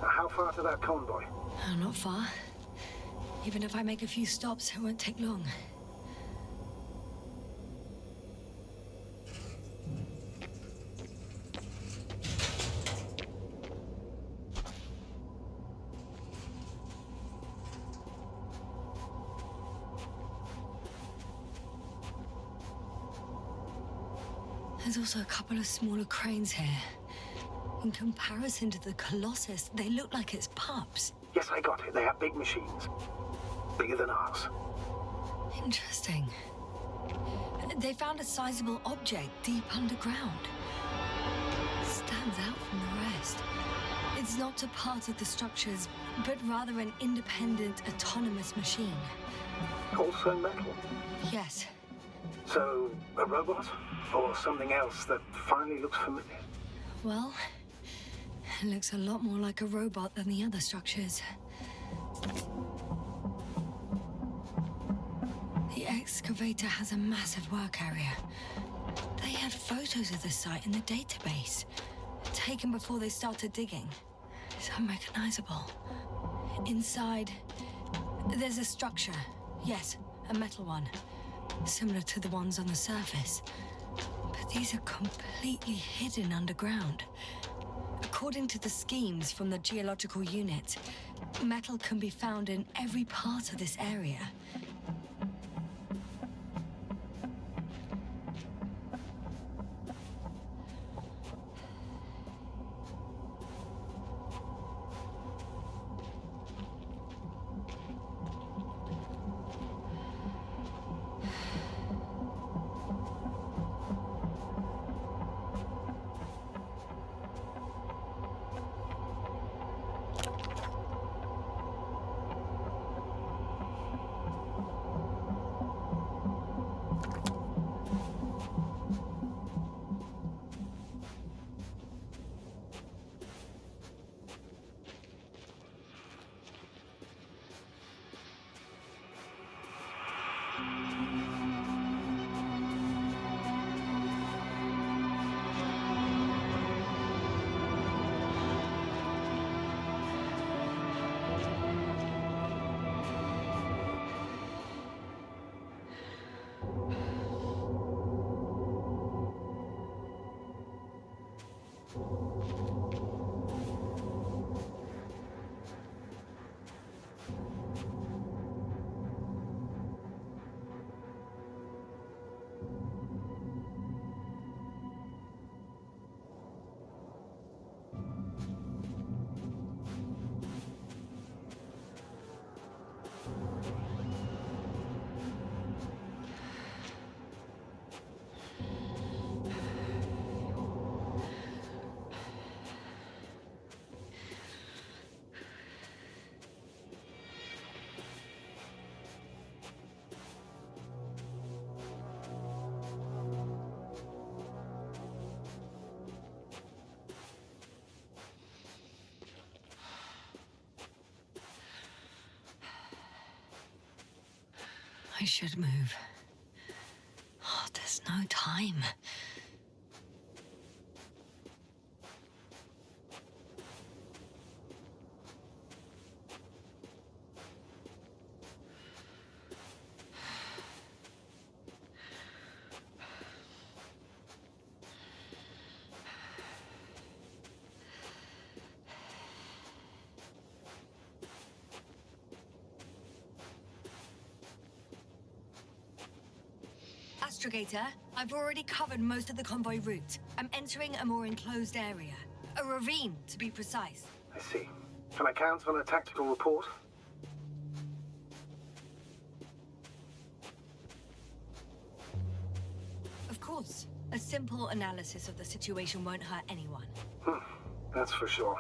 How far to that convoy? Oh, not far. Even if I make a few stops, it won't take long. There's also a couple of smaller cranes here. In comparison to the Colossus, they look like it's pups. Yes, I got it. They have big machines. Bigger than ours. Interesting. They found a sizable object deep underground. Stands out from the rest. It's not a part of the structures, but rather an independent, autonomous machine. Also metal? Yes. So, a robot? Or something else that finally looks familiar? Well, it looks a lot more like a robot than the other structures. The excavator has a massive work area. They had photos of the site in the database, taken before they started digging. It's unrecognizable. Inside, there's a structure. Yes, a metal one. Similar to the ones on the surface. But these are completely hidden underground. According to the schemes from the geological unit, metal can be found in every part of this area. I should move. Oh, there's no time. Astrogator, I've already covered most of the convoy route. I'm entering a more enclosed area. A ravine, to be precise. I see. Can I count on a tactical report? Of course. A simple analysis of the situation won't hurt anyone. That's for sure.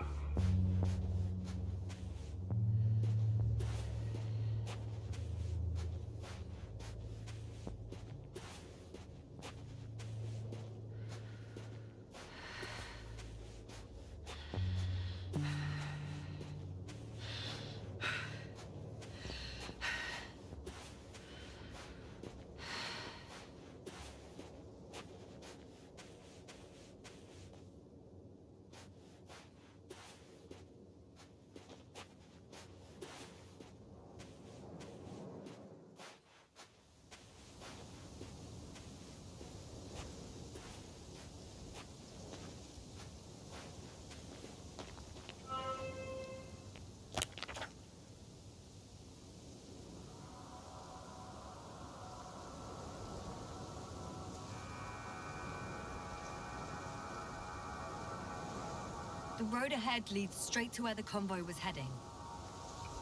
The road ahead leads straight to where the convoy was heading.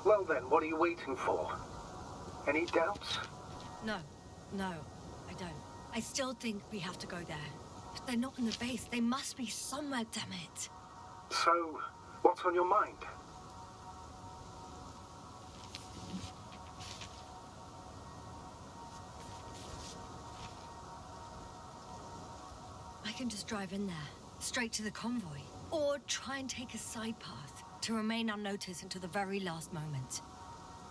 Well then, what are you waiting for? Any doubts? No, I don't. I still think we have to go there. If they're not in the base, they must be somewhere, damn it. So, what's on your mind? I can just drive in there, straight to the convoy. Or try and take a side path to remain unnoticed until the very last moment.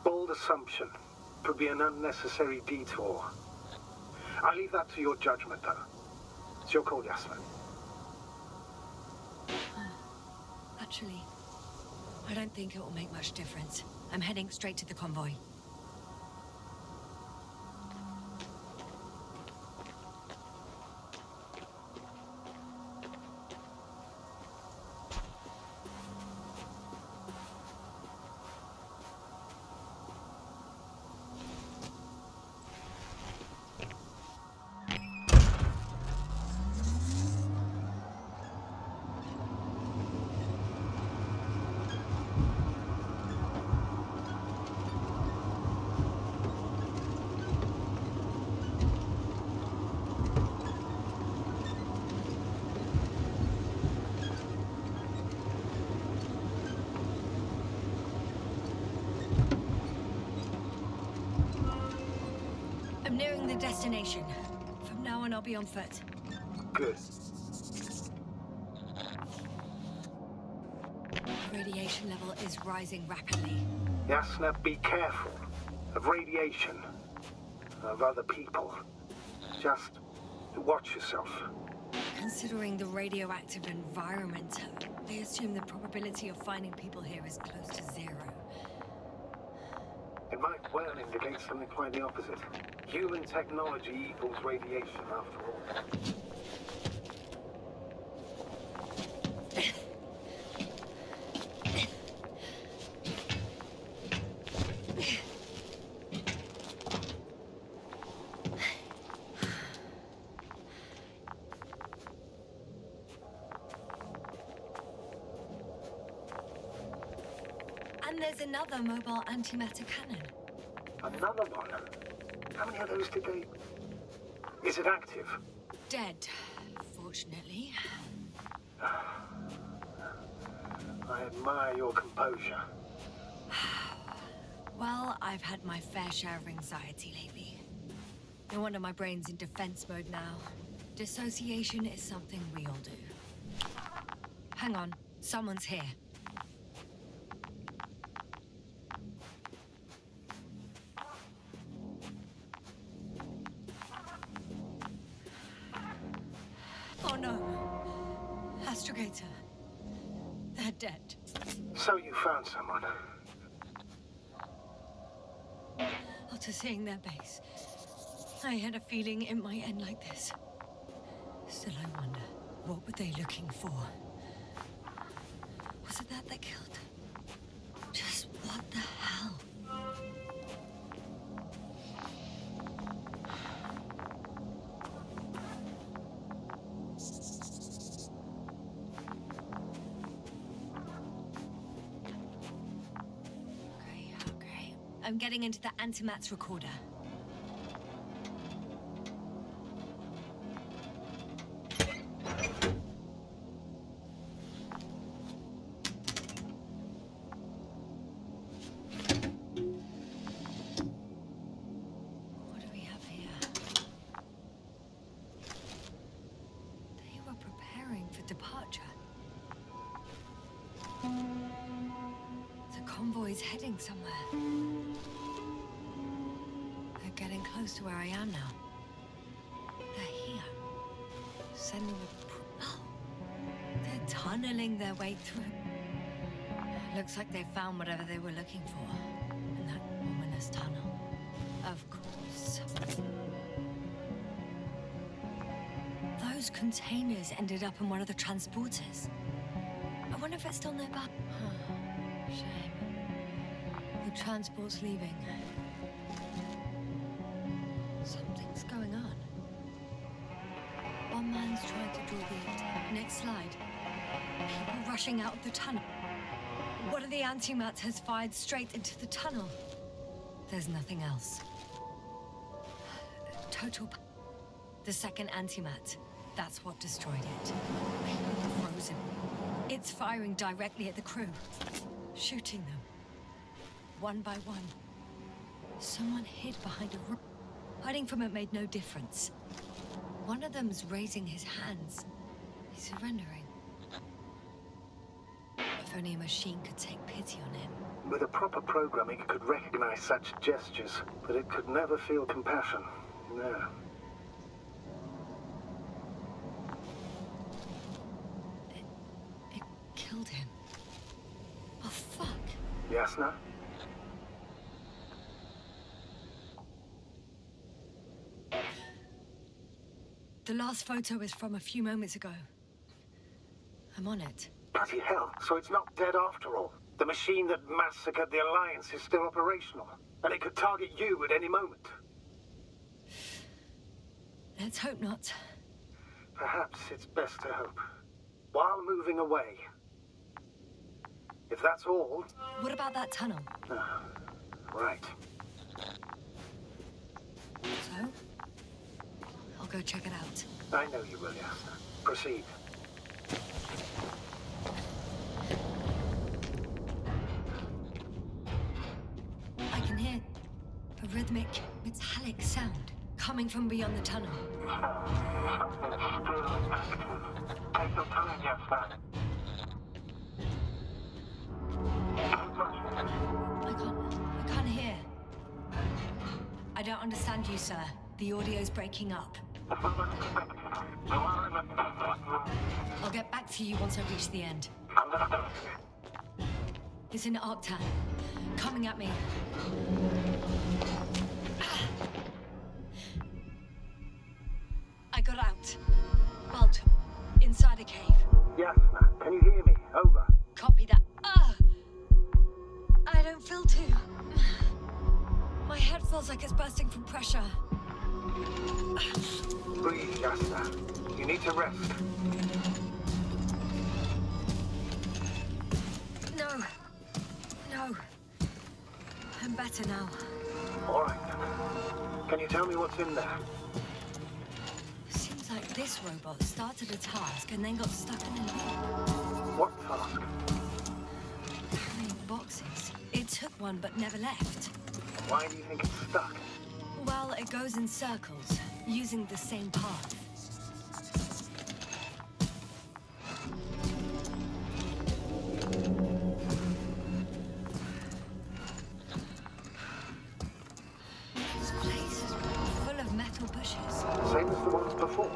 Bold assumption. Could be an unnecessary detour. I leave that to your judgment, though. It's your call, Yasna. Actually, I don't think it will make much difference. I'm heading straight to the convoy. I'm nearing the destination. From now on, I'll be on foot. Good. The radiation level is rising rapidly. Yasna, be careful. Of radiation. Of other people. Just watch yourself. Considering the radioactive environment, they assume the probability of finding people here is close to zero. It might well indicate something quite the opposite. Human technology equals radiation, after all. And there's another mobile antimatter cannon. Another one? How many of those did they... Is it active? Dead, fortunately. I admire your composure. Well, I've had my fair share of anxiety lately. No wonder my brain's in defense mode now. Dissociation is something we all do. Hang on, someone's here. Oh no. Astrogator. They're dead. So you found someone. After seeing their base, I had a feeling it might end like this. Still, I wonder, what were they looking for? Was it that they killed them? Just what the hell? I'm getting into the antimatter recorder. What do we have here? They were preparing for departure. The convoy's heading somewhere. They're getting close to where I am now. They're here. Sending a... Oh! They're tunneling their way through. Looks like they found whatever they were looking for. In that ominous tunnel. Of course. Those containers ended up in one of the transporters. I wonder if it's still nearby. Shame. The transport's leaving. Something's going on. One man's trying to draw the intent. Next slide. People rushing out of the tunnel. One of the antimats has fired straight into the tunnel. There's nothing else. Total... The second antimat. That's what destroyed it. People are frozen. It's firing directly at the crew. Shooting them. One by one. Someone hid behind a rock. Hiding from it made no difference. One of them's raising his hands. He's surrendering. If only a machine could take pity on him. With a proper programming, it could recognize such gestures, but it could never feel compassion. No. It killed him. Oh, fuck. Yasna? The last photo is from a few moments ago. I'm on it. Bloody hell, so it's not dead after all. The machine that massacred the Alliance is still operational, and it could target you at any moment. Let's hope not. Perhaps it's best to hope. While moving away. If that's all... What about that tunnel? Right. So? I'll go check it out. I know you will, Yasna. Proceed. I can hear a rhythmic, metallic sound coming from beyond the tunnel. Take your time, Yasna. I can't hear. I don't understand you, sir. The audio's breaking up. I'll get back to you once I reach the end. It's in Arctan. Coming at me. I got out. Bolt. Inside a cave. Yasna, can you hear me? Over. Copy that. I don't feel too... My head feels like it's bursting from pressure. Breathe, Yasna. You need to rest. No. I'm better now. All right. Can you tell me what's in there? Seems like this robot started a task and then got stuck in a loop. What task? Carrying boxes. It took one but never left. Why do you think it's stuck? Well, it goes in circles, using the same path. This place is full of metal bushes. Same as the ones before.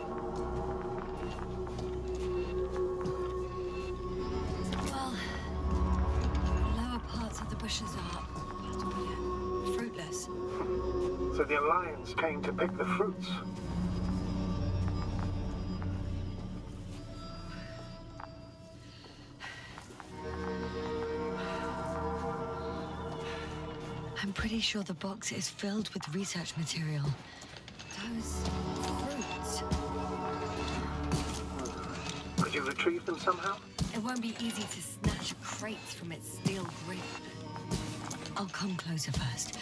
Well, lower parts of the bushes are, how to put it, fruitless. So the Alliance came to pick the fruits. I'm pretty sure the box is filled with research material. Those fruits. Could you retrieve them somehow? It won't be easy to snatch crates from its steel grip. I'll come closer first.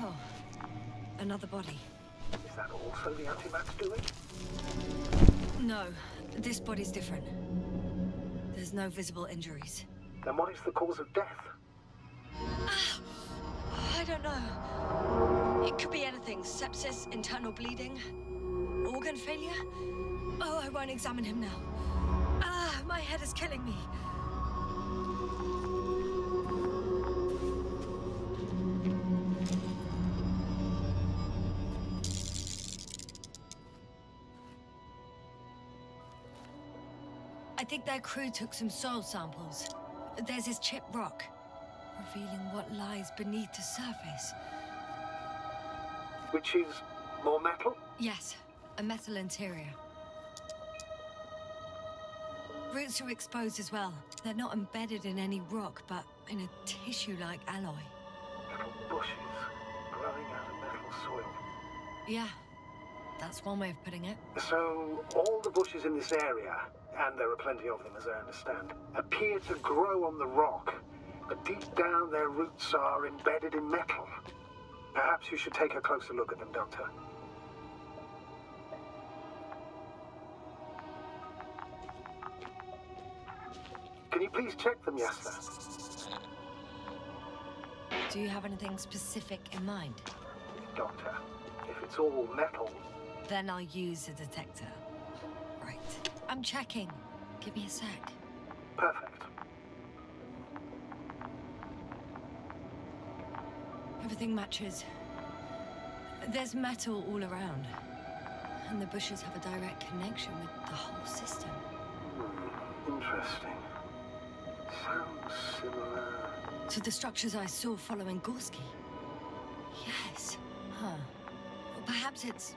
Oh, another body. Is that also the antimax doing? No, this body's different. There's no visible injuries. Then what is the cause of death? I don't know. It could be anything. Sepsis, internal bleeding, organ failure. Oh, I won't examine him now. My head is killing me. I think their crew took some soil samples. There's this chipped rock, revealing what lies beneath the surface. Which is more metal? Yes, a metal interior. Roots are exposed as well. They're not embedded in any rock, but in a tissue-like alloy. Little bushes growing out of metal soil. Yeah, that's one way of putting it. So, all the bushes in this area, and there are plenty of them as I understand, appear to grow on the rock, but deep down their roots are embedded in metal. Perhaps you should take a closer look at them, Doctor. Can you please check them, Yasna? Do you have anything specific in mind? Doctor, if it's all metal... Then I'll use a detector. Right. I'm checking. Give me a sec. Perfect. Everything matches. There's metal all around. And the bushes have a direct connection with the whole system. Interesting. Sounds similar... To the structures I saw following Gorski. Yes. Huh. Well, perhaps it's...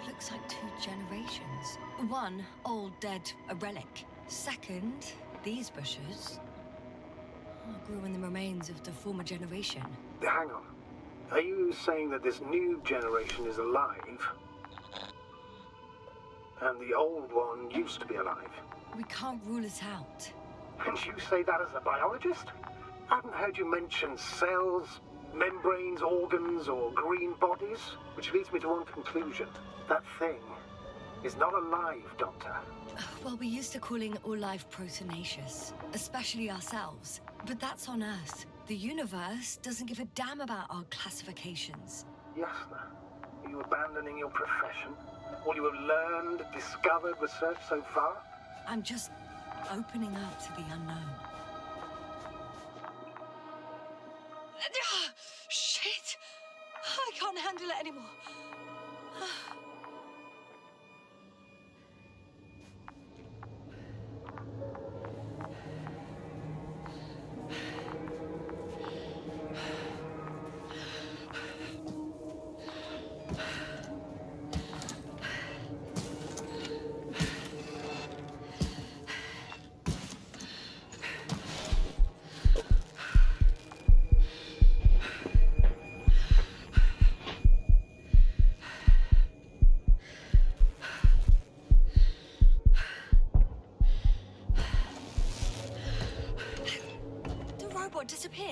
looks like 2 generations. One, old, dead, a relic. Second, these bushes grew in the remains of the former generation. Hang on. Are you saying that this new generation is alive? And the old one used to be alive? We can't rule it out. And you say that as a biologist? I haven't heard you mention cells, membranes, organs, or green bodies, which leads me to one conclusion. That thing is not alive, Doctor. Well, we used to calling all life proteinaceous, especially ourselves. But that's on Earth. The universe doesn't give a damn about our classifications. Yasna, are you abandoning your profession? All you have learned, discovered, researched so far? I'm just opening up to the unknown. Shit! I can't handle it anymore.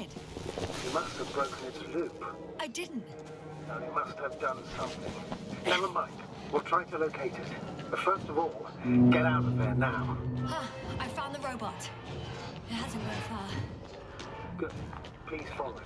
did. You must have broken its loop. I didn't. No, you must have done something. Never mind. We'll try to locate it. But first of all, get out of there now. I found the robot. It hasn't gone far. Good. Please follow it.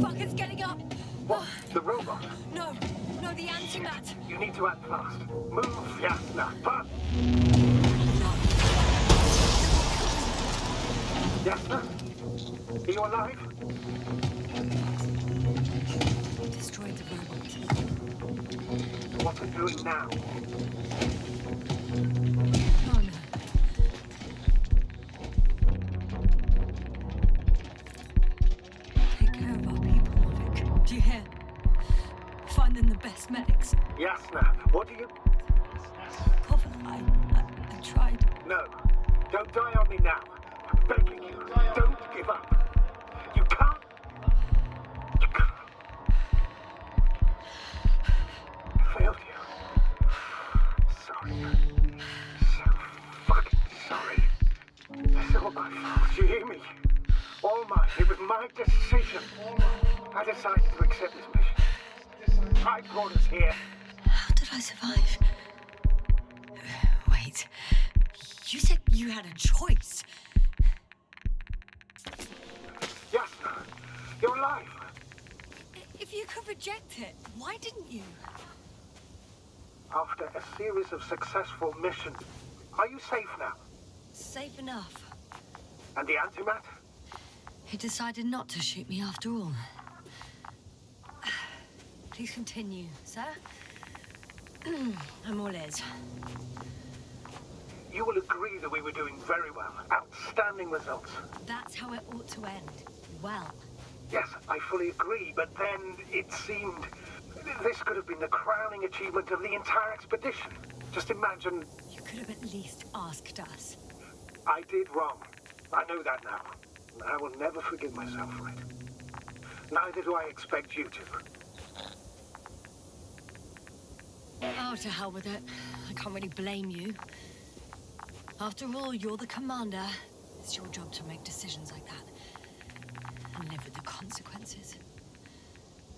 Fuck, it's getting up! What? The robot? No, the antimat! You need to act fast. Move, Yasna. Fast! Yasna? Are you alive? They destroyed the robot. What's it doing now? Oh no. Take care of our people, Novik. Do you hear? Find them the best medics. Yasna, what do you... Pavel, I tried. No. Don't die on me now. I'm begging you. Don't give up. You can't. You can't. I failed you. Sorry. So fucking sorry. It's all my fault. You hear me? All mine. It was my decision. I decided to accept this mission. I brought us here. How did I survive? Wait. You said you had a choice. Yasna, you're alive. If you could reject it, why didn't you? After a series of successful missions, are you safe now? Safe enough. And the antimat? He decided not to shoot me after all. Please continue, sir. I'm all ears. You will agree that we were doing very well. Outstanding results. That's how it ought to end. Well. Yes, I fully agree, but then it seemed... This could have been the crowning achievement of the entire expedition. Just imagine... You could have at least asked us. I did wrong. I know that now. I will never forgive myself for it. Neither do I expect you to. Oh, to hell with it. I can't really blame you. After all, you're the commander. It's your job to make decisions like that. And live with the consequences.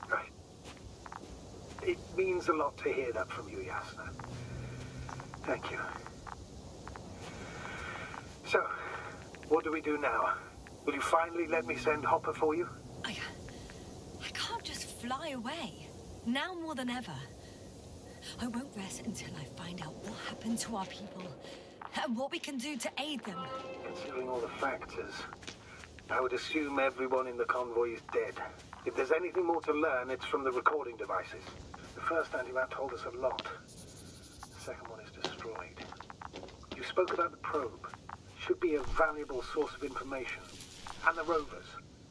Right. It means a lot to hear that from you, Yasna. Thank you. So, what do we do now? Will you finally let me send Hopper for you? I can't just fly away. Now more than ever. I won't rest until I find out what happened to our people and what we can do to aid them. Considering all the factors, I would assume everyone in the convoy is dead. If there's anything more to learn, it's from the recording devices. The first antimat told us a lot. The second one is destroyed. You spoke about the probe. Should be a valuable source of information. And the rovers.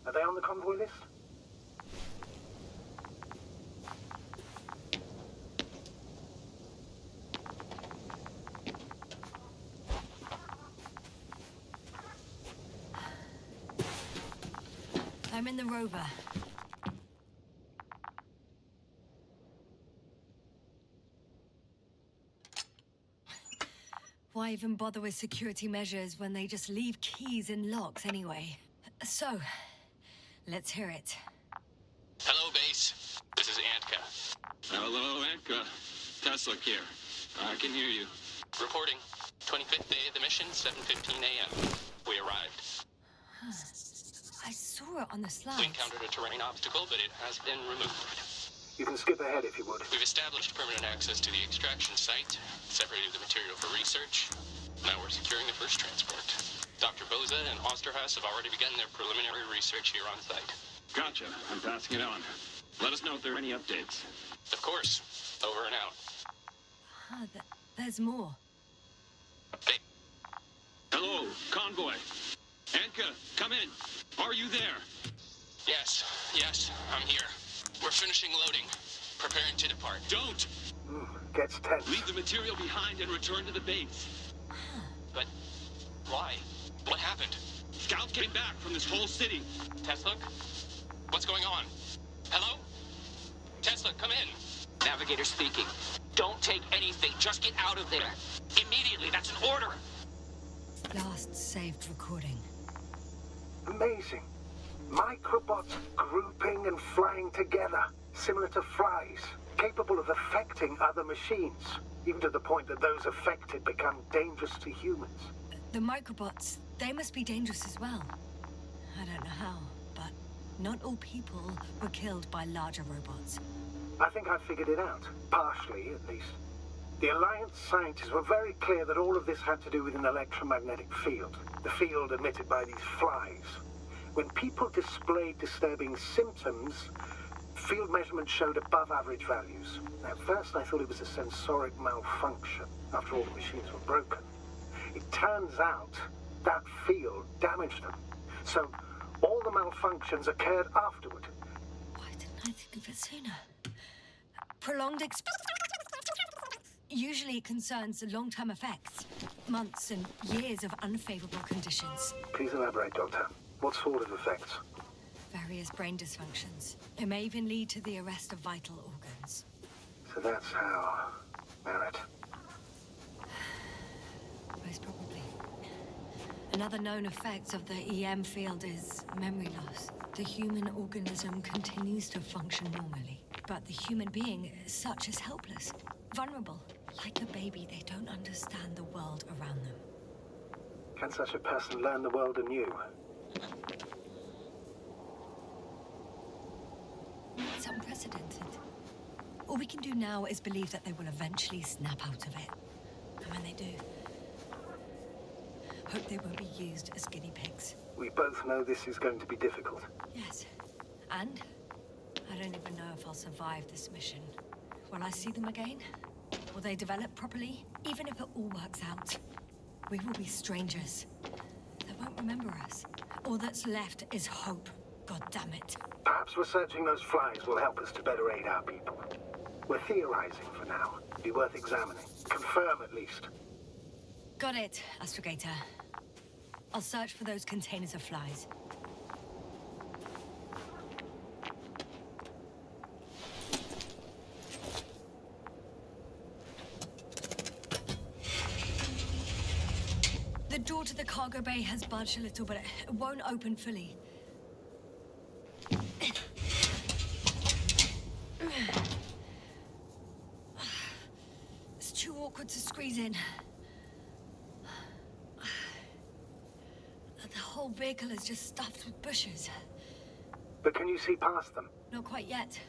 Are they on the convoy list? I'm in the rover. Why even bother with security measures when they just leave keys in locks anyway? So, let's hear it. Hello, base. This is Antka. Hello, Anka. Tesla here. I can hear you. Reporting. 25th day of the mission, 7:15 a.m. We arrived. I saw it on the slides. We encountered a terrain obstacle, but it has been removed. You can skip ahead if you would. We've established permanent access to the extraction site, separated the material for research. Now we're securing the first transport. Dr. Boza and Osterhaus have already begun their preliminary research here on site. Gotcha. I'm passing it on. Let us know if there are any updates. Of course. Over and out. There's more. Hey. Hello, convoy. Anka, come in. Are you there? Yes, I'm here. We're finishing loading. Preparing to depart. Don't! gets tense. Leave the material behind and return to the base. But why? What happened? Scouts came back from this whole city. Tesla? What's going on? Hello? Tesla, come in. Navigator speaking. Don't take anything. Just get out of there. Immediately. That's an order. Last saved recording. Amazing. Microbots grouping and flying together, similar to flies, capable of affecting other machines, even to the point that those affected become dangerous to humans. The microbots, they must be dangerous as well. I don't know how, but not all people were killed by larger robots. I think I figured it out, partially at least. The Alliance scientists were very clear that all of this had to do with an electromagnetic field, the field emitted by these flies. When people displayed disturbing symptoms, field measurements showed above average values. At first I thought it was a sensoric malfunction, after all the machines were broken. It turns out that field damaged them. So all the malfunctions occurred afterward. Why didn't I think of it sooner? Prolonged usually concerns the long-term effects. Months and years of unfavorable conditions. Please elaborate, Doctor. What sort of effects? Various brain dysfunctions. It may even lead to the arrest of vital organs. So that's how... Merit. Most probably. Another known effect of the EM field is memory loss. The human organism continues to function normally, but the human being as such is helpless, vulnerable. Like a baby, they don't understand the world around them. Can such a person learn the world anew? It's unprecedented. All we can do now is believe that they will eventually snap out of it. And when they do, hope they won't be used as guinea pigs. We both know this is going to be difficult. Yes. And I don't even know if I'll survive this mission. Will I see them again? Will they develop properly? Even if it all works out, we will be strangers. They won't remember us. All that's left is hope. God damn it. Perhaps researching those flies will help us to better aid our people. We're theorizing for now. Be worth examining. Confirm at least. Got it, astrogator. I'll search for those containers of flies. The door to the cargo bay has budged a little, but it won't open fully. It's too awkward to squeeze in. The whole vehicle is just stuffed with bushes. But can you see past them? Not quite yet.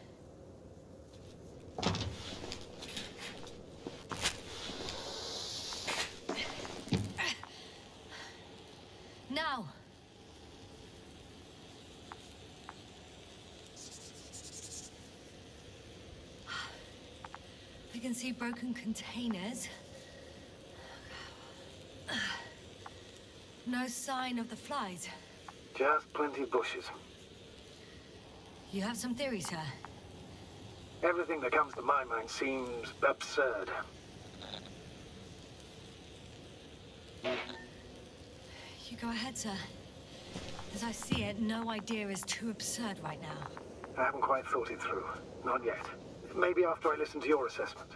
Now! I can see broken containers. No sign of the flies. Just plenty of bushes. You have some theories, sir? Everything that comes to my mind seems absurd. You go ahead, sir. As I see it, no idea is too absurd right now. I haven't quite thought it through. Not yet. Maybe after I listen to your assessment.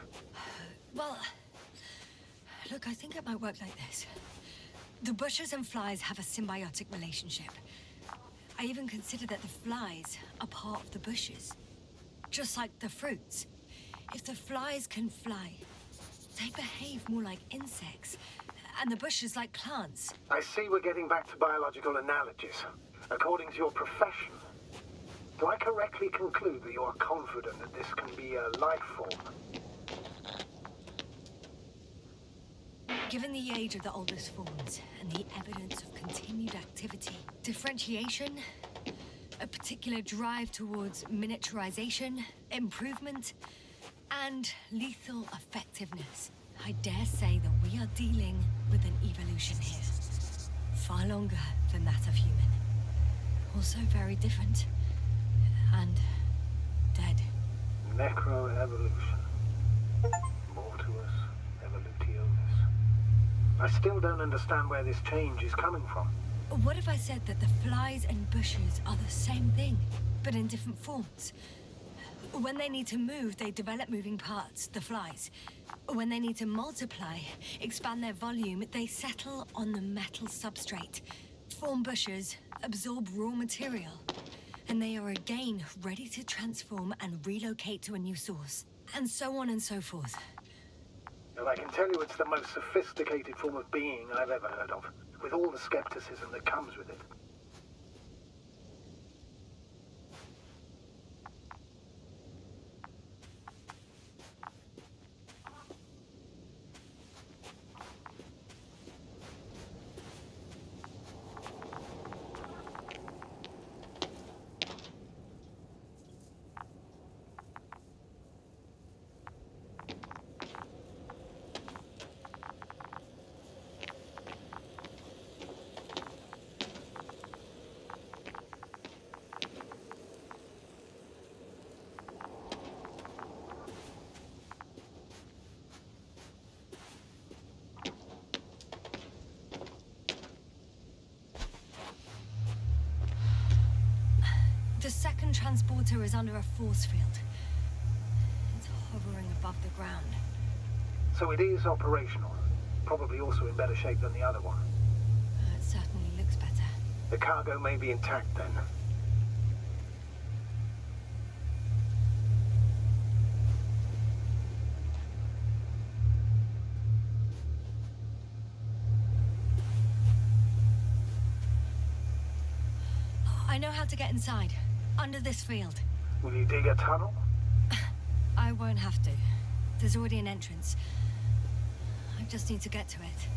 Well, look, I think it might work like this. The bushes and flies have a symbiotic relationship. I even consider that the flies are part of the bushes. Just like the fruits. If the flies can fly, they behave more like insects, and the bushes like plants. I see we're getting back to biological analogies. According to your profession, do I correctly conclude that you are confident that this can be a life form? Given the age of the oldest forms and the evidence of continued activity, differentiation, a particular drive towards miniaturization, improvement, and lethal effectiveness, I dare say that we are dealing with an evolution here. Far longer than that of human. Also very different. And dead. Necroevolution. More tumultuous, evolutionis. I still don't understand where this change is coming from. What if I said that the flies and bushes are the same thing, but in different forms? When they need to move, they develop moving parts, the flies. When they need to multiply, expand their volume, they settle on the metal substrate, form bushes, absorb raw material. And they are again ready to transform and relocate to a new source. And so on and so forth. And I can tell you it's the most sophisticated form of being I've ever heard of, with all the skepticism that comes with it. The second transporter is under a force field. It's hovering above the ground. So it is operational. Probably also in better shape than the other one. It certainly looks better. The cargo may be intact then. I know how to get inside. Under this field. Will you dig a tunnel? I won't have to. There's already an entrance. I just need to get to it.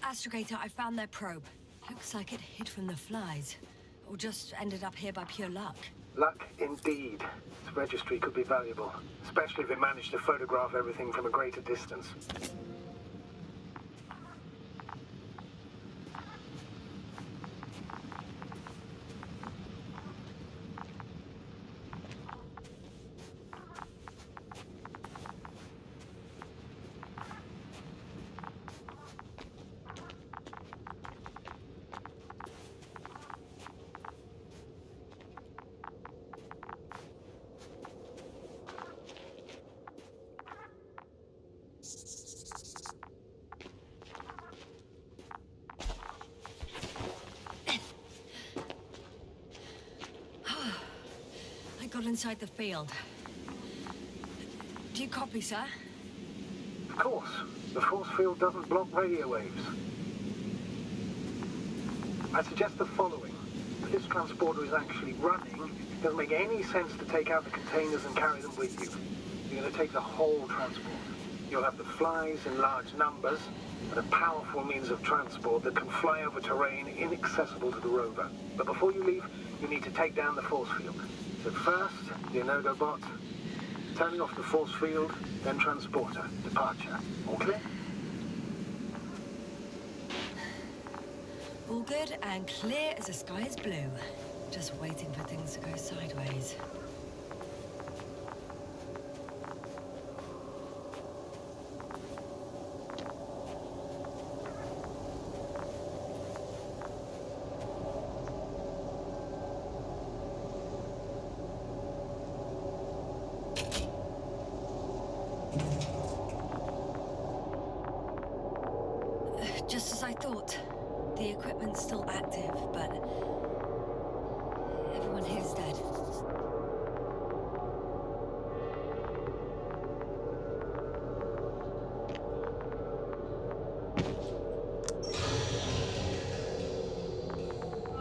Astrogator, I found their probe. Looks like it hid from the flies. Or just ended up here by pure luck. Luck indeed. Its registry could be valuable, especially if it managed to photograph everything from a greater distance. Got inside the field. Do you copy, sir? Of course. The force field doesn't block radio waves. I suggest the following. If this transporter is actually running, it doesn't make any sense to take out the containers and carry them with you. You're going to take the whole transport. You'll have the flies in large numbers, and a powerful means of transport that can fly over terrain inaccessible to the rover. But before you leave, you need to take down the force field. So first, the Energobot, turning off the force field, then transporter, departure. All clear? All good and clear as the sky is blue. Just waiting for things to go sideways. Just as I thought. The equipment's still active, but everyone here's dead.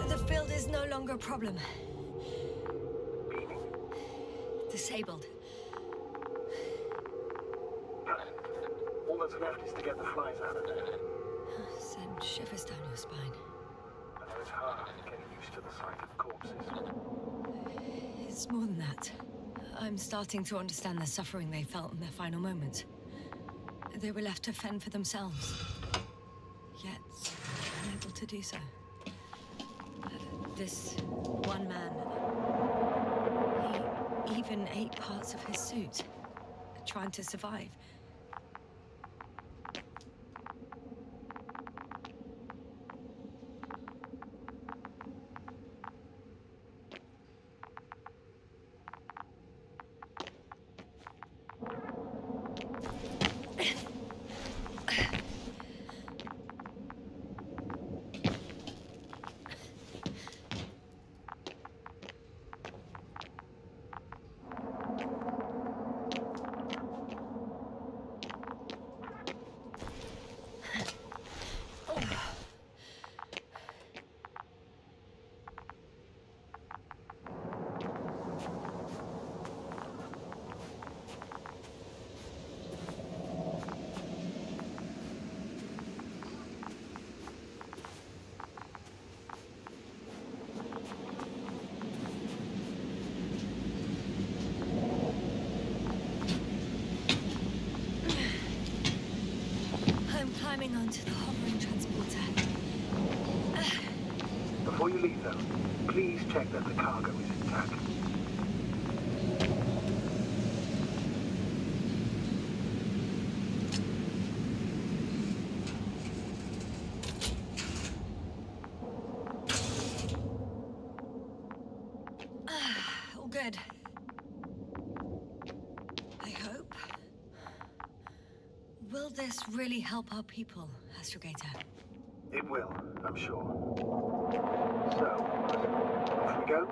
The field is no longer a problem. Disabled. All that's left is to get the flies out of there. Send shivers down your spine. I know it's hard getting used to the sight of corpses. It's more than that. I'm starting to understand the suffering they felt in their final moments. They were left to fend for themselves, yet unable to do so. This one man, he even ate parts of his suit, trying to survive. Climbing onto the hovering transporter. Before you leave, though, please check that the cargo is intact. All good. I hope. Will this really help our people, Astrogator? It will, I'm sure. So, off we go?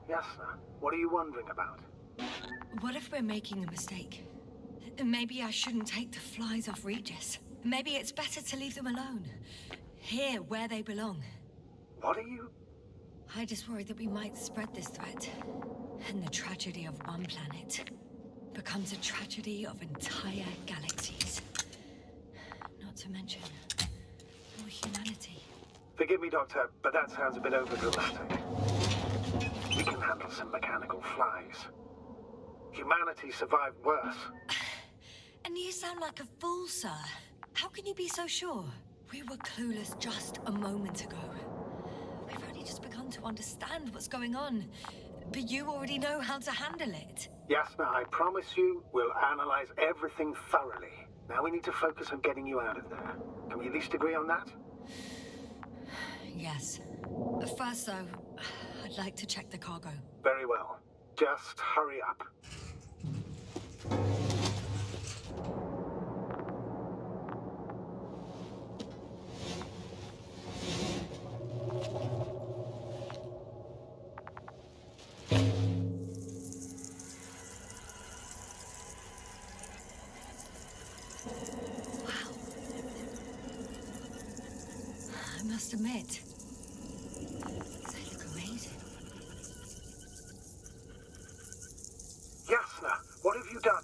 Yasna, what are you wondering about? What if we're making a mistake? Maybe I shouldn't take the flies off Regis. Maybe it's better to leave them alone. Here, where they belong. What are you... I just worry that we might spread this threat. And the tragedy of one planet becomes a tragedy of entire galaxies. Not to mention, all humanity. Forgive me, Doctor, but that sounds a bit overdramatic. We can handle some mechanical flies. Humanity survived worse. And you sound like a fool, sir. How can you be so sure? We were clueless just a moment ago. We've only just begun to understand what's going on. But you already know how to handle it. Yasna, I promise you, we'll analyze everything thoroughly. Now we need to focus on getting you out of there. Can we at least agree on that? Yes. First, though, I'd like to check the cargo. Very well. Just hurry up. I must admit, they look amazing. Yasna, what have you done?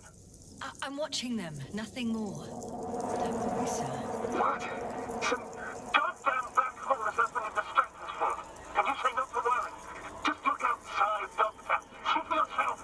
I'm watching them, nothing more. Don't worry, sir. What? Some goddamn black hole is opening the strength field. And you say not to worry. Just look outside, Doctor. See for yourself.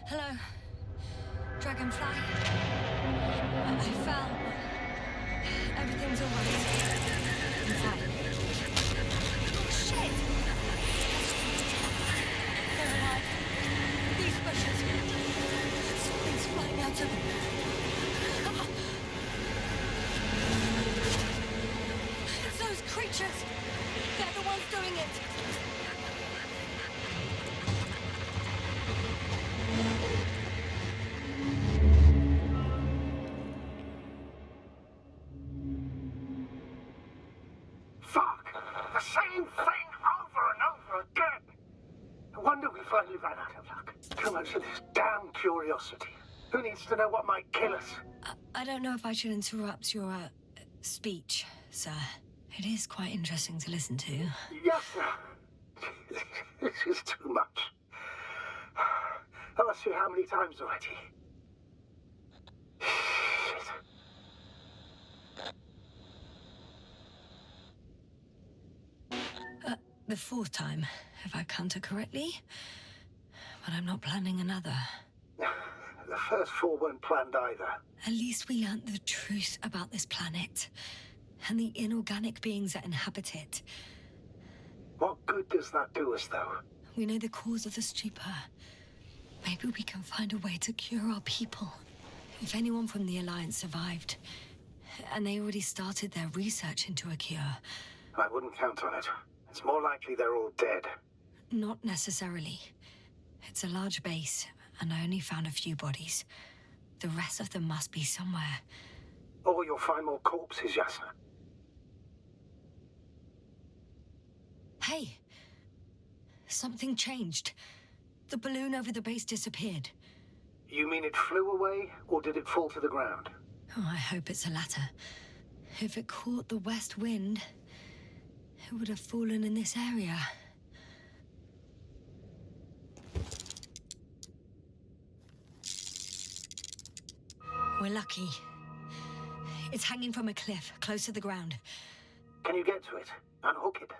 Hello, Dragonfly. I fell. Everything's all right. I'm fine. Oh, shit! They're alive. These bushes. Something's flying out of them. It's those creatures. They're the ones doing it. Fuck! The same thing over and over again! No wonder we finally ran out of luck. Too much of this damn curiosity. Who needs to know what might kill us? I don't know if I should interrupt your speech, sir. It is quite interesting to listen to. Yasna! This is too much. I've asked you how many times already? Shit. The fourth time, if I counted correctly. But I'm not planning another. The first four weren't planned either. At least we learned the truth about this planet and the inorganic beings that inhabit it. What good does that do us, though? We know the cause of the stupor. Maybe we can find a way to cure our people. If anyone from the Alliance survived, and they already started their research into a cure. I wouldn't count on it. It's more likely they're all dead. Not necessarily. It's a large base, and I only found a few bodies. The rest of them must be somewhere. Or you'll find more corpses, Yasna. Hey! Something changed. The balloon over the base disappeared. You mean it flew away, or did it fall to the ground? Oh, I hope it's the latter. If it caught the west wind, it would have fallen in this area. We're lucky. It's hanging from a cliff, close to the ground. Can you get to it? Unhook it?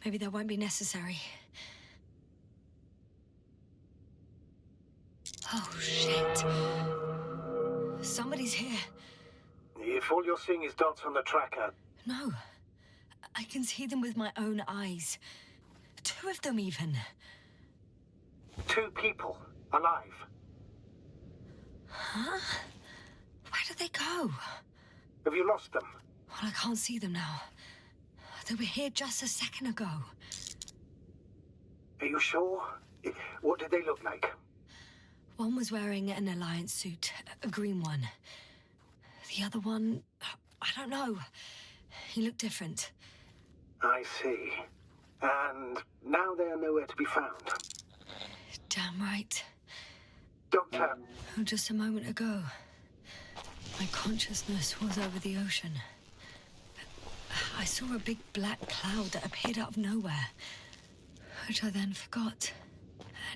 Maybe that won't be necessary. Oh, shit. Somebody's here. If all you're seeing is dots on the tracker... No. I can see them with my own eyes. Two of them, even. Two people. Alive. Huh? Where did they go? Have you lost them? Well, I can't see them now. They were here just a second ago. Are you sure? What did they look like? One was wearing an Alliance suit, a green one. The other one, I don't know. He looked different. I see. And now they are nowhere to be found. Damn right. Doctor... Oh, just a moment ago, my consciousness was over the ocean. I saw a big black cloud that appeared out of nowhere, which I then forgot.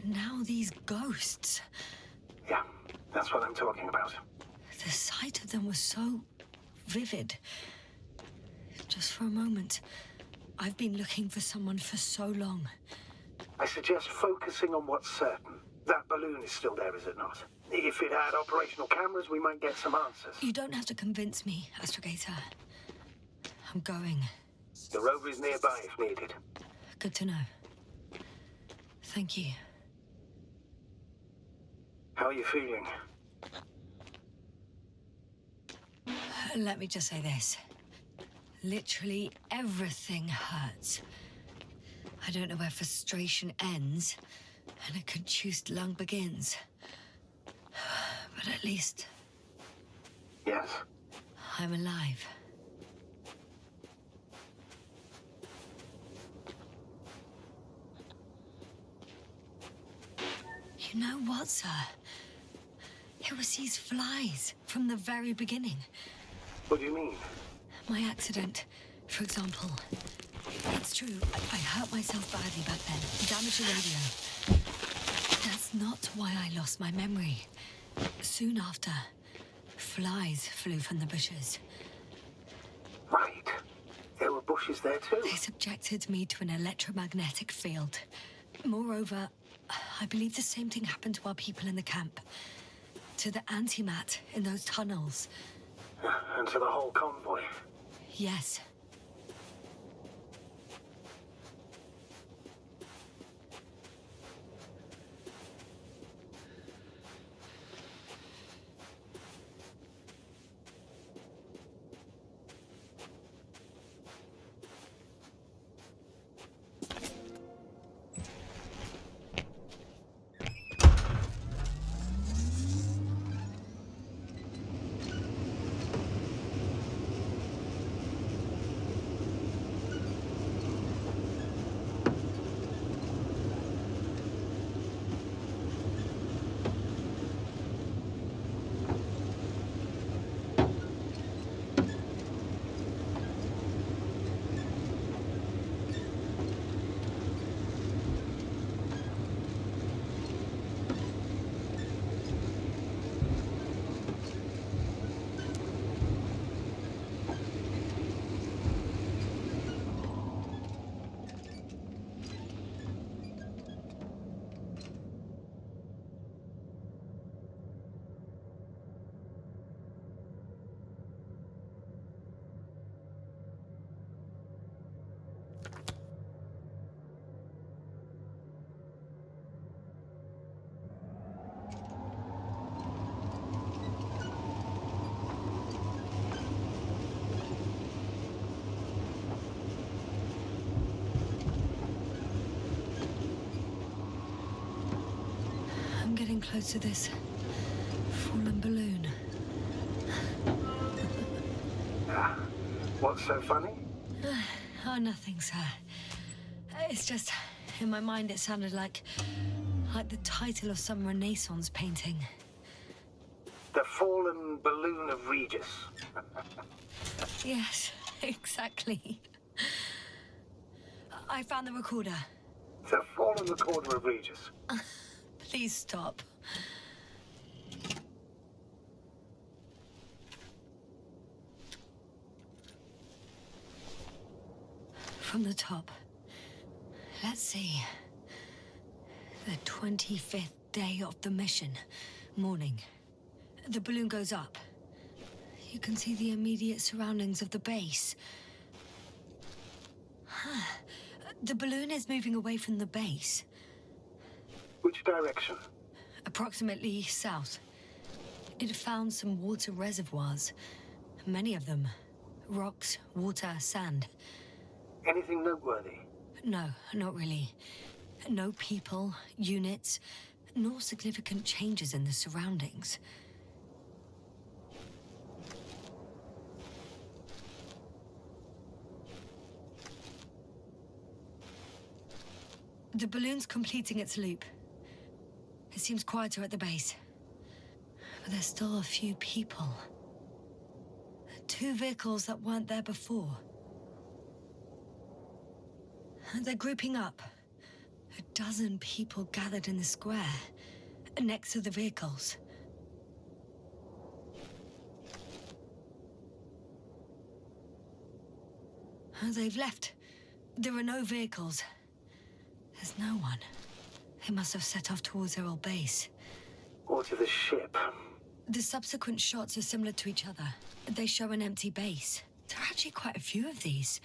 And now these ghosts. Yeah, that's what I'm talking about. The sight of them was so vivid. Just for a moment. I've been looking for someone for so long. I suggest focusing on what's certain. That balloon is still there, is it not? If it had operational cameras, we might get some answers. You don't have to convince me, astrogator. I'm going. The rover is nearby if needed. Good to know. Thank you. How are you feeling? Let me just say this. Literally everything hurts. I don't know where frustration ends and a contused lung begins. But at least... Yes. I'm alive. You know what, sir? It was these flies from the very beginning. What do you mean? My accident, for example. It's true, I hurt myself badly back then. Damaged the radio. That's not why I lost my memory. Soon after, flies flew from the bushes. Right. There were bushes she's there too. They subjected me to an electromagnetic field. Moreover, I believe the same thing happened to our people in the camp. To the antimat in those tunnels. And to the whole convoy. Yes. I'm getting close to this fallen balloon. What's so funny? Oh, nothing, sir. It's just, in my mind it sounded like the title of some Renaissance painting. The fallen balloon of Regis. Yes, exactly. I found the recorder. The fallen recorder of Regis. Please stop. From the top. Let's see. The 25th day of the mission. Morning. The balloon goes up. You can see the immediate surroundings of the base. The balloon is moving away from the base. Which direction? Approximately south. It found some water reservoirs. Many of them. Rocks, water, sand. Anything noteworthy? No, not really. No people, units, nor significant changes in the surroundings. The balloon's completing its loop. It seems quieter at the base. But there's still a few people. 2 vehicles that weren't there before. They're grouping up. 12 people gathered in the square, next to the vehicles. They've left. There are no vehicles. There's no one. They must have set off towards their old base. Or to the ship. The subsequent shots are similar to each other. They show an empty base. There are actually quite a few of these.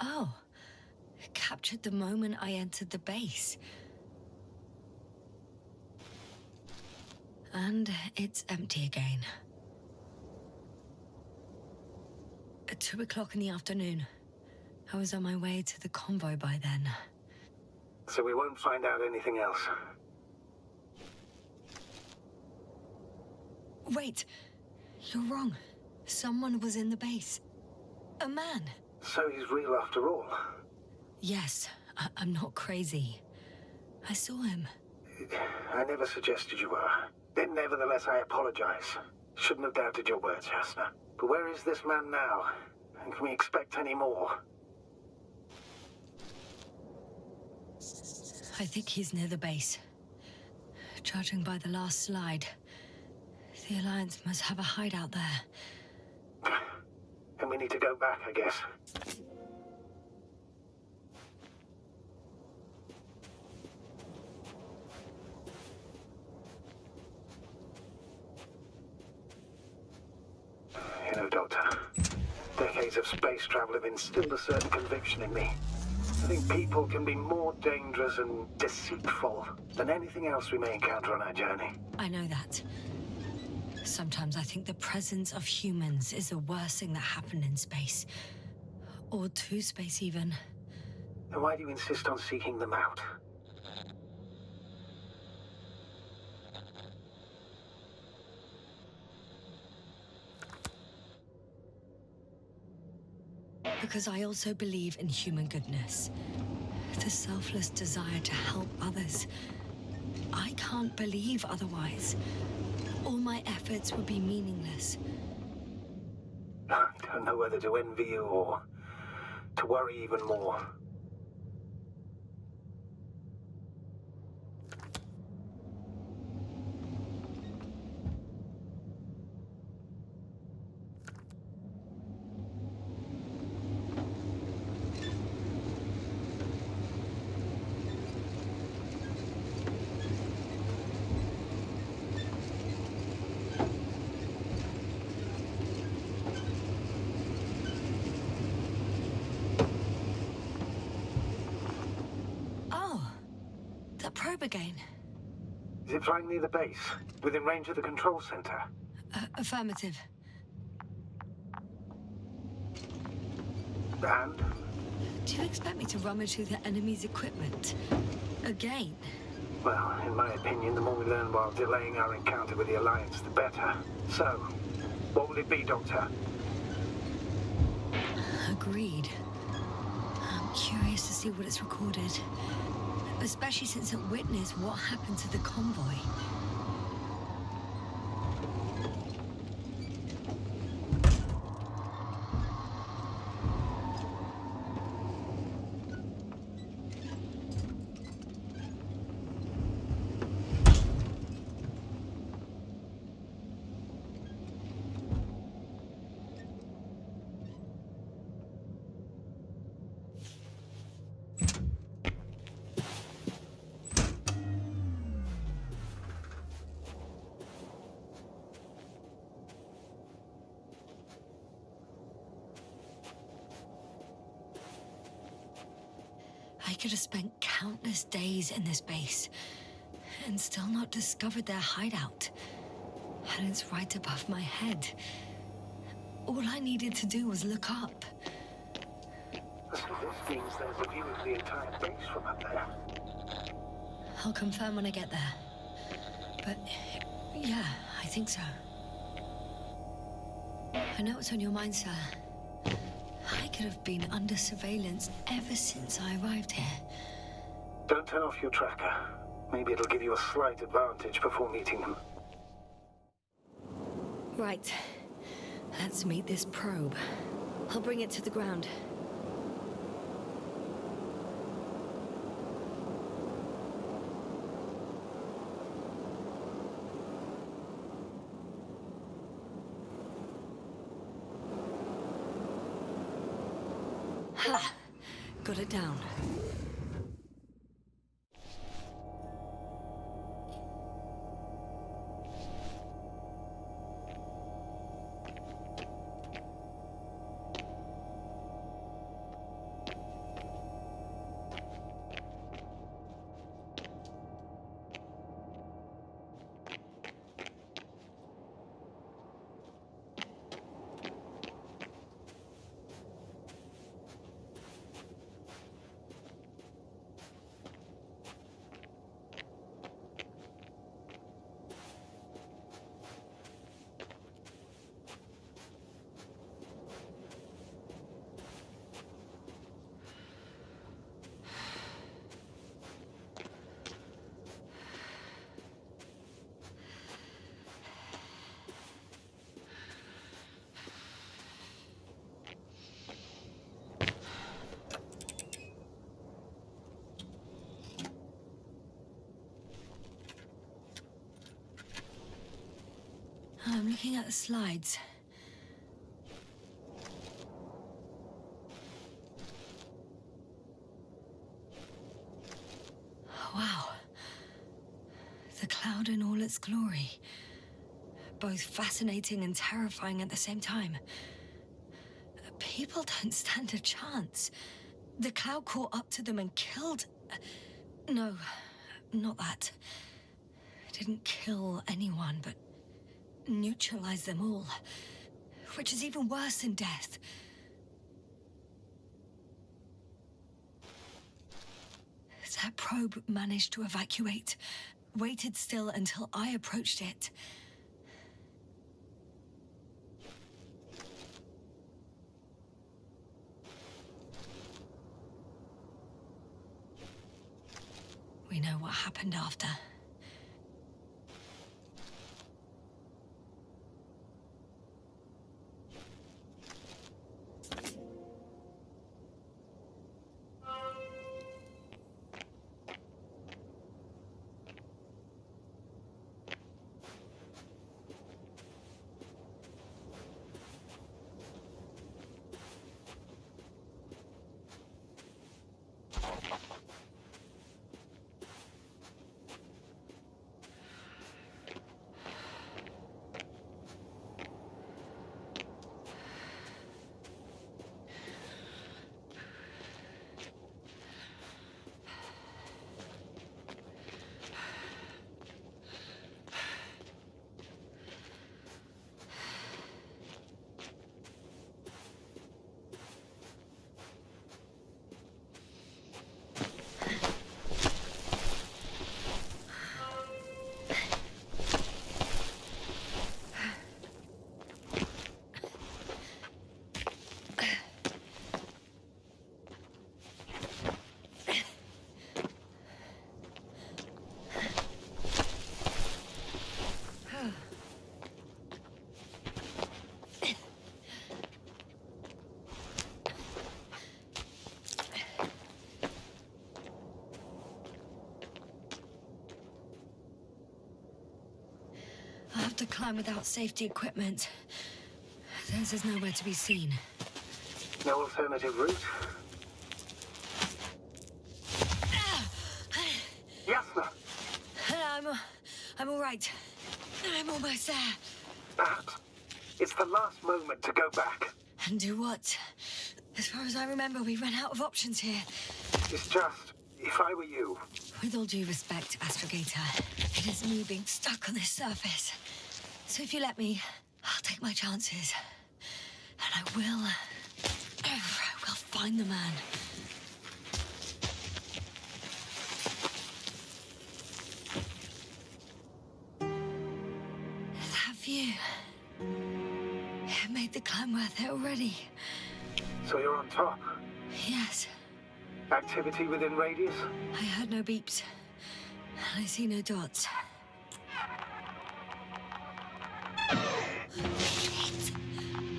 Oh, it captured the moment I entered the base. And it's empty again. At 2 o'clock in the afternoon. I was on my way to the convoy by then. So we won't find out anything else. Wait, you're wrong. Someone was in the base. A man. So he's real after all. Yes, I'm not crazy. I saw him. I never suggested you were. Then nevertheless, I apologize. Shouldn't have doubted your words, Yasna. But where is this man now? And can we expect any more? I think he's near the base. Judging by the last slide, the Alliance must have a hideout there. And we need to go back, I guess. You know, Doctor, decades of space travel have instilled a certain conviction in me. I think people can be more dangerous and deceitful than anything else we may encounter on our journey. I know that. Sometimes I think the presence of humans is the worst thing that happened in space. Or to space, even. Then why do you insist on seeking them out? Because I also believe in human goodness. The selfless desire to help others. I can't believe otherwise. All my efforts would be meaningless. I don't know whether to envy you or to worry even more. Probe again. Is it flying near the base? Within range of the control center? Affirmative. And? Do you expect me to rummage through the enemy's equipment? Again? Well, in my opinion, the more we learn while delaying our encounter with the Alliance, the better. So, what will it be, Doctor? Agreed. I'm curious to see what it's recorded. Especially since it witnessed what happened to the convoy. I could have spent countless days in this base and still not discovered their hideout. And it's right above my head. All I needed to do was look up. So this means there's a view of the entire base from up there. I'll confirm when I get there. But yeah, I think so. I know what's on your mind, sir. I could have been under surveillance ever since I arrived here. Don't turn off your tracker. Maybe it'll give you a slight advantage before meeting them. Right. Let's meet this probe. I'll bring it to the ground. Ha! Got it down. I'm looking at the slides. Wow. The cloud in all its glory. Both fascinating and terrifying at the same time. People don't stand a chance. The cloud caught up to them and killed... No, not that. It didn't kill anyone, but neutralized them all. Which is even worse than death. That probe managed to evacuate. Waited still until I approached it. We know what happened after. I have to climb without safety equipment. Theirs is nowhere to be seen. No alternative route? Yasna! I'm all right. I'm almost there. Perhaps it's the last moment to go back. And do what? As far as I remember, we ran out of options here. It's just, if I were you... With all due respect, astrogator, it is me being stuck on this surface. So if you let me, I'll take my chances. And I will find the man. That view. It made the climb worth it already. So you're on top? Yes. Activity within radius? I heard no beeps. I see no dots. Shit!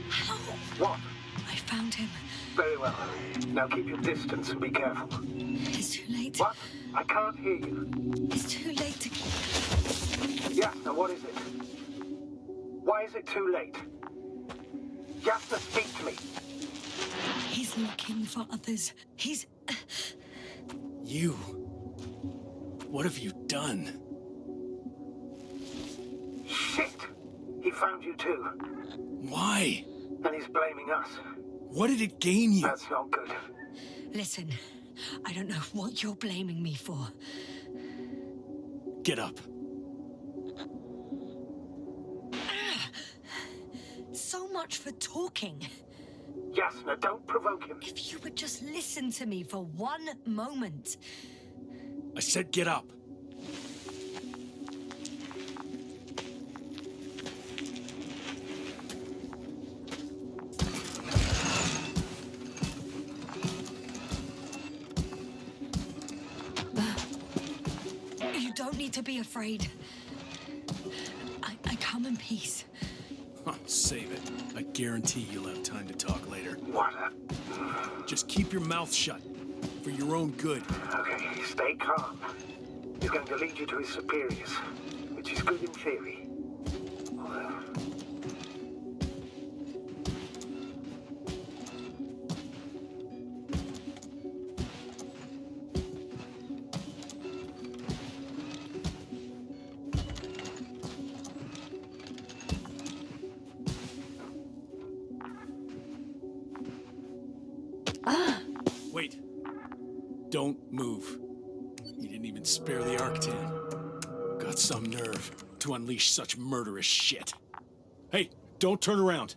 How? What? I found him. Very well. Now keep your distance and be careful. It's too late. What? I can't hear you. It's too late to keep... Yasna, what is it? Why is it too late? Yasna, speak to me. He's looking for others. He's... You... What have you done? Shit! He found you too. Why? And he's blaming us. What did it gain you? That's not good. Listen, I don't know what you're blaming me for. Get up. So much for talking. Yasna, don't provoke him. If you would just listen to me for one moment. I said get up. You don't need to be afraid. I come in peace. Save it. I guarantee you'll have time to talk later. What? Just keep your mouth shut. For your own good. Okay, stay calm. He's going to lead you to his superiors, which is good in theory. Wait. Don't move. You didn't even spare the Arctan. Got some nerve to unleash such murderous shit. Hey, don't turn around.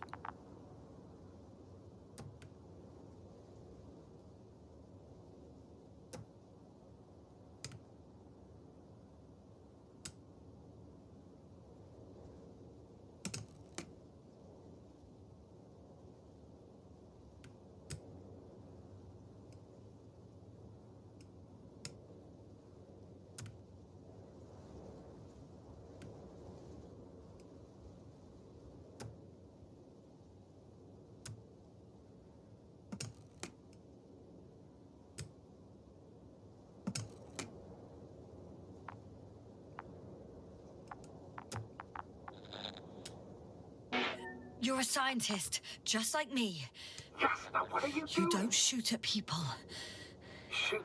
You're a scientist, just like me. Yasna, what are you doing? You don't shoot at people. Shoot.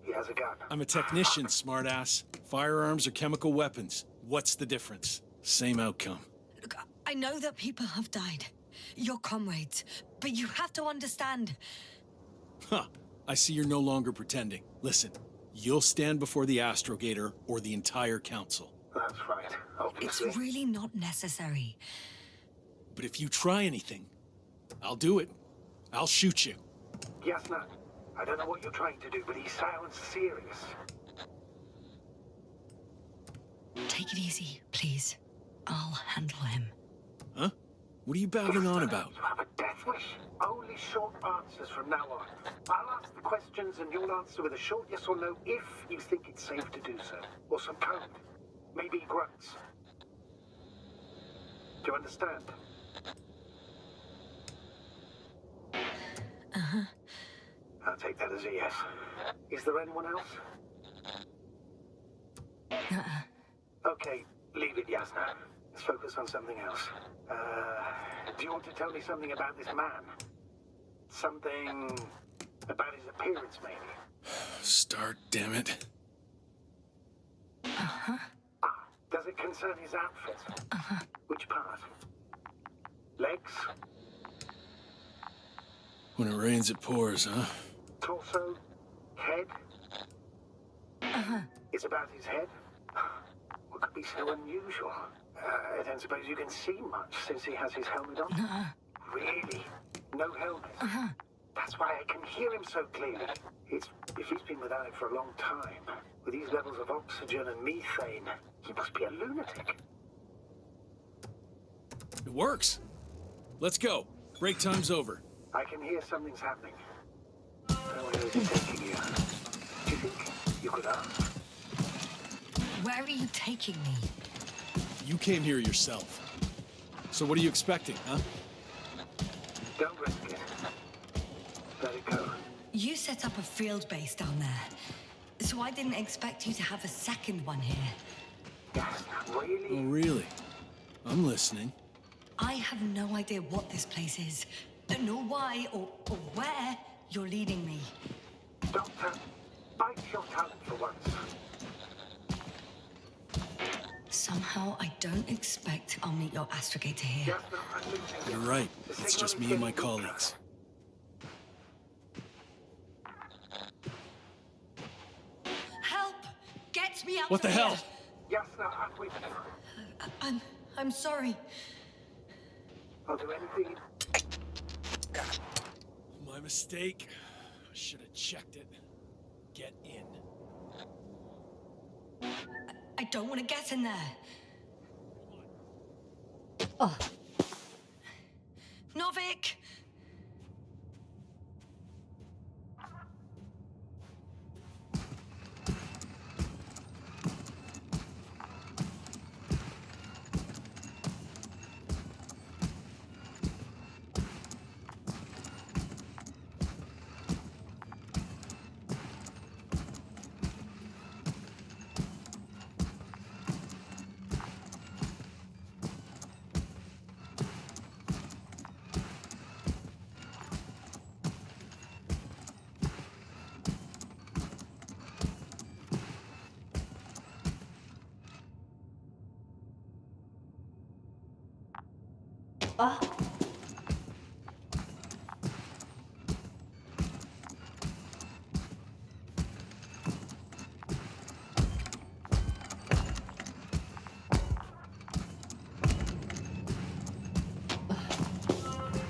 He has a gun. I'm a technician, smartass. Firearms are chemical weapons. What's the difference? Same outcome. Look, I know that people have died. Your comrades. But you have to understand. Huh. I see you're no longer pretending. Listen, you'll stand before the astrogator or the entire council. That's right, obviously. It's really not necessary. But if you try anything, I'll do it. I'll shoot you. Yasna, I don't know what you're trying to do, but he sounds serious. Take it easy, please. I'll handle him. Huh? What are you babbling on about? You have a death wish. Only short answers from now on. I'll ask the questions and you'll answer with a short yes or no if you think it's safe to do so. Or some code. Maybe grunts. Do you understand? Uh-huh. I'll take that as a yes. Is there anyone else? Okay, leave it, Yasna. Let's focus on something else. Do you want to tell me something about this man? Something about his appearance, maybe? Start, damn it. Uh-huh. Does it concern his outfit? Uh-huh. Which part? Legs? When it rains, it pours, huh? Torso? Head? Uh-huh. It's about his head? What could be so unusual? I don't suppose you can see much since he has his helmet on? Uh-huh. Really? No helmet? Uh-huh. That's why I can hear him so clearly. If he's been without it for a long time, with these levels of oxygen and methane, he must be a lunatic. It works. Let's go. Break time's over. I can hear something's happening. Where is he taking you? Do you think you could ask? Where are you taking me? You came here yourself. So what are you expecting, huh? Don't risk it. Let it go. You set up a field base down there, so I didn't expect you to have a second one here. Yes, really? Oh, really? I'm listening. I have no idea what this place is, nor why or where you're leading me. Doctor, bite your tongue for once. Somehow I don't expect I'll meet your astrogator here. Yes, no, I'm losing You're you. right. The It's signal just is me and my getting weaker. colleagues. Help! Get me out What the of hell? here! Yes, no, I'm with you. I'm sorry. I'll do anything. My mistake. I should have checked it. Get in. I don't want to get in there. Oh. Novik!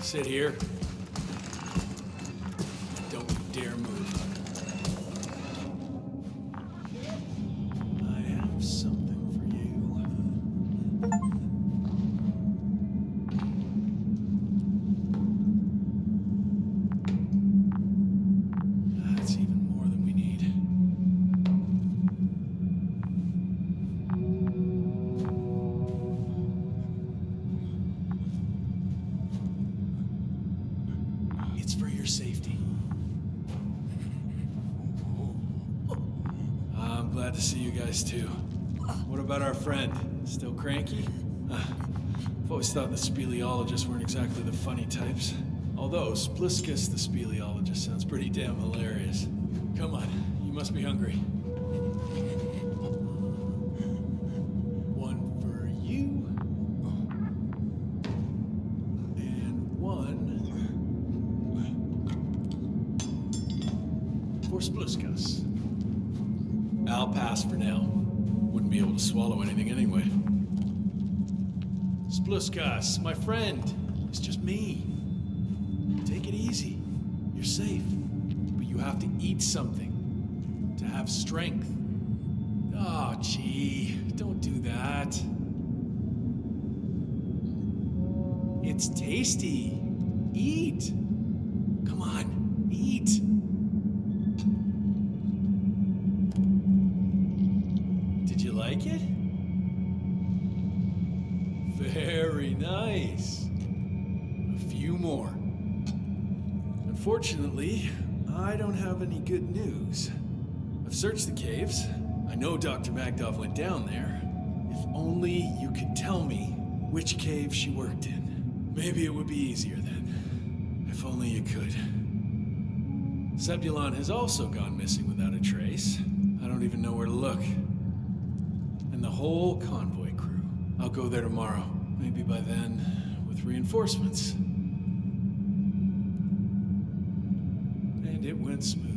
Sit here. Don't you dare move. I have something for you. That's even more than we need. It's for your safety. I'm glad to see you guys too. What about our friend? Still cranky? I've always thought the speleologists weren't exactly the funny types. Although Spliskus the speleologist sounds pretty damn hilarious. Come on, you must be hungry. One for you. And one for Spliskus. I'll pass for now. Wouldn't be able to swallow anything anyway. Spliskus, my friend. It's just me. Take it easy. You're safe. But you have to eat something to have strength. Oh, gee. Don't do that. It's tasty. Eat. Come on, eat. Did you like it? Very nice. A few more. Unfortunately, I don't have any good news. I've searched the caves. I know Dr. Magdov went down there. If only you could tell me which cave she worked in. Maybe it would be easier then. If only you could. Zebulon has also gone missing without a trace. I don't even know where to look. And the whole convoy crew. I'll go there tomorrow. Maybe by then, with reinforcements. And it went smoothly.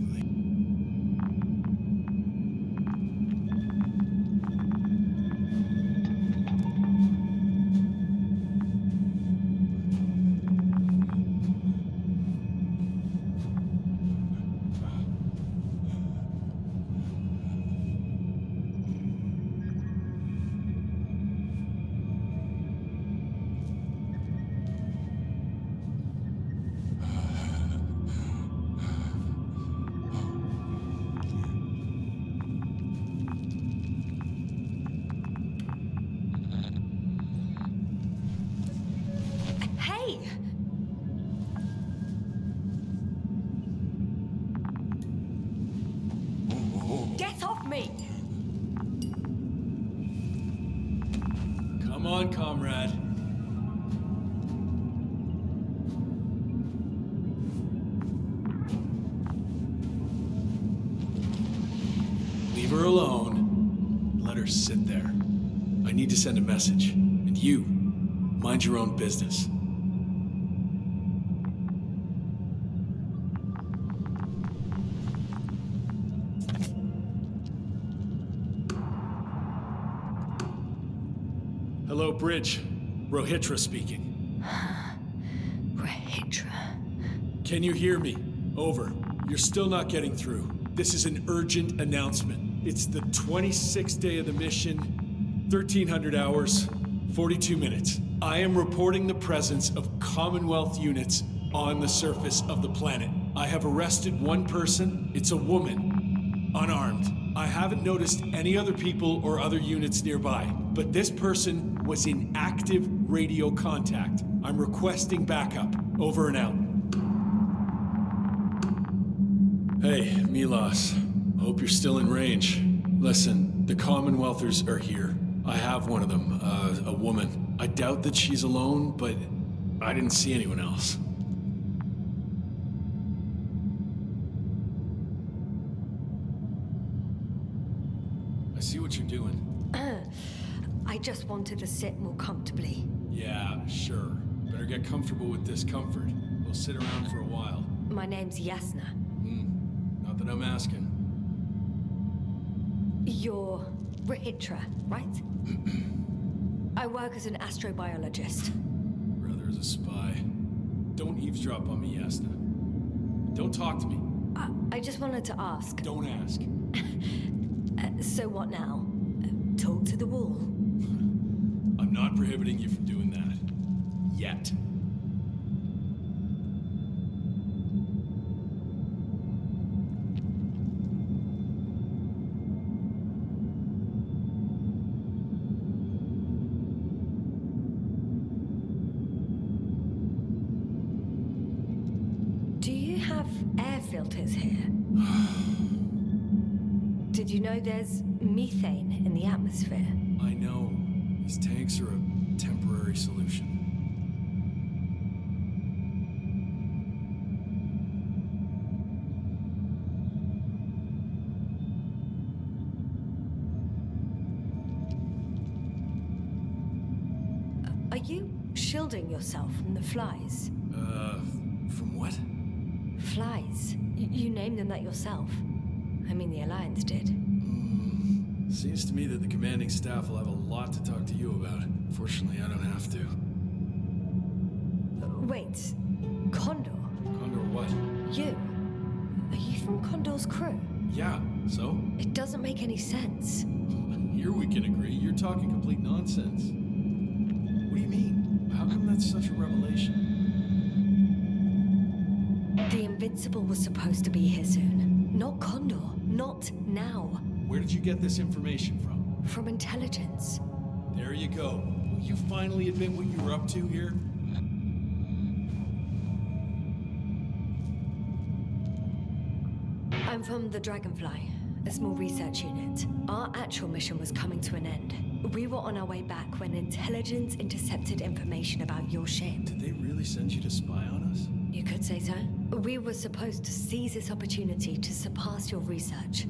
Get off me! Come on, comrade. Leave her alone. Let her sit there. I need to send a message. And you, mind your own business. Hello, Bridge. Rohitra speaking. Rohitra. Can you hear me? Over. You're still not getting through. This is an urgent announcement. It's the 26th day of the mission, 1300 hours, 42 minutes. I am reporting the presence of Commonwealth units on the surface of the planet. I have arrested one person. It's a woman, unarmed. I haven't noticed any other people or other units nearby, but this person was in active radio contact. I'm requesting backup. Over and out. Hey, Milos. Hope you're still in range. Listen, the Commonwealthers are here. I have one of them, a woman. I doubt that she's alone, but I didn't see anyone else. I see what you're doing. I just wanted to sit more comfortably. Yeah, sure. Better get comfortable with discomfort. We'll sit around for a while. My name's Yasna. Not that I'm asking. You're Ritra, right? I work as an astrobiologist. Brother is a spy. Don't eavesdrop on me, Yasna. Don't talk to me. I just wanted to ask. Don't ask. So what now? Talk to the wall? I'm not prohibiting you from doing that. Yet. Do you have air filters here? Did you know there's methane in the atmosphere? I know. These tanks are a temporary solution. Are you shielding yourself from the flies? From what? Flies. You named them that yourself. I mean, the Alliance did. Seems to me that the commanding staff will have a lot to talk to you about. Fortunately, I don't have to. Wait. Condor? Condor what? You? Are you from Condor's crew? Yeah, so? It doesn't make any sense. Here we can agree. You're talking complete nonsense. What do you mean? How come that's such a revelation? The Invincible was supposed to be here soon. Not Condor. Not now. Where did you get this information from? From intelligence. There you go. Will you finally admit what you were up to here? I'm from the Dragonfly, a small research unit. Our actual mission was coming to an end. We were on our way back when intelligence intercepted information about your ship. Did they really send you to spy on us? You could say so. We were supposed to seize this opportunity to surpass your research.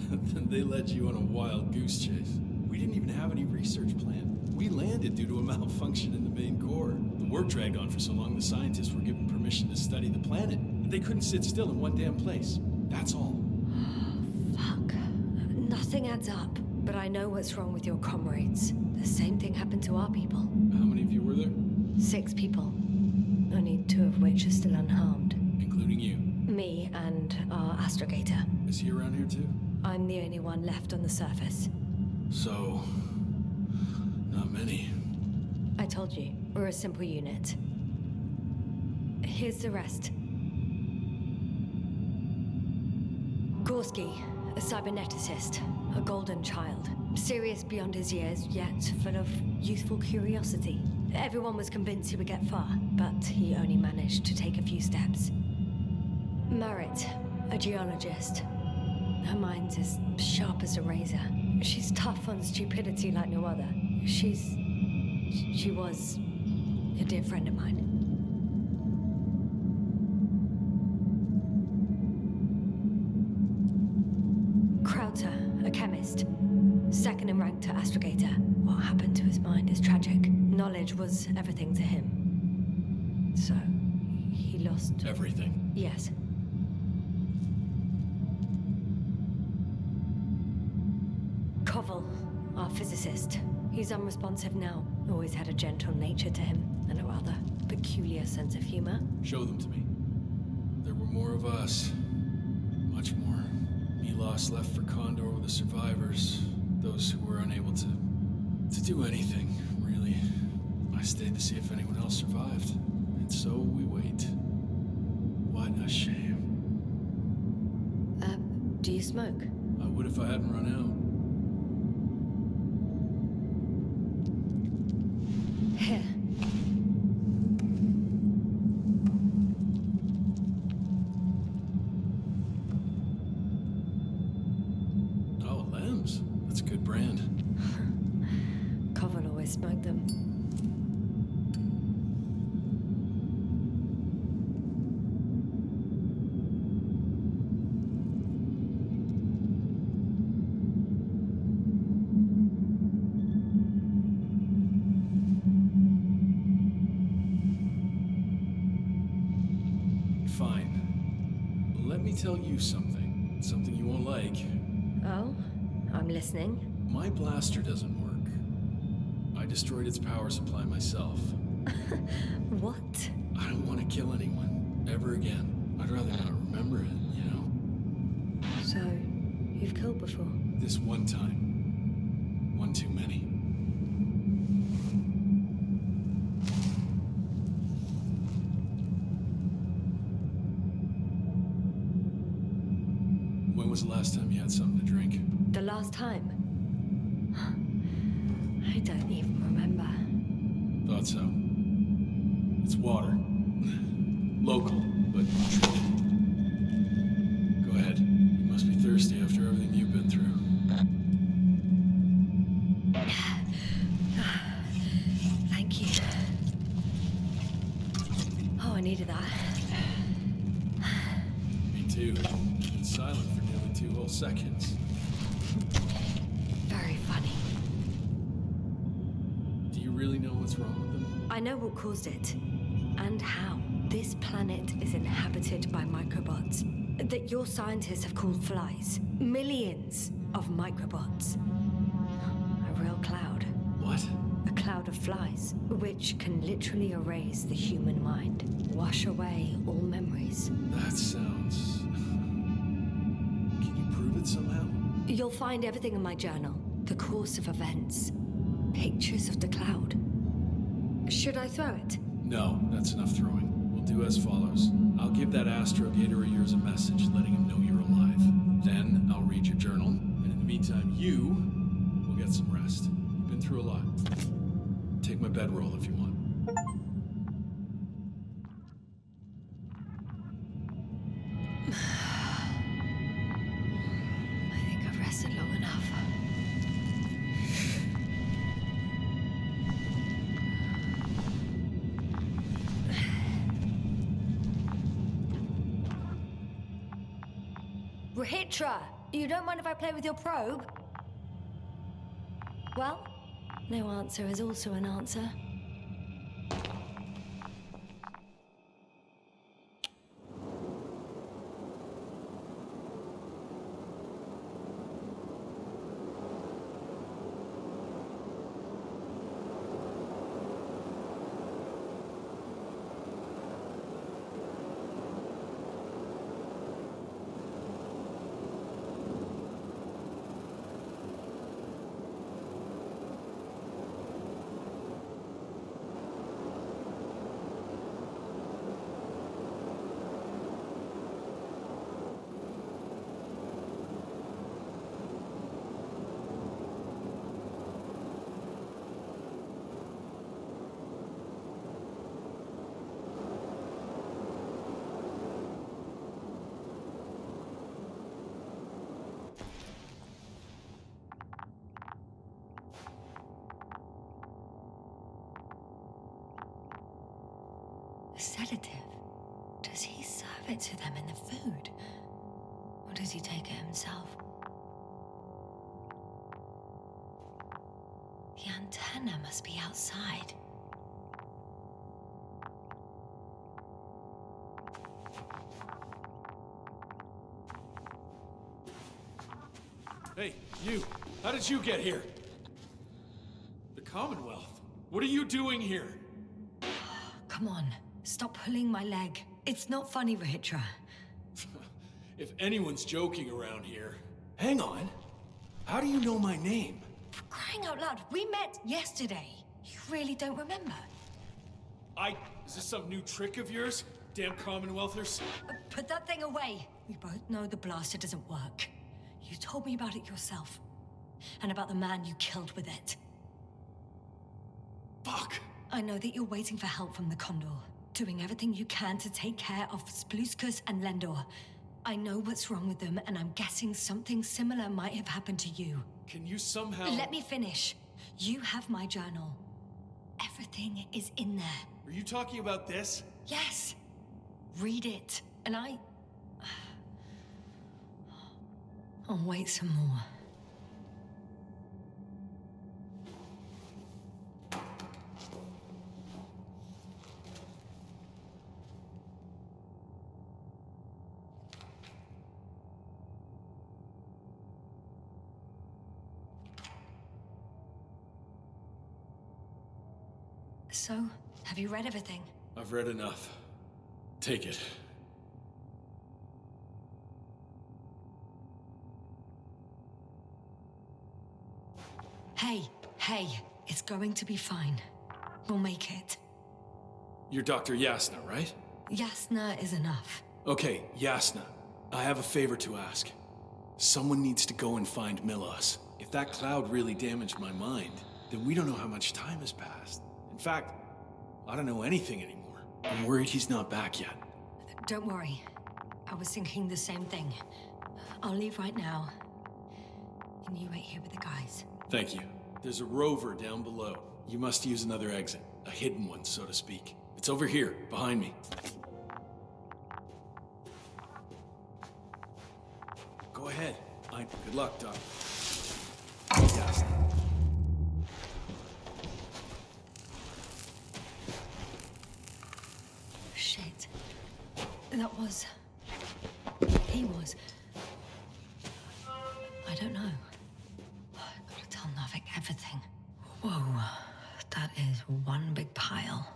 Then they led you on a wild goose chase. We didn't even have any research plan. We landed due to a malfunction in the main core. The work dragged on for so long the scientists were given permission to study the planet. They couldn't sit still in one damn place. That's all. Fuck. Nothing adds up. But I know what's wrong with your comrades. The same thing happened to our people. How many of you were there? 6 people. Only 2 of which are still unharmed. Including you. Me and our astrogator. Is he around here too? I'm the only one left on the surface. So... not many. I told you, we're a simple unit. Here's the rest. Gorski, a cyberneticist, a golden child. Serious beyond his years, yet full of youthful curiosity. Everyone was convinced he would get far, but he only managed to take a few steps. Marit, a geologist. Her mind's as sharp as a razor. She's tough on stupidity like no other. She was a dear friend of mine. Krauter, a chemist. Second in rank to astrogator. What happened to his mind is tragic. Knowledge was everything to him. So, he lost... Everything? Yes. Koval, our physicist. He's unresponsive now. Always had a gentle nature to him, and a rather peculiar sense of humor. Show them to me. There were more of us. Much more. Milos left for Condor with the survivors. Those who were unable to do anything, really. I stayed to see if anyone else survived. And so we wait. What a shame. Do you smoke? I would if I hadn't run out. Here. Oh, Lambs. That's a good brand. Koval always smoked them. let me tell you something. Something you won't like. Oh? I'm listening. My blaster doesn't work. I destroyed its power supply myself. What? I don't want to kill anyone. Ever again. I'd rather not remember it, you know? So, you've killed before? This one time. One too many. When was the last time you had something to drink? The last time? I don't even remember. Thought so. It's water. Local, but treated. Go ahead. You must be thirsty after everything you've been through. Thank you. Oh, I needed that. Me too. You've been silent for nearly 2 whole seconds. Very funny. Do you really know what's wrong with them? I know what caused it, and how. This planet is inhabited by microbots that your scientists have called flies. Millions of microbots. A real cloud. What? A cloud of flies, which can literally erase the human mind, wash away all memories. That sounds... Can you prove it somehow? You'll find everything in my journal. The course of events. Pictures of the cloud. Should I throw it? No, that's enough throwing. We'll do as follows. I'll give that astrogator of yours a message letting him know you're alive. Then I'll read your journal, and in the meantime, you will get some rest. You've been through a lot. Take my bedroll if you want. I think I've rested long enough. Rahitra, you don't mind if I play with your probe? Well, no answer is also an answer. A sedative? Does he serve it to them in the food? Or does he take it himself? The antenna must be outside. Hey, you! How did you get here? The Commonwealth? What are you doing here? Come on, stop pulling my leg. It's not funny, Rahitra. If anyone's joking around here... Hang on. How do you know my name? For crying out loud, we met yesterday. You really don't remember? Is this some new trick of yours? Damn Commonwealthers. Put that thing away. We both know the blaster doesn't work. You told me about it yourself. And about the man you killed with it. Fuck! I know that you're waiting for help from the Condor. Doing everything you can to take care of Spluskus and Lendor. I know what's wrong with them, and I'm guessing something similar might have happened to you. Can you somehow... Let me finish. You have my journal. Everything is in there. Are you talking about this? Yes. Read it, and I'll wait some more. So, have you read everything? I've read enough. Take it. Hey, it's going to be fine. We'll make it. You're Dr. Yasna, right? Yasna is enough. Okay, Yasna. I have a favor to ask. Someone needs to go and find Milos. If that cloud really damaged my mind, then we don't know how much time has passed. In fact, I don't know anything anymore. I'm worried he's not back yet. Don't worry. I was thinking the same thing. I'll leave right now. And you wait here with the guys. Thank you. There's a rover down below. You must use another exit. A hidden one, so to speak. It's over here, behind me. Go ahead. Good luck, Doc. Yes. Shit. That was... He was... I don't know. I've got to tell Novik everything. Whoa. That is one big pile.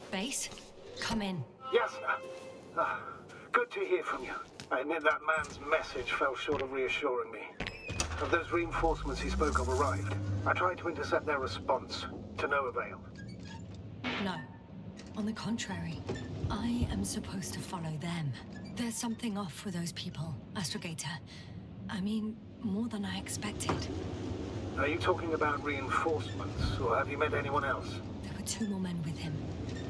Base, come in. Yasna. Good to hear from you. I admit that man's message fell short of reassuring me. Have those reinforcements he spoke of arrived? I tried to intercept their response, to no avail. No. On the contrary, I am supposed to follow them. There's something off with those people, Astrogator. I mean, more than I expected. Are you talking about reinforcements, or have you met anyone else? There were 2 more men with him,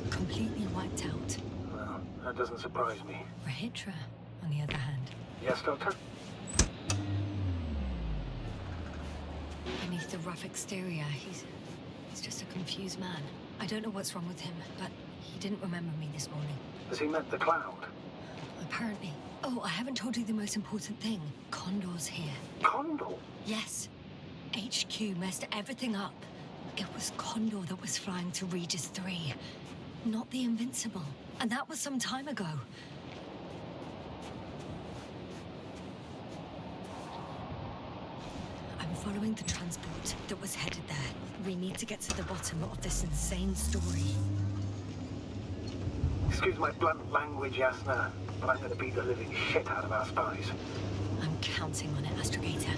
completely wiped out. Well, that doesn't surprise me. Regis, on the other hand. Yes, Doctor? Beneath the rough exterior, he's just a confused man. I don't know what's wrong with him, but he didn't remember me this morning. Has he met the cloud? Apparently. Oh, I haven't told you the most important thing. Condor's here. Condor? Yes. HQ messed everything up. It was Condor that was flying to Regis III, not the Invincible. And that was some time ago. I'm following the transport that was headed there. We need to get to the bottom of this insane story. Excuse my blunt language, Yasna, but I'm going to beat the living shit out of our spies. I'm counting on it, Astrogator.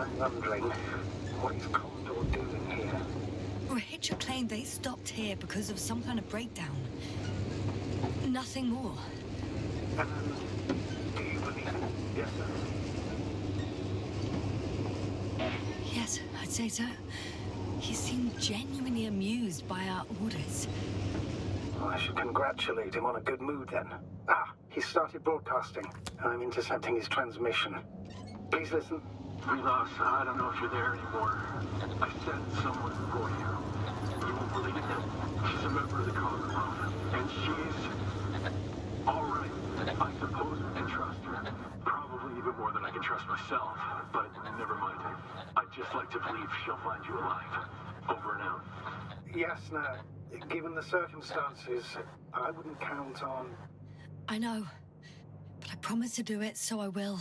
I'm wondering what is Condor doing here? Regis claimed they stopped here because of some kind of breakdown. Nothing more. Do you believe it? Yes, sir. Yes, I'd say so. He seemed genuinely amused by our orders. Well, I should congratulate him on a good mood then. Ah, he started broadcasting. I'm intercepting his transmission. Please listen. Milos, I don't know if you're there anymore. I sent someone for you. You won't believe it. She's a member of the Commonwealth. And she's... alright. I suppose I can trust her. Probably even more than I can trust myself. But never mind. I'd just like to believe she'll find you alive. Over and out. Yasna, given the circumstances, I wouldn't count on... I know. But I promised to do it, so I will.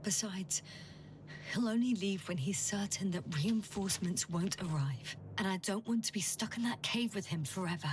Besides, he'll only leave when he's certain that reinforcements won't arrive. And I don't want to be stuck in that cave with him forever.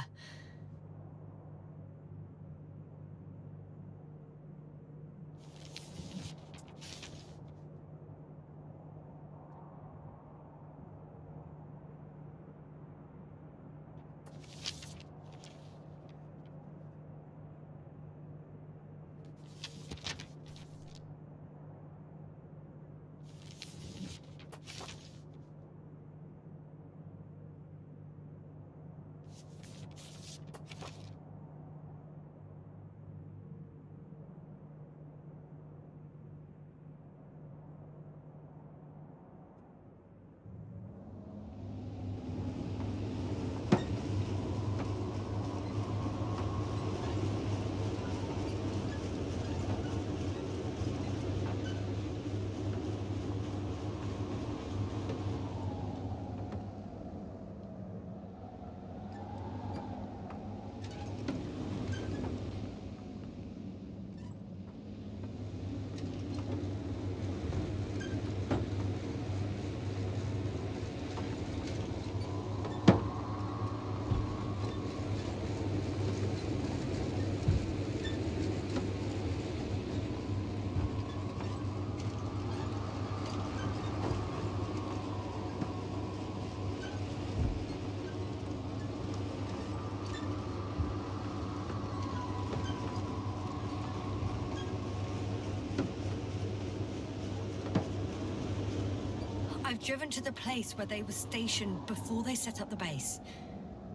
I've driven to the place where they were stationed before they set up the base.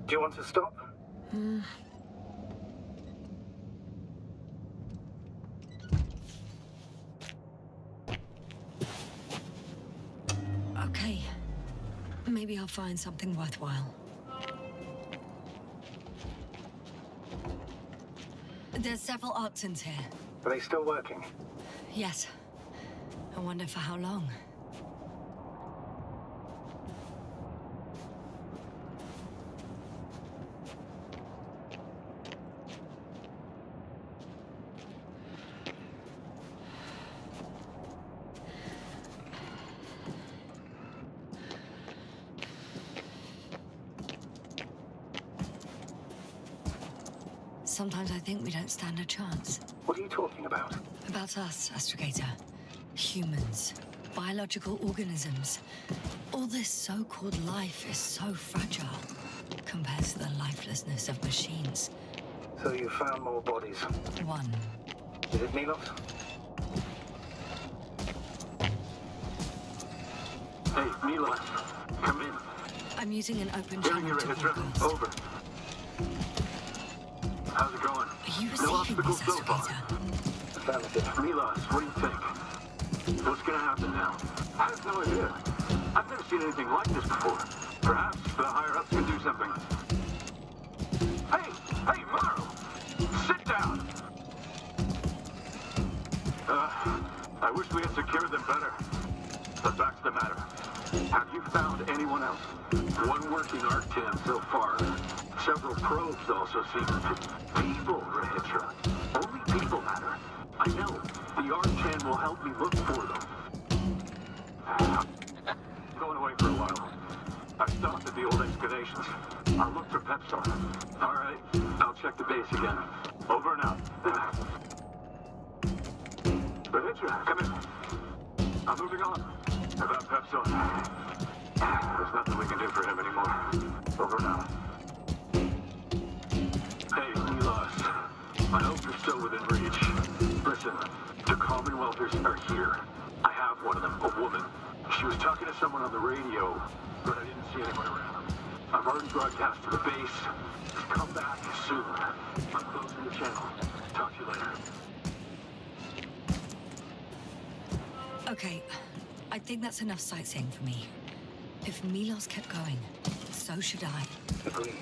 Do you want to stop? Okay. Maybe I'll find something worthwhile. There's several Arctons here. Are they still working? Yes. I wonder for how long. Sometimes I think we don't stand a chance. What are you talking about? About us, astrogator. Humans. Biological organisms. All this so-called life is so fragile compared to the lifelessness of machines. So you found more bodies? One. Is it Milos? Hey, Milos, come in. I'm using an open Hearing channel you, to Regis. broadcast. Over. How's it going? Are you No receiving this, obstacles so far. astrogator? Affirmative. Milos, what do you think? What's gonna happen now? I have no idea. I've never seen anything like this before. Perhaps the higher-ups can do something. Hey, Morrow! Sit down! I wish we had secured them better. But back to the matter. Have you found anyone else? One working Arctan so far. Several probes also seem people, Regis. Only people matter. I know. The Arctan will help me look for them. Going away for a while. I stopped at the old excavations. I'll look for Pepsar. All right. I'll check the base again. Over and out. Regis, come in. I'm moving on. About Pep's on. There's nothing we can do for him anymore. Over now. Hey, Milos. I hope you're still within reach. Listen, the Commonwealthers are here. I have one of them, a woman. She was talking to someone on the radio, but I didn't see anyone around. I've already broadcast to the base. Just come back soon. I'm closing the channel. Talk to you later. Okay, I think that's enough sightseeing for me. If Milos kept going, so should I. Agreed.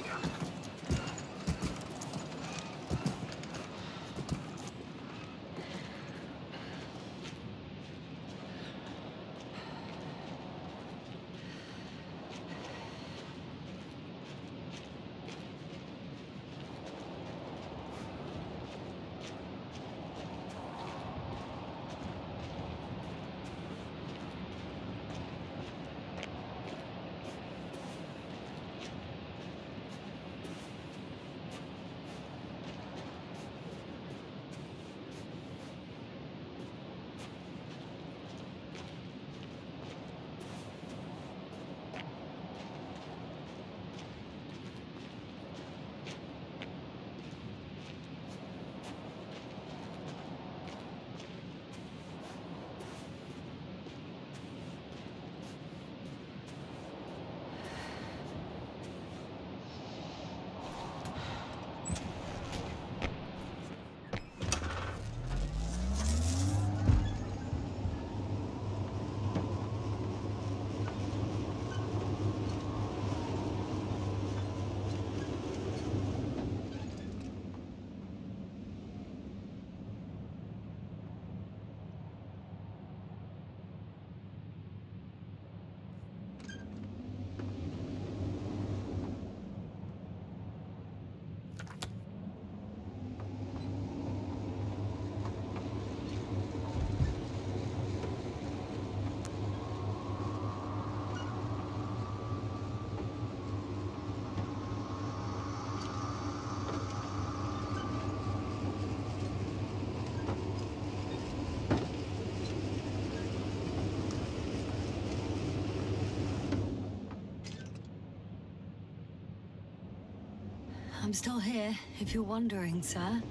I'm still here, if you're wondering, sir.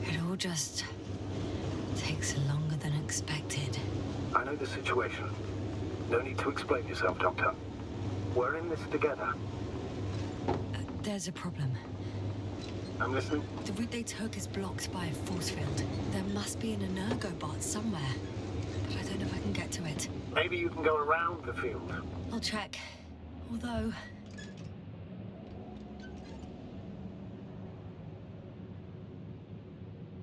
It all just takes longer than expected. I know the situation. No need to explain yourself, Doctor. We're in this together. There's a problem. I'm listening. The route they took is blocked by a force field. There must be an energobot somewhere, but I don't know if I can get to it. Maybe you can go around the field. I'll check. Although...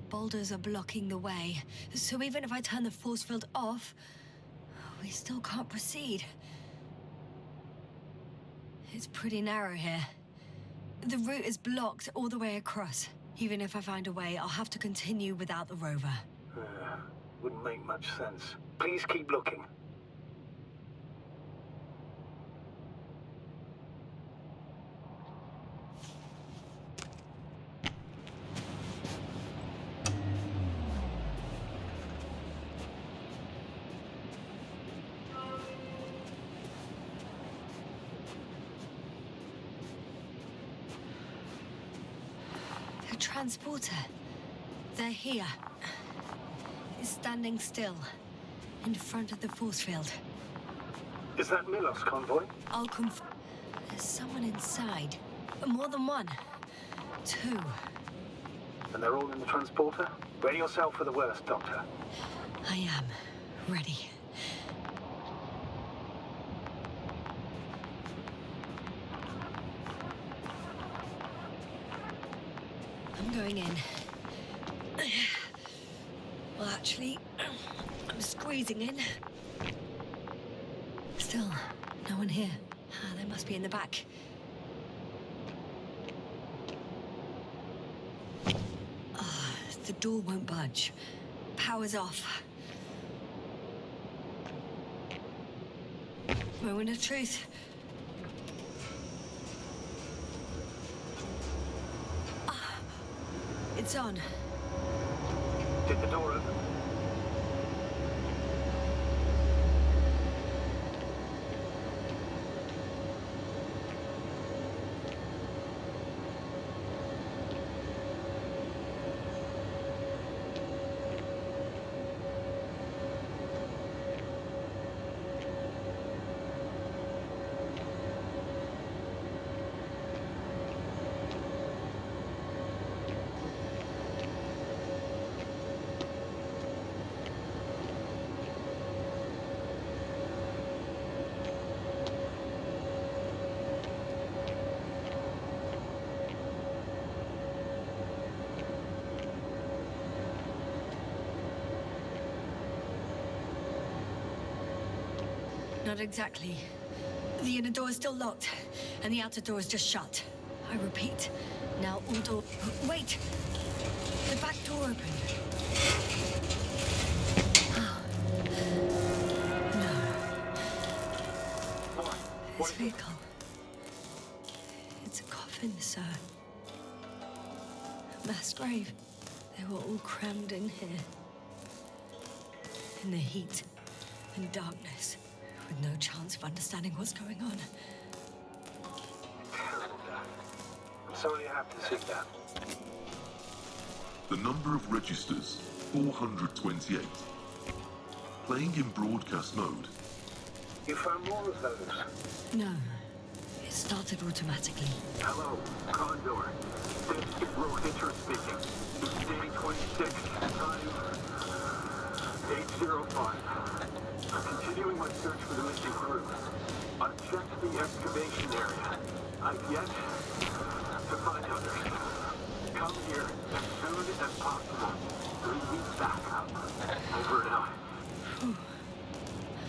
boulders are blocking the way, so even if I turn the force field off, we still can't proceed. It's pretty narrow here. The route is blocked all the way across. Even if I find a way, I'll have to continue without the rover. Wouldn't make much sense. Please keep looking. Transporter. They're here. It's standing still, in front of the force field. Is that Milos convoy? I'll confirm. There's someone inside. More than one. Two. And they're all in the transporter? Ready yourself for the worst, Doctor. I am. Ready. I'm going in. Well, actually, I'm squeezing in. Still, no one here. They must be in the back. The door won't budge. Power's off. Moment of truth. It's on. Did the door open? Not exactly. The inner door is still locked, and the outer door is just shut. I repeat, now all door... Wait! The back door opened. Oh. No. This vehicle. It's a coffin, sir. A mass grave. They were all crammed in here. In the heat and darkness, with no chance of understanding what's going on. I'm sorry you have to see that. The number of registers, 428. Playing in broadcast mode. You found more of those? No. It started automatically. Hello, Condor. This is Regis speaking. It's day 26, time 8:05. I'm continuing my search for the missing crew. I've checked the excavation area. I've yet to find others. Come here as soon as possible. We need backup. Over and out.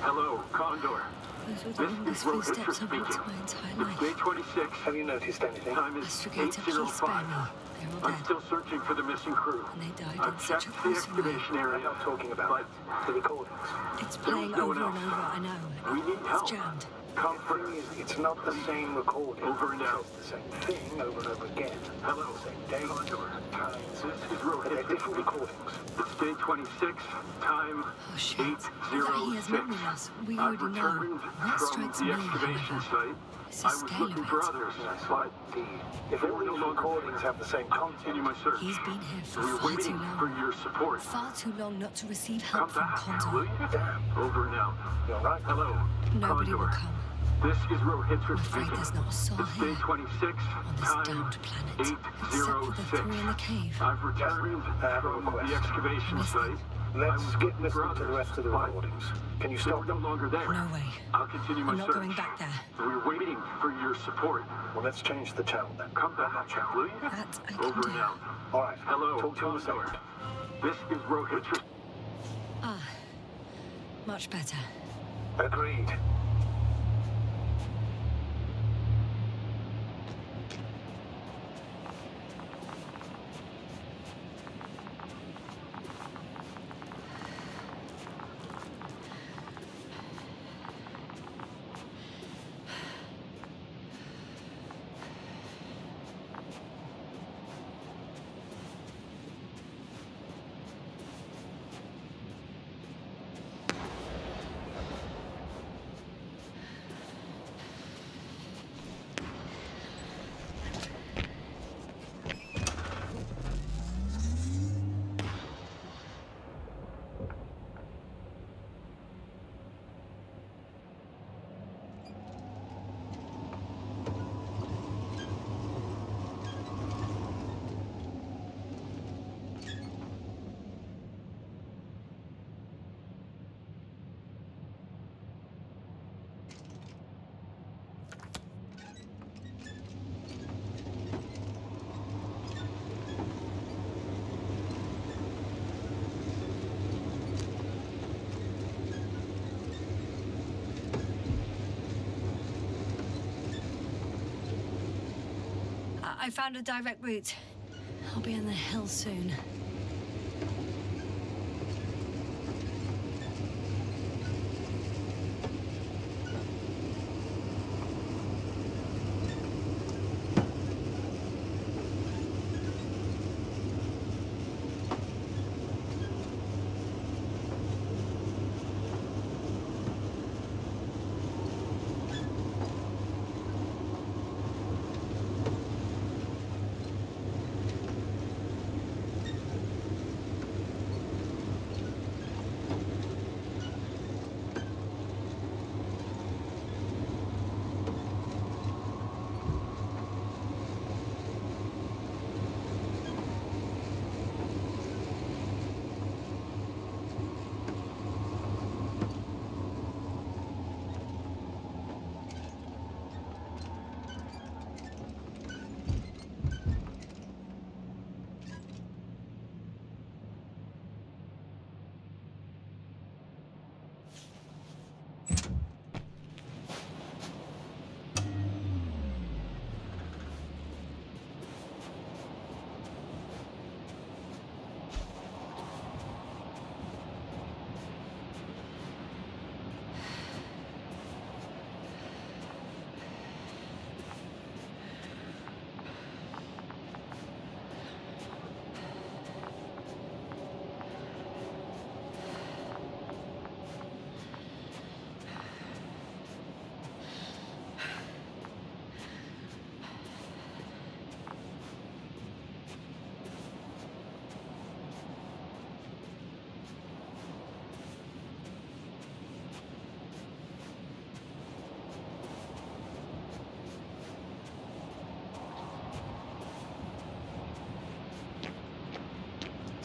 Hello, Condor. Those were the longest few steps I've walked my entire It's life. day 26. Have you noticed anything? Time is Astrogator, please spare 8:05. me. They're all I'm dead. still searching for the missing crew. And they died I've in such checked a the gruesome way. excavation I'm area. not talking about the recordings. It's playing no over one and else. over, I know. We need It's help. jammed. Come The first. thing is, it's not the same recording. Over and out. It's the same thing over and over again. Hello, Same day, Condor. times. This is But they're Regis. different recordings. It's day 26, time Oh shit. That he has 8:06. memory loss. We I've already know. returned What from strikes the me, excavation however, site. is I the was scale looking of for it. others, That's but if they all were no these longer recordings there. have the same I'll continue content, my search. He's been here for We're far too waiting for long. your support. Far too long not to receive Come help from back, will Condor. you? damn, Over and out. you're right. Hello, Nobody will Condor. come. This is Regis I'm afraid speaking. there's not a soul It's day here 26, on this time damned planet, except for the 8:06. three in the cave. I've returned have a from request. the excavation Listen. site. Let's I was get looking for listening to the others, rest of the but recordings. Can you they stop were no them? longer there. No way. I'll continue my I'm not search. going back there. We're waiting for your support. Well, let's change the channel then. Come back, will you? That I can Over do. and out. All right. Hello, Talk to you in a Condor. second. This is Regis. Ah, much better. Agreed. I found a direct route. I'll be on the hill soon.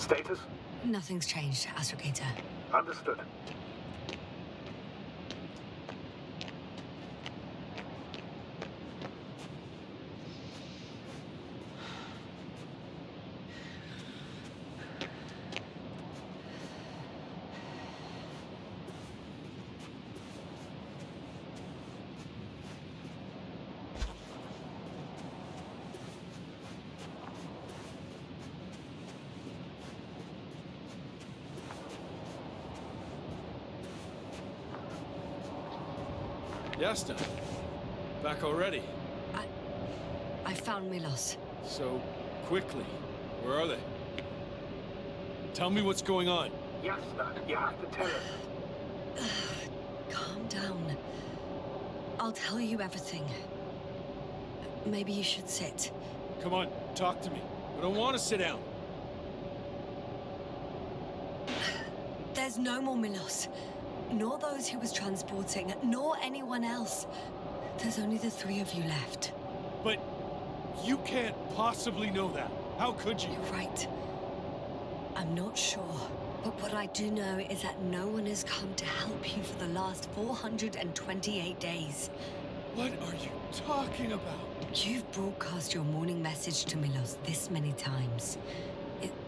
Status? Nothing's changed, astrogator. Understood. Yasna, back already. I found Milos. So quickly. Where are they? Tell me what's going on. Yasna, you have to tell us. Calm down. I'll tell you everything. Maybe you should sit. Come on, talk to me. I don't want to sit down. There's no more Milos. Nor those he was transporting, nor anyone else. There's only the three of you left. But you can't possibly know that. How could you? You're right. I'm not sure. But what I do know is that no one has come to help you for the last 428 days. What are you talking about? You've broadcast your morning message to Milos this many times.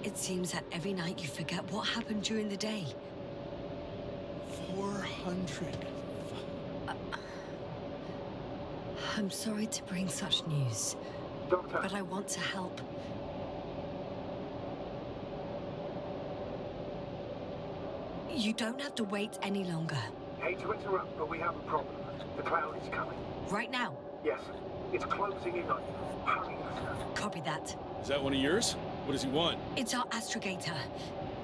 It seems that every night you forget what happened during the day. 400. I'm sorry to bring such news, Doctor, but I want to help. You don't have to wait any longer. hate to interrupt, but we have a problem. The cloud is coming. Right now. Yes, it's closing in on you. Hurry, Yasna. Copy that. Is that one of yours? What does he want? It's our astrogator.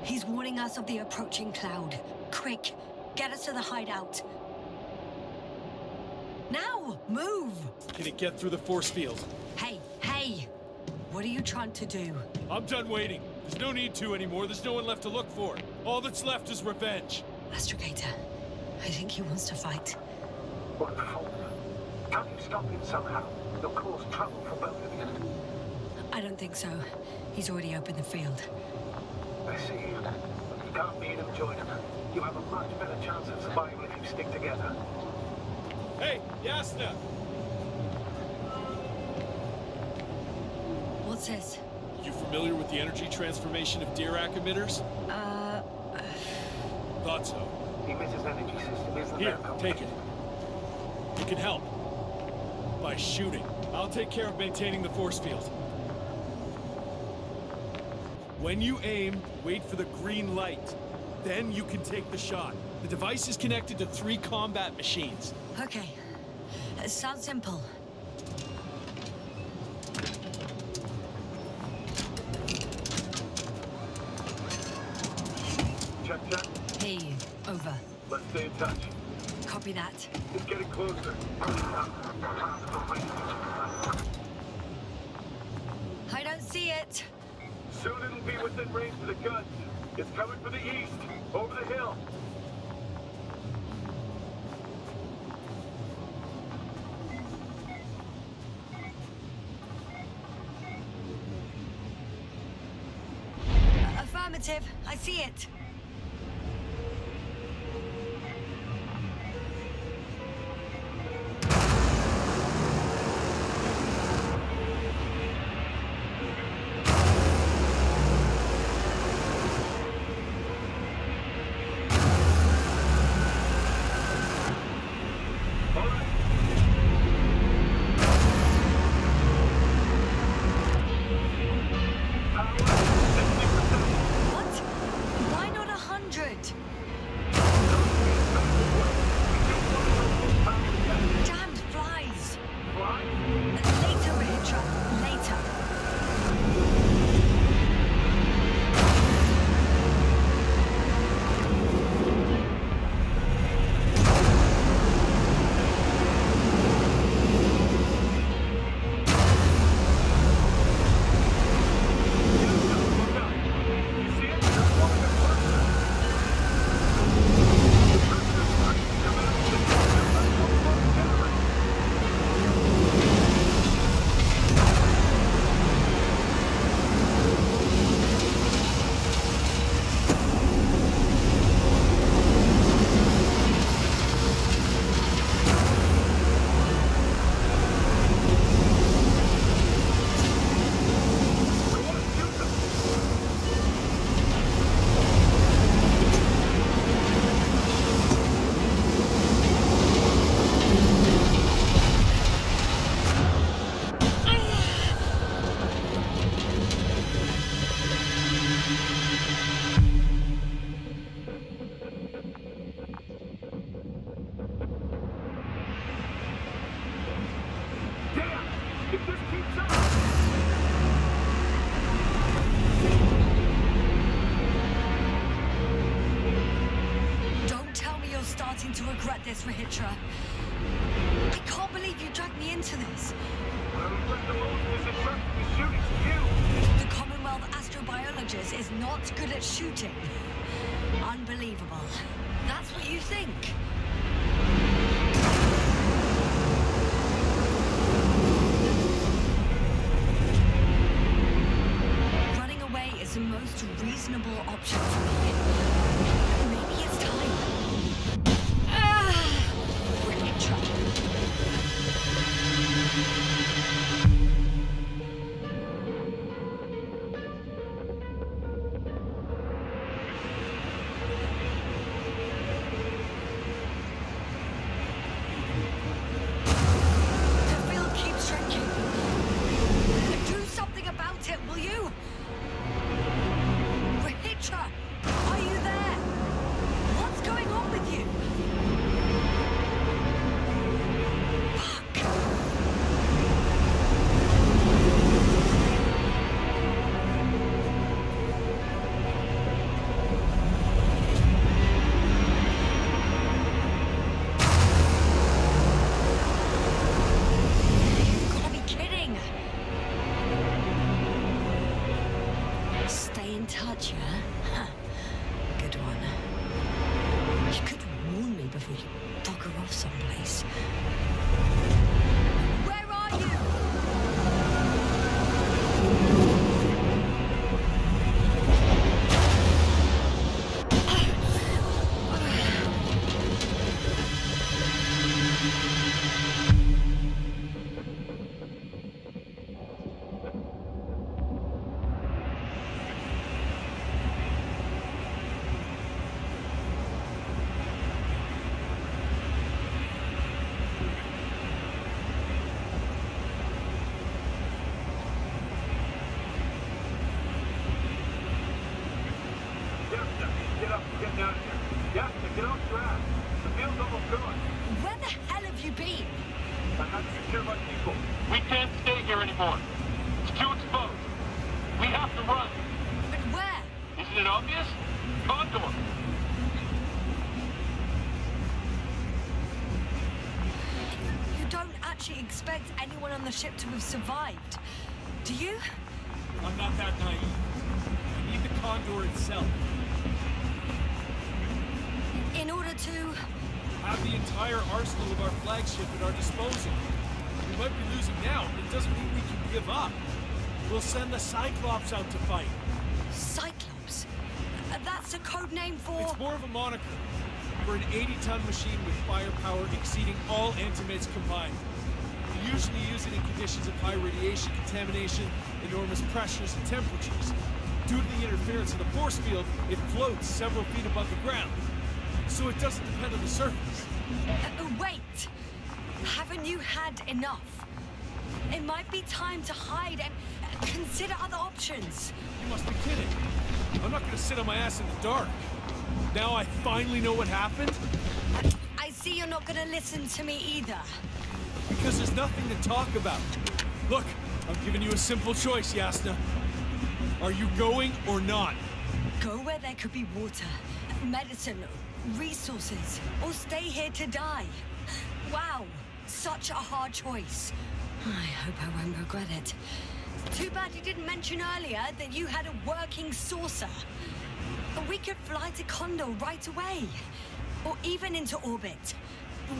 He's warning us of the approaching cloud. Quick, get us to the hideout. Now, move! Can it get through the force field? Hey, hey! What are you trying to do? I'm done waiting. There's no need to anymore. There's no one left to look for. All that's left is revenge. Astrogator, I think he wants to fight. What for? Can't you stop him somehow? It'll cause trouble for both of you. I don't think so. He's already opened the field. I see. You can't beat him, join him. You have a much better chance of survival if you stick together. Hey, Yasna! What's this? You familiar with the energy transformation of Dirac emitters? Thought so. The emitter's energy system isn't Here, that take complicated. it. You can help. By shooting. I'll take care of maintaining the force field. When you aim, wait for the green light. Then you can take the shot. The device is connected to 3 combat machines. Okay. It sounds simple. Check, check. Hey, over. Let's stay in touch. Copy that. It's getting closer. I don't see it. Soon it'll be within range of the guns. It's coming from the east, over the hill. Affirmative. I see it. What? Why not starting to regret this, Rahitra. I can't believe you dragged me into this. The Commonwealth astrobiologist is not good at shooting. Unbelievable. That's what you think. Running away is the most reasonable option for me. Maybe it's time. Rahitra. Expect anyone on the ship to have survived. Do you? I'm not that naive. I need the Condor itself. In order to... have the entire arsenal of our flagship at our disposal. We might be losing now, but it doesn't mean we can give up. We'll send the Cyclops out to fight. Cyclops? That's a code name for... It's more of a moniker. We're an 80-ton machine with firepower exceeding all antimates combined. We usually use it in conditions of high radiation contamination, enormous pressures and temperatures. Due to the interference of the force field, it floats several feet above the ground. So it doesn't depend on the surface. Wait! Haven't you had enough? It might be time to hide and consider other options. You must be kidding. I'm not gonna sit on my ass in the dark. Now I finally know what happened? I see you're not gonna listen to me either. Because there's nothing to talk about. Look, I'm giving you a simple choice, Yasna. Are you going or not? Go where there could be water, medicine, resources, or stay here to die. Wow, such a hard choice. I hope I won't regret it. Too bad you didn't mention earlier that you had a working saucer. We could fly to Condor right away, or even into orbit.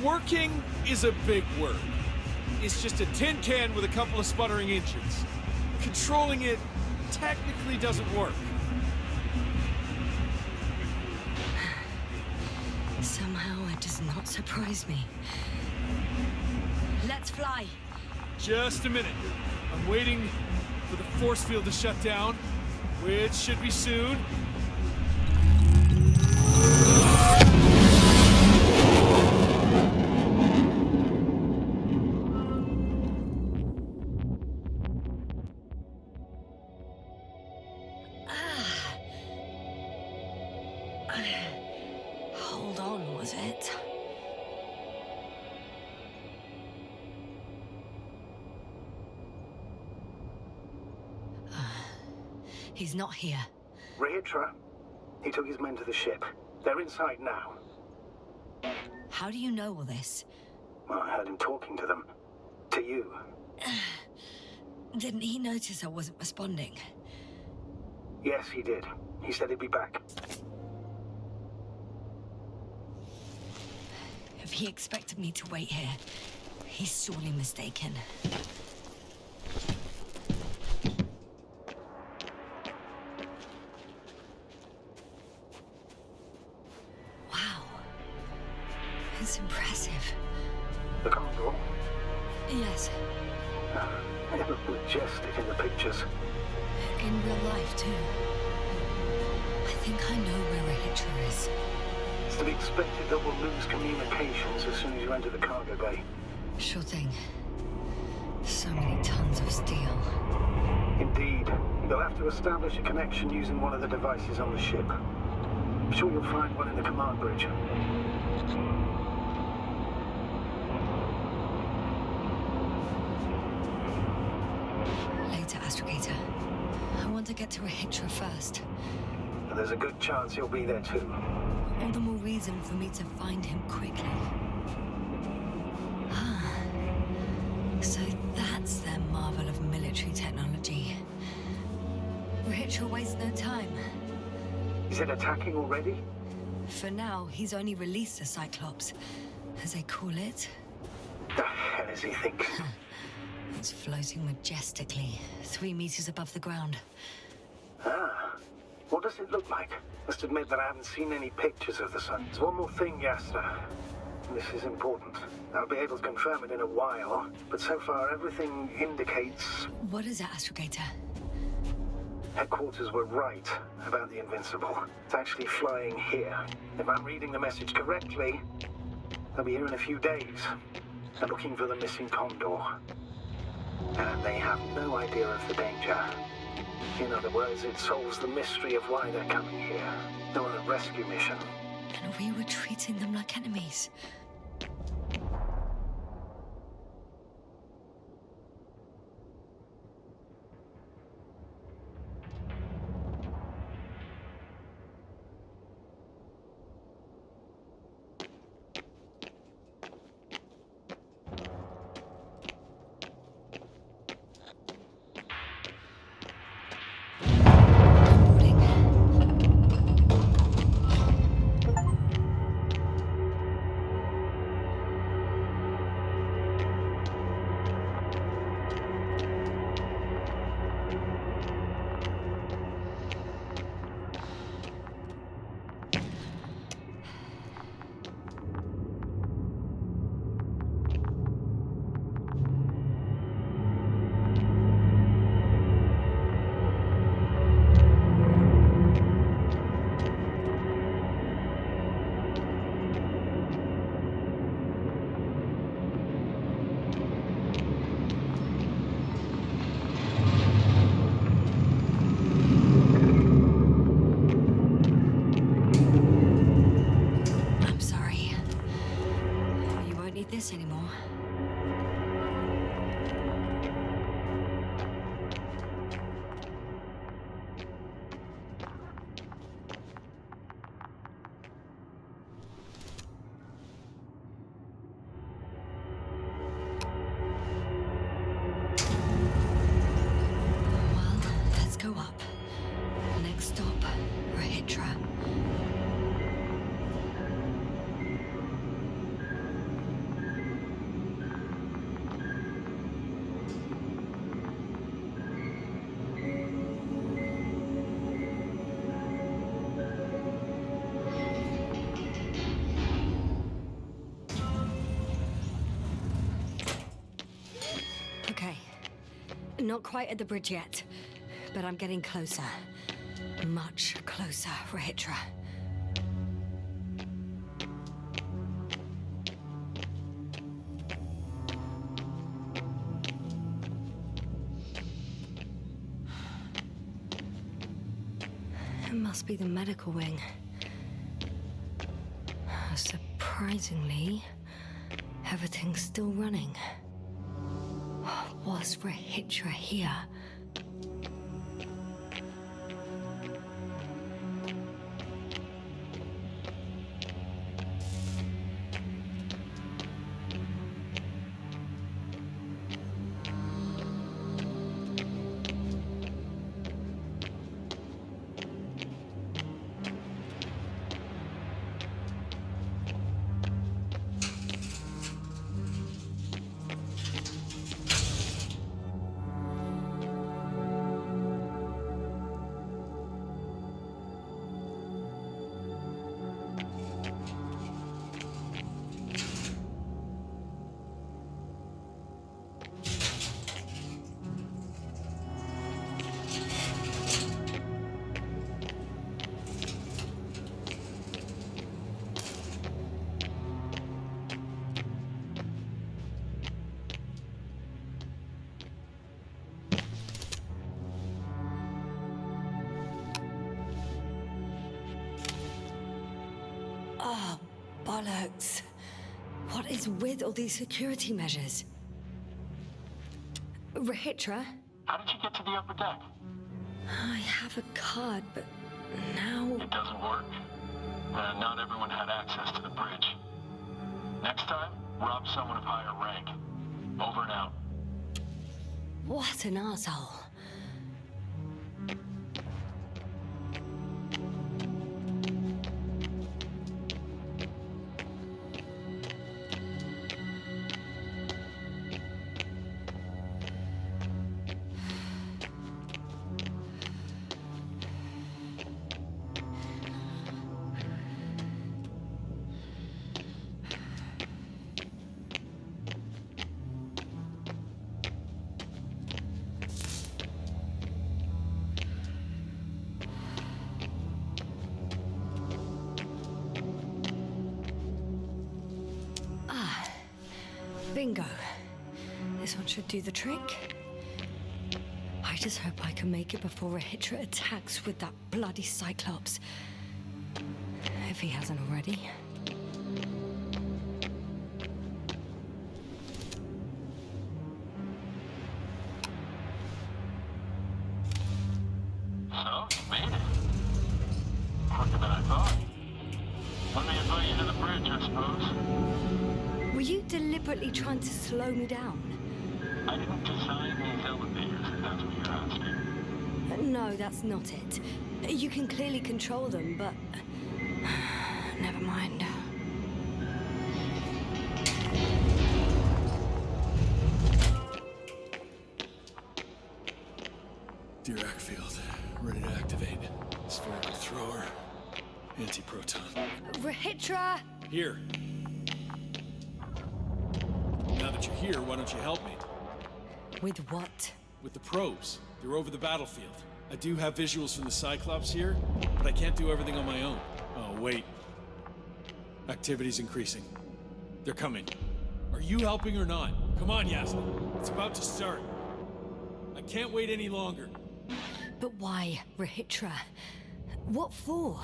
Working is a big word. It's just a tin can with a couple of sputtering engines. Controlling it technically doesn't work. Somehow it does not surprise me. Let's fly. Just a minute. I'm waiting for the force field to shut down, which should be soon. Hold on, was it? He's not here. Rahitra? He took his men to the ship. They're inside now. How do you know all this? Well, I heard him talking to them. To you. Didn't he notice I wasn't responding? Yes, he did. He said he'd be back. If he expected me to wait here, he's sorely mistaken. Wow. It's impressive. The Condor? Yes. It looked majestic in the pictures. In real life, too. I think I know where a hitcher is. It's to be expected that we'll lose communications as soon as you enter the cargo bay. Sure thing. So many tons of steel. Indeed. You'll have to establish a connection using one of the devices on the ship. I'm sure you'll find one in the command bridge. Later, astrogator. I want to get to a hitcher first. And there's a good chance he'll be there too. All the more reason for me to find him quickly. Ah. So that's their marvel of military technology. Rahitra wastes no time. Is it attacking already? For now, he's only released a Cyclops, as they call it. The hell does he think? It's floating majestically, 3 meters above the ground. Ah. What does it look like? Must admit that I haven't seen any pictures of the sun. There's one more thing, Yasna. This is important. I'll be able to confirm it in a while, but so far everything indicates... What is it, astrogator? Headquarters were right about the Invincible. It's actually flying here. If I'm reading the message correctly, they'll be here in a few days. They're looking for the missing Condor. And they have no idea of the danger. In other words, it solves the mystery of why they're coming here. They're on a rescue mission. And we were treating them like enemies. Anymore. Well, let's go up. Next stop, Rahitra. Not quite at the bridge yet, but I'm getting closer. Much closer, Rahitra. It must be the medical wing. Surprisingly, everything's still running. Was Rahitra here? Bollocks. What is with all these security measures? Rahitra? How did you get to the upper deck? I have a card, but now... It doesn't work. Not everyone had access to the bridge. Next time, rob someone of higher rank. Over and out. What an asshole. Bingo. This one should do the trick. I just hope I can make it before Rahitra attacks with that bloody Cyclops. If he hasn't already. So, you made it. Quicker than I thought. Let me invite you to the bridge, I suppose. Were you deliberately trying to slow me down? I didn't design these elevators, if that's what you're asking. No, that's not it. You can clearly control them, but... Never mind. Dirac field, ready to activate. Spherical thrower, anti-proton. Rahitra! Here. Now that you're here, why don't you help me? With what? With the probes. They're over the battlefield. I do have visuals from the Cyclops here, but I can't do everything on my own. Oh, wait. Activity's increasing. They're coming. Are you helping or not? Come on, Yasna. It's about to start. I can't wait any longer. But why, Rahitra? What for?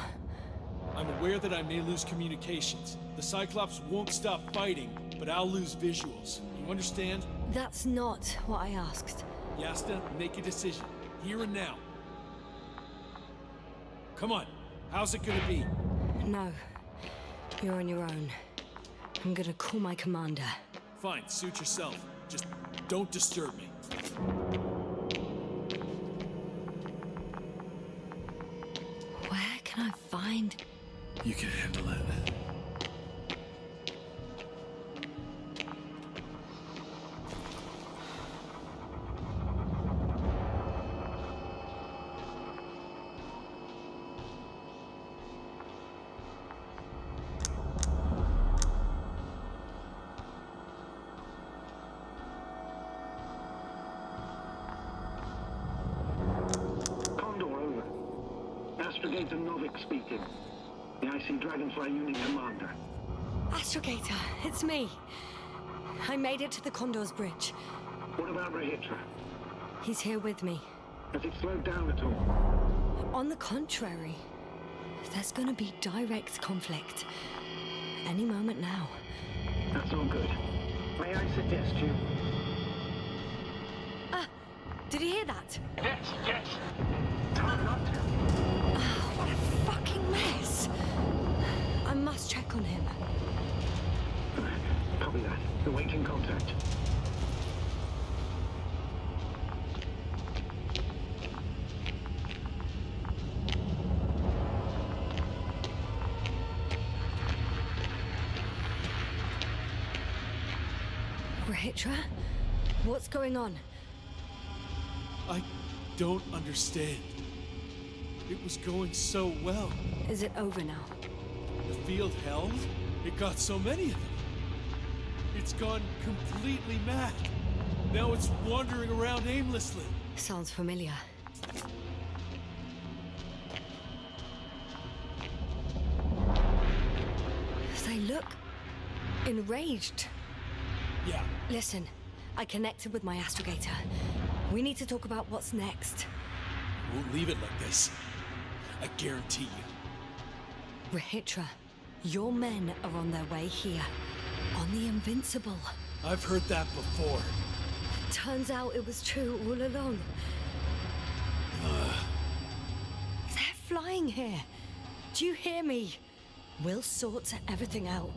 I'm aware that I may lose communications. The Cyclops won't stop fighting, but I'll lose visuals. You understand? That's not what I asked. Yasna, make a decision. Here and now. Come on. How's it gonna be? No. You're on your own. I'm gonna call my commander. Fine, suit yourself. Just don't disturb me. Where can I find... You can handle it. Astrogator Novik speaking. The IC Dragonfly Unit Commander. Astrogator, it's me. I made it to the Condor's bridge. What about Rahitra? He's here with me. Has it slowed down at all? On the contrary, there's gonna be direct conflict. Any moment now. That's all good. May I suggest you... Ah! Did you hear that? Yes, yes. Try not to. Oh, what a fucking mess! I must check on him. Copy that. Awaiting contact. Rahitra? What's going on? I don't understand. It was going so well. Is it over now? The field held? It got so many of them. It's gone completely mad. Now it's wandering around aimlessly. Sounds familiar. They look enraged. Yeah. Listen, I connected with my astrogator. We need to talk about what's next. Won't leave it like this. I guarantee you. Rahitra, Your men are on their way here. On the Invincible. I've heard that before. Turns out it was true all along. They're flying here. Do you hear me? We'll sort everything out.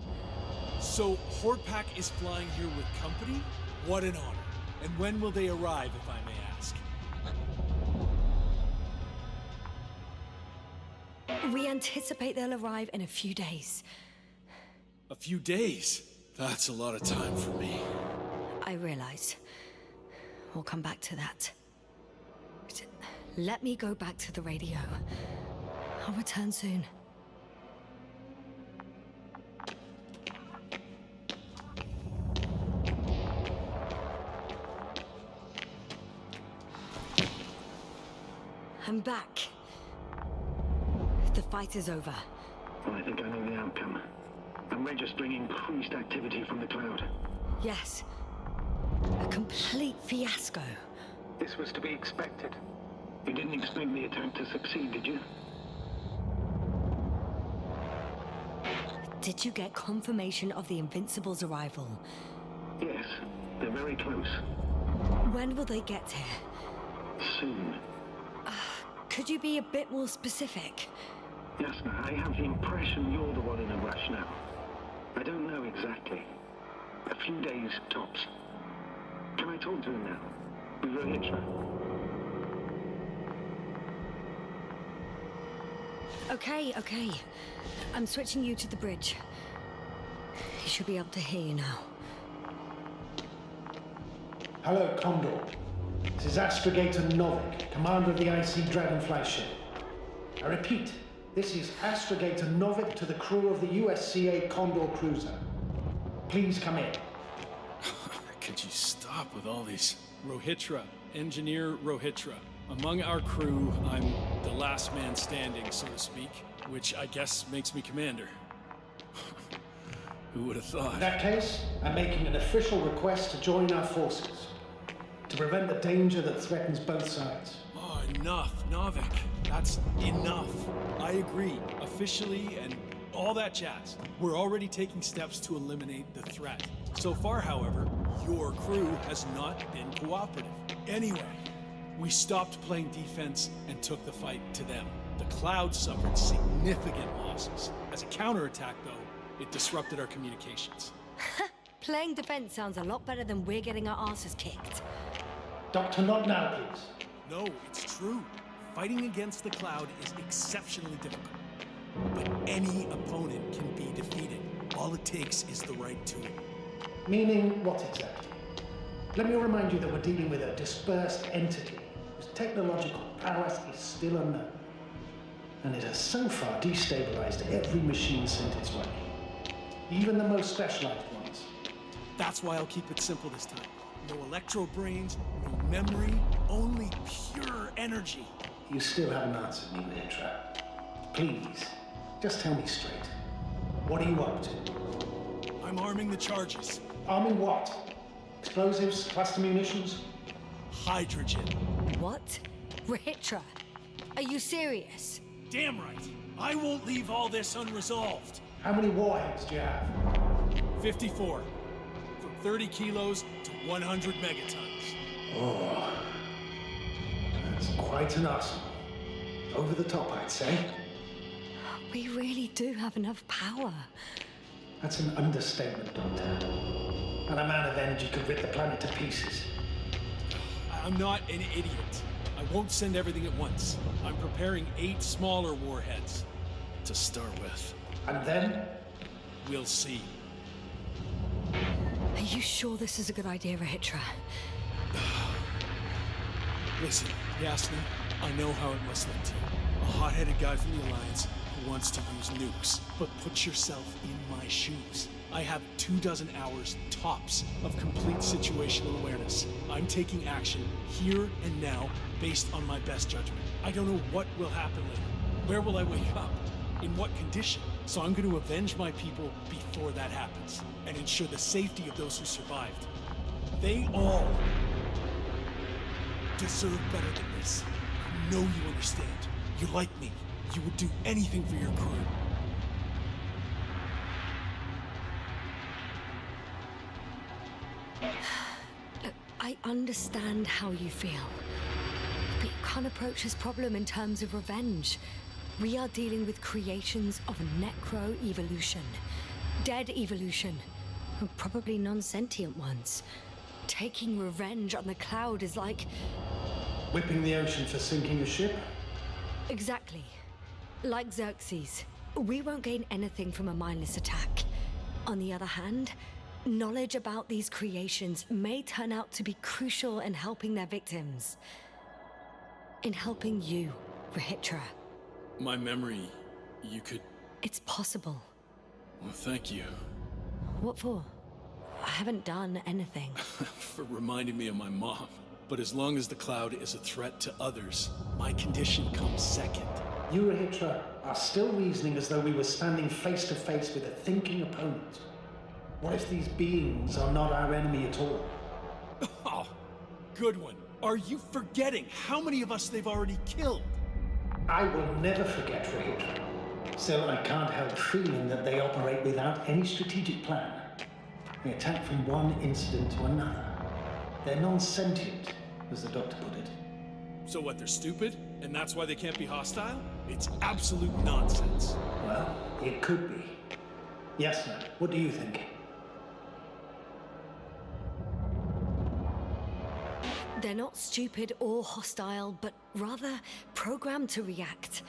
So, Hortpack is flying here with company? What an honor. And when will they arrive, if I may ask? We anticipate they'll arrive in a few days. A few days? That's a lot of time for me. I realize. We'll come back to that. Let me go back to the radio. I'll return soon. I'm back. The fight is over. I think I know the outcome. I'm registering increased activity from the cloud. Yes. A complete fiasco. This was to be expected. You didn't expect the attack to succeed, did you? Did you get confirmation of the Invincible's arrival? Yes, they're very close. When will they get here? Soon. Could you be a bit more specific? Yasna, I have the impression you're the one in a rush now. I don't know exactly. A few days, tops. Can I talk to him now? With Regis? Okay. I'm switching you to the bridge. He should be able to hear you now. Hello, Condor. This is astrogator Novik, commander of the IC Dragonfly ship. I repeat, this is astrogator Novik to the crew of the USCA Condor cruiser. Please come in. Could you stop with all these? Rohitra, engineer Rohitra. Among our crew, I'm the last man standing, so to speak, which I guess makes me commander. Who would have thought? In that case, I'm making an official request to join our forces, to prevent the danger that threatens both sides. Oh, enough, Novik. That's enough. I agree, officially, and all that jazz. We're already taking steps to eliminate the threat. So far, however, your crew has not been cooperative. Anyway, we stopped playing defense and took the fight to them. The Cloud suffered significant losses. As a counterattack, though, it disrupted our communications. Playing defense sounds a lot better than we're getting our asses kicked. Doctor, not now, please. No, it's true. Fighting against the Cloud is exceptionally difficult. But any opponent can be defeated. All it takes is the right tool. Meaning what exactly? Let me remind you that we're dealing with a dispersed entity whose technological prowess is still unknown. And it has so far destabilized every machine sent its way. Even the most specialized ones. That's why I'll keep it simple this time. No electro brains, no memory, only pure energy. You still haven't answered me, Regis. Please, just tell me straight. What are you up to? I'm arming the charges. Arming what? Explosives? Cluster munitions? Hydrogen. What? Rahitra, are you serious? Damn right. I won't leave all this unresolved. How many warheads do you have? 54. From 30 kilos to 100 megatons. Oh. That's quite an arsenal. Over the top, I'd say. We really do have enough power. That's an understatement, Doctor. And a man of energy could rip the planet to pieces. I'm not an idiot. I won't send everything at once. I'm preparing 8 smaller warheads to start with. And then? We'll see. Are you sure this is a good idea, Rahitra? Listen, Yasna, I know how it must look to you. A hot-headed guy from the Alliance who wants to use nukes. But put yourself in my shoes. I have 24 hours tops of complete situational awareness. I'm taking action here and now based on my best judgment. I don't know what will happen later. Where will I wake up? In what condition? So I'm going to avenge my people before that happens and ensure the safety of those who survived. They all deserve better than this. I know you understand. You're like me. You would do anything for your crew. Look, I understand how you feel. But you can't approach this problem in terms of revenge. We are dealing with creations of necro-evolution. Dead evolution. Probably non-sentient ones. Taking revenge on the Cloud is like... Whipping the ocean for sinking a ship? Exactly. Like Xerxes. We won't gain anything from a mindless attack. On the other hand, knowledge about these creations may turn out to be crucial in helping their victims. In helping you, Regis. My memory, you could... It's possible. Well, thank you. What for? I haven't done anything. For reminding me of my mom. But as long as the Cloud is a threat to others, my condition comes second. You, Regis, are still reasoning as though we were standing face to face with a thinking opponent. What if these beings are not our enemy at all? Oh, good one. Are you forgetting how many of us they've already killed? I will never forget, Regis. Still, I can't help feeling that they operate without any strategic plan. They attack from one incident to another. They're non-sentient, as the doctor put it. So what, they're stupid? And that's why they can't be hostile? It's absolute nonsense. Well, it could be. Yasna, what do you think? They're not stupid or hostile, but rather programmed to react.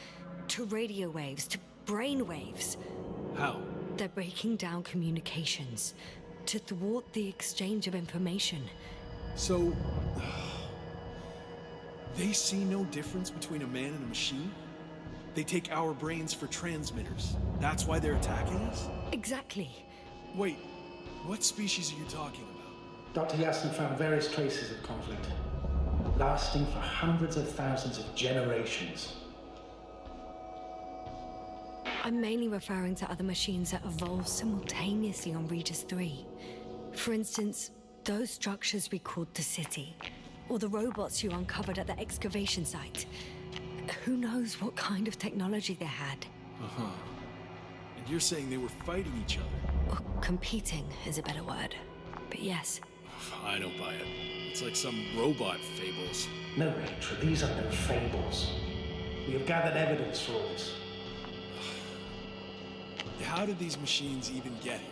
To radio waves, to brain waves. How? They're breaking down communications. To thwart the exchange of information. So... they see no difference between a man and a machine? They take our brains for transmitters. That's why they're attacking us? Exactly. Wait, what species are you talking about? Dr. Yasna found various traces of conflict, lasting for hundreds of thousands of generations. I'm mainly referring to other machines that evolved simultaneously on Regis III. For instance, those structures we called the City, or the robots you uncovered at the excavation site. Who knows what kind of technology they had? Uh-huh. And you're saying they were fighting each other? Or competing is a better word. But yes. I don't buy it. It's like some robot fables. No, Regis, these are no fables. We have gathered evidence for all this. How did these machines even get here?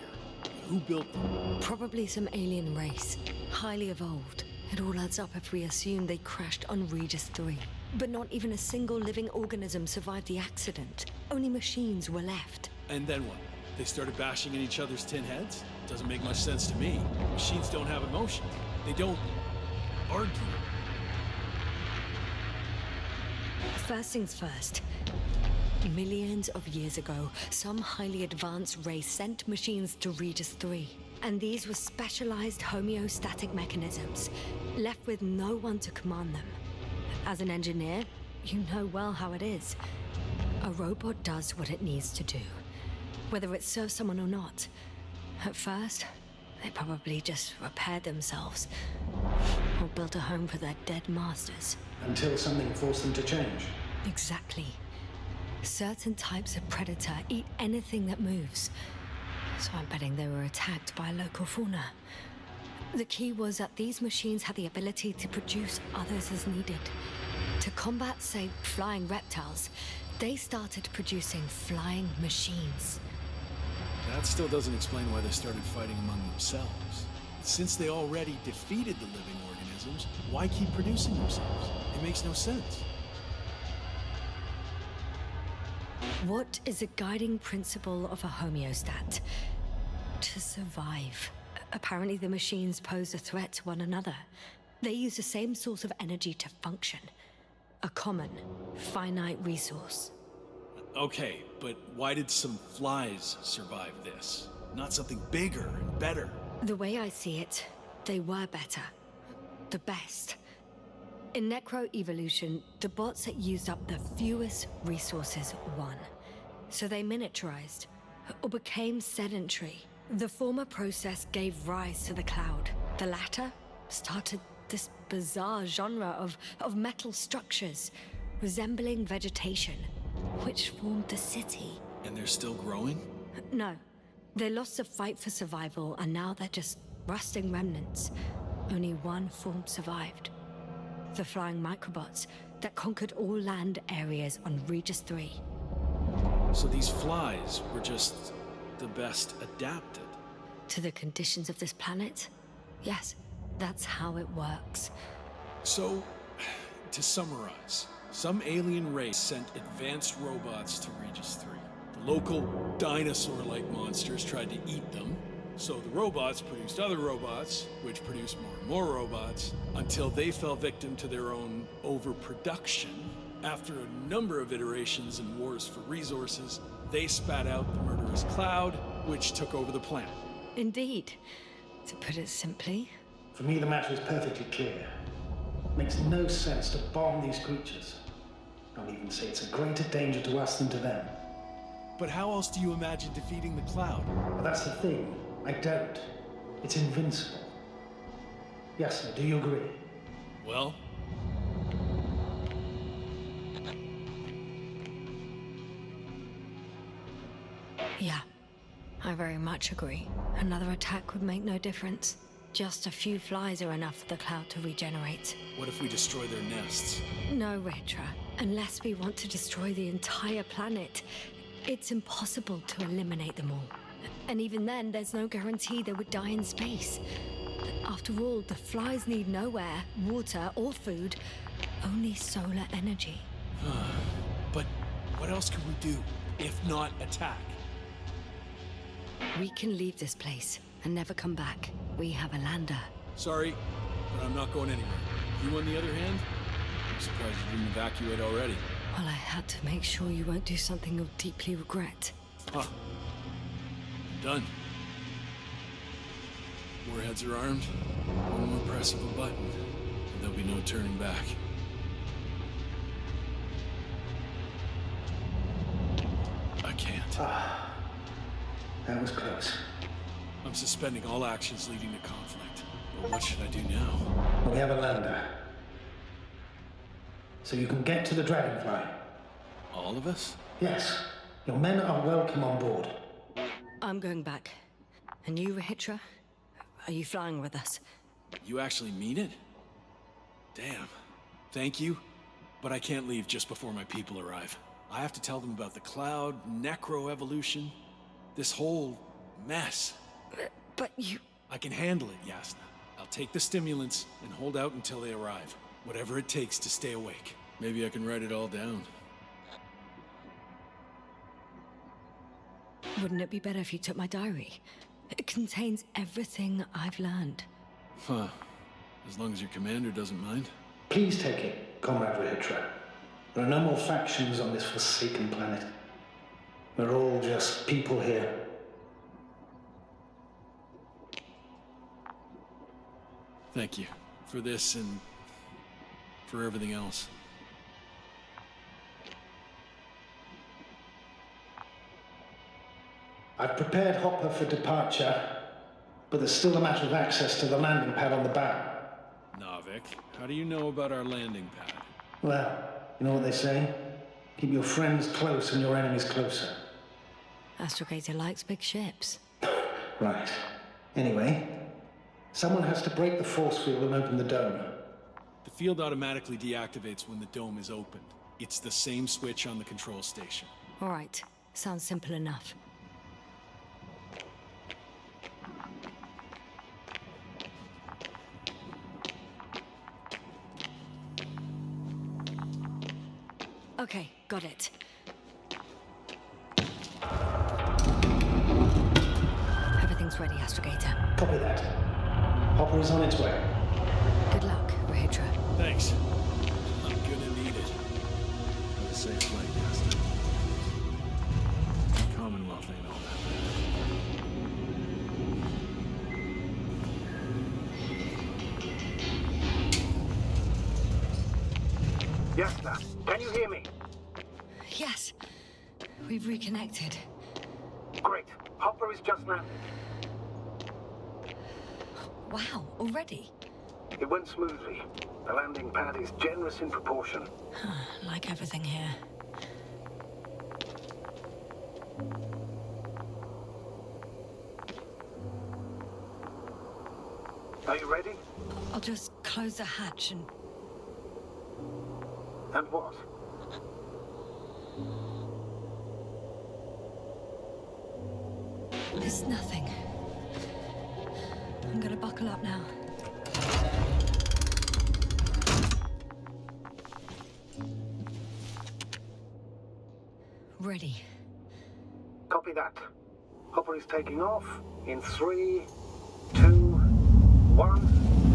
Who built them? Probably some alien race. Highly evolved. It all adds up if we assume they crashed on Regis III. But not even a single living organism survived the accident. Only machines were left. And then what? They started bashing in each other's tin heads? Doesn't make much sense to me. Machines don't have emotion. They don't... argue. First things first. Millions of years ago, some highly advanced race sent machines to Regis III. And these were specialized homeostatic mechanisms, left with no one to command them. As an engineer, you know well how it is. A robot does what it needs to do, whether it serves someone or not. At first, they probably just repaired themselves, or built a home for their dead masters. Until something forced them to change. Exactly. Certain types of predator eat anything that moves. So I'm betting they were attacked by local fauna. The key was that these machines had the ability to produce others as needed. To combat, say, flying reptiles, they started producing flying machines. That still doesn't explain why they started fighting among themselves. Since they already defeated the living organisms, why keep producing themselves? It makes no sense. What is a guiding principle of a homeostat? To survive. Apparently the machines pose a threat to one another. They use the same source of energy to function. A common, finite resource. Okay, but why did some flies survive this? Not something bigger and better? The way I see it, they were better. The best. In necro-evolution, the bots that used up the fewest resources won. So they miniaturized, or became sedentary. The former process gave rise to the Cloud. The latter started this bizarre genre of metal structures, resembling vegetation, which formed the City. And they're still growing? No. They lost the fight for survival, and now they're just rusting remnants. Only one form survived. The flying microbots that conquered all land areas on Regis III. So these flies were just the best adapted. To the conditions of this planet? Yes, that's how it works. So, to summarize, some alien race sent advanced robots to Regis III. The local dinosaur-like monsters tried to eat them, so the robots produced other robots, which produced more and more robots, until they fell victim to their own overproduction. After a number of iterations and wars for resources, they spat out the murderous cloud, which took over the planet. Indeed. To put it simply... For me, the matter is perfectly clear. It makes no sense to bomb these creatures. I'll even say it's a greater danger to us than to them. But how else do you imagine defeating the cloud? Well, that's the thing. I don't. It's invincible. Yasna, do you agree? Well... Yeah, I very much agree. Another attack would make no difference. Just a few flies are enough for the cloud to regenerate. What if we destroy their nests? No, Ritra. Unless we want to destroy the entire planet, it's impossible to eliminate them all. And even then, there's no guarantee they would die in space. After all, the flies need no air, water, or food, only solar energy. But what else could we do, if not attack? We can leave this place and never come back. We have a lander. Sorry, but I'm not going anywhere. You, on the other hand? I'm surprised you didn't evacuate already. Well, I had to make sure you won't do something you'll deeply regret. Huh. Done. Warheads are armed. One more press of a button, and there'll be no turning back. I can't. That was close. I'm suspending all actions leading to conflict. But what should I do now? We have a lander. So you can get to the Dragonfly. All of us? Yes. Your men are welcome on board. I'm going back. And you, Rahitra? Are you flying with us? You actually mean it? Damn. Thank you. But I can't leave just before my people arrive. I have to tell them about the cloud, necroevolution, this whole mess. But you... I can handle it, Yasna. I'll take the stimulants and hold out until they arrive. Whatever it takes to stay awake. Maybe I can write it all down. Wouldn't it be better if you took my diary? It contains everything I've learned. Huh. As long as your commander doesn't mind. Please take it, Comrade Rahitra. There are no more factions on this forsaken planet. We're all just people here. Thank you. For this and... for everything else. I've prepared Hopper for departure, but there's still a matter of access to the landing pad on the bow. Novik, how do you know about our landing pad? Well, you know what they say? Keep your friends close and your enemies closer. Astrogator likes big ships. Right. Anyway, someone has to break the force field and open the dome. The field automatically deactivates when the dome is opened. It's the same switch on the control station. All right. Sounds simple enough. Okay, got it. Everything's ready, Astrogator. Copy that. Hopper is on its way. Good luck, Rahitra. Thanks. I'm gonna need it. Have a safe flight, Yasna. Commonwealth ain't all that bad. Yasna, can you hear me? Yes. We've reconnected. Great. Hopper is just landed. Wow, already? It went smoothly. The landing pad is generous in proportion. Like everything here. Are you ready? I'll just close the hatch and... And what? It's nothing. I'm gonna buckle up now. Ready. Copy that. Hopper is taking off in 3, 2, 1.